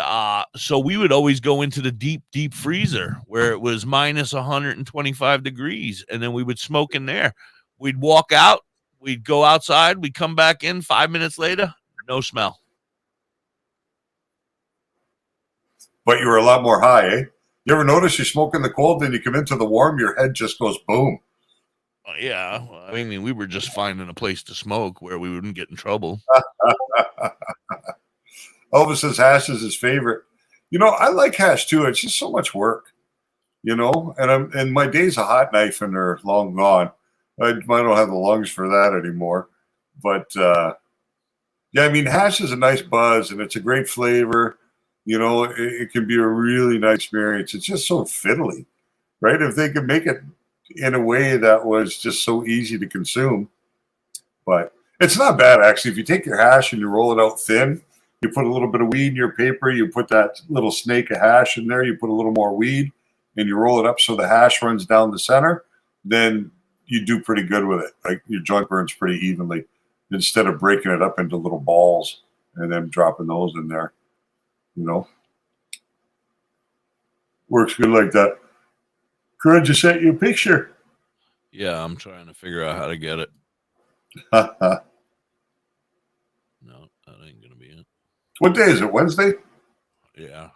so we would always go into the deep freezer where it was minus 125 degrees, and then we would smoke in there. We'd walk out. We'd go outside. We'd come back in 5 minutes later. No smell. But you were a lot more high, eh? You ever notice you smoke in the cold, then you come into the warm, your head just goes boom. Yeah. I mean, we were just finding a place to smoke where we wouldn't get in trouble. Elvis says hash is his favorite. I like hash too. It's just so much work, and my days of hot knifing are long gone. I don't have the lungs for that anymore. But, yeah, I mean, hash is a nice buzz, and it's a great flavor. It can be a really nice experience. It's just so fiddly, right? If they could make it in a way that was just so easy to consume. But it's not bad, actually. If you take your hash and you roll it out thin, you put a little bit of weed in your paper, you put that little snake of hash in there, you put a little more weed, and you roll it up so the hash runs down the center, then you do pretty good with it. Like your joint burns pretty evenly instead of breaking it up into little balls and then dropping those in there. Works good like that. Could just sent you a picture. Yeah, I'm trying to figure out how to get it. No, that ain't gonna be it. What day is it? Wednesday? Yeah.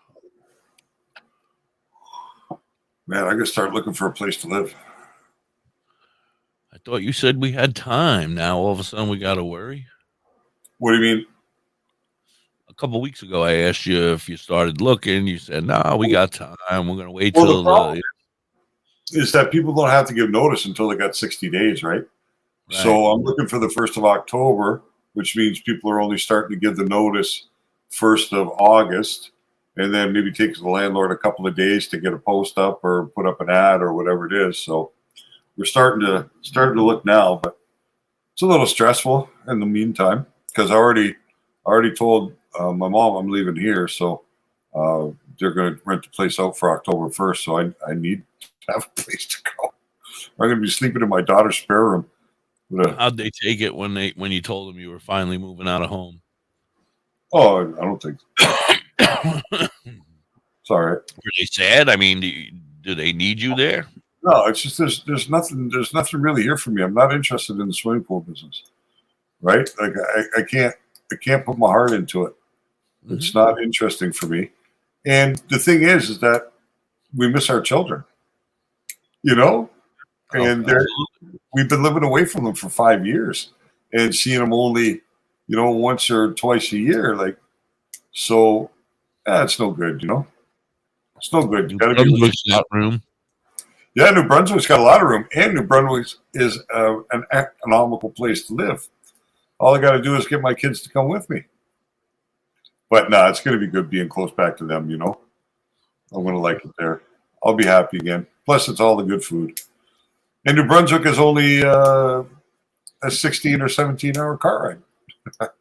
Man, I gotta start looking for a place to live. I thought you said we had time. Now all of a sudden we got to worry. What do you mean? A couple of weeks ago, I asked you if you started looking. You said, "No, we got time. We're going to wait till." The problem is that people don't have to give notice until they got 60 days, right? So I'm looking for the 1st of October, which means people are only starting to give the notice 1st of August, and then maybe takes the landlord a couple of days to get a post up or put up an ad or whatever it is. So we're starting to look now, but it's a little stressful in the meantime because I already told my mom I'm leaving here, so they're going to rent the place out for October 1st. So I need to have a place to go. I'm going to be sleeping in my daughter's spare room. How'd they take it when you told them you were finally moving out of home? Oh, I don't think so. It's all right. Were they sad? I mean, do they need you there? No, it's just there's nothing really here for me. I'm not interested in the swimming pool business, right? Like I can't put my heart into it. Mm-hmm. It's not interesting for me. And the thing is that we miss our children, and we've been living away from them for 5 years and seeing them only, once or twice a year. Like, so it's no good, It's no good. You got to be got room. Yeah, New Brunswick's got a lot of room, and New Brunswick is an economical place to live. all I got to do is get my kids to come with me. But no, it's going to be good being close back to them, you know. I'm going to like it there. I'll be happy again. Plus, it's all the good food. And New Brunswick is only a 16 or 17-hour car ride.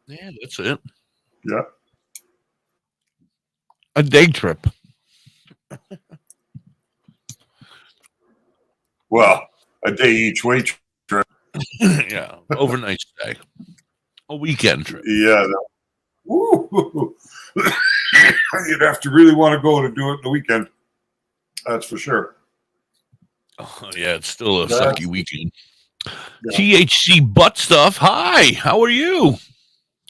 Yeah, that's it. Yeah. A day trip. Well, a day each way trip. Yeah, overnight stay. A weekend trip. Yeah. Woo. You'd have to really want to go to do it in the weekend. That's for sure. Oh, yeah, it's still a sucky weekend. Yeah. THC butt stuff. Hi, how are you?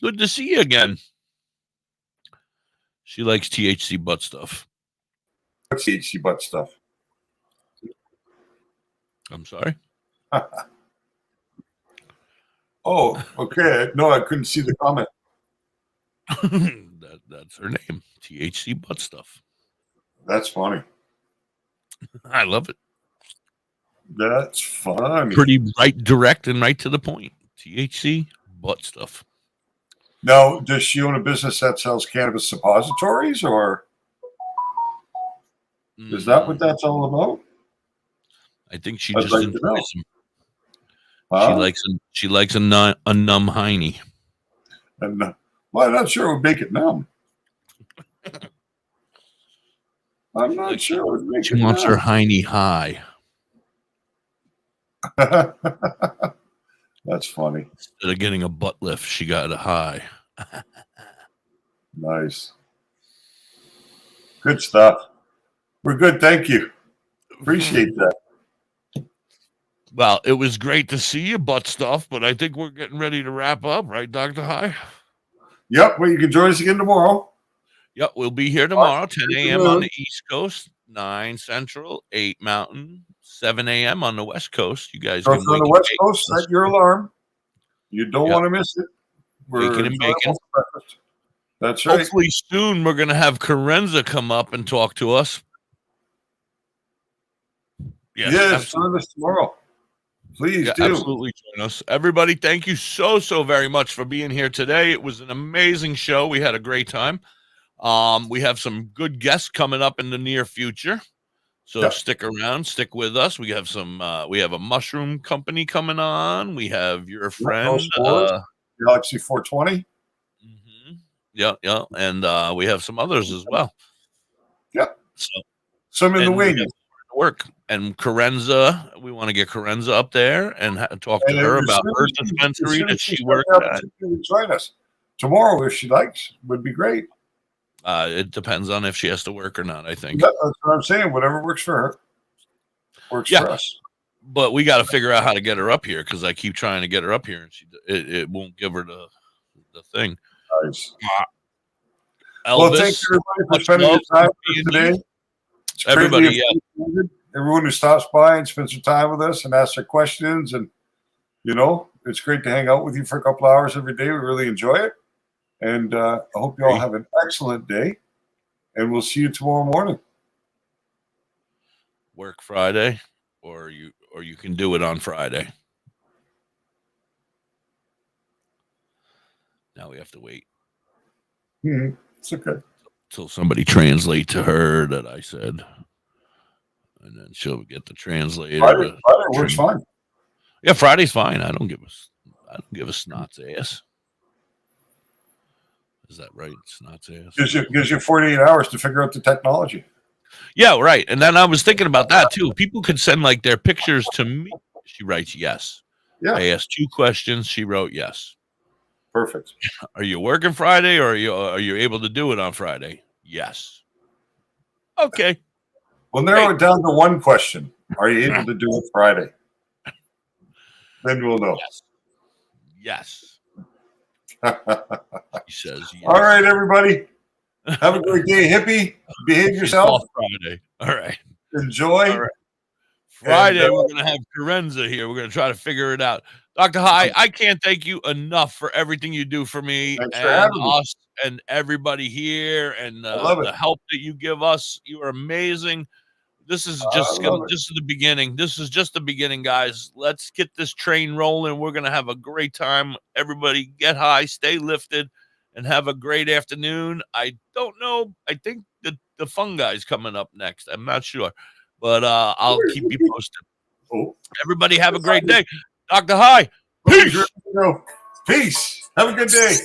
Good to see you again. She likes THC butt stuff. What's THC butt stuff? I'm sorry? Oh, okay. No, I couldn't see the comment. That's her name. THC butt stuff. That's funny. I love it. That's funny. Pretty right, direct, and right to the point. THC butt stuff. Now, does she own a business that sells cannabis suppositories, or is that what that's all about? I think she just enjoys them. Huh? She likes a numb hiney. And well, I'm not sure it would make it numb. I'm not sure it would make it. She wants her hiney high. That's funny. Instead of getting a butt lift, she got a high. Nice. Good stuff. We're good. Thank you. Appreciate that. Well, it was great to see you, butt stuff, but I think we're getting ready to wrap up, right, Dr. High? Yep. Well, you can join us again tomorrow. Yep. We'll be here tomorrow, 10 a.m. on the East Coast, 9 Central, 8 Mountain, 7 a.m. on the West Coast. You guys So can on the West Coast, set your alarm. You don't want to miss it. Bacon and bacon. That's right. Hopefully soon we're going to have Carenza come up and talk to us. Yes, join us tomorrow. Please do. Absolutely join us. Everybody, thank you so very much for being here today. It was an amazing show. We had a great time. We have some good guests coming up in the near future. So stick around, stick with us. We have we have a mushroom company coming on. We have your friend Galaxy 420. Yeah. And we have some others as well. Yep. So some in the wing. Work. And Carenza, we want to get Carenza up there and talk to her about her dispensary that she works at. Join us tomorrow if she likes. Would be great. It depends on if she has to work or not, I think. That's what I'm saying. Whatever works for her works for us. But we got to figure out how to get her up here because I keep trying to get her up here and it won't give her the thing. Nice. Elvis, well, thank you everybody for spending your time today. Everybody, everyone who stops by and spends their time with us and asks their questions, and it's great to hang out with you for a couple hours every day. We really enjoy it. And I hope you all have an excellent day, and we'll see you tomorrow morning. Work Friday, or you can do it on Friday. Now we have to wait. It's okay. Till somebody translate to her that I said, and then she'll get the translator. Friday works fine. Yeah, Friday's fine. I don't give a snot's ass. Is that right? Snot's ass. Gives you 48 hours to figure out the technology. Yeah, right. And then I was thinking about that too. People could send like their pictures to me. She writes yes. Yeah. I asked 2 questions. She wrote yes. Perfect. Are you working Friday, or are you able to do it on Friday? Yes. Okay. We'll narrow it down to one question. Are you able to do it Friday? Then we'll know. Yes. He says yes. All right, everybody. Have a great day, hippie. Behave yourself. Friday. All right. Enjoy. All right. Friday, we're going to have Carenza here. We're going to try to figure it out. Dr. High, I can't thank you enough for everything you do for me and us and everybody here and the help that you give us. You are amazing. This is just this is the beginning. This is just the beginning, guys. Let's get this train rolling. We're gonna have a great time. Everybody get high, stay lifted, and have a great afternoon. I don't know. I think the fun guy's coming up next. I'm not sure, but I'll keep you posted. Everybody have a great day. Dr. High. Peace. Peace. Have a good day.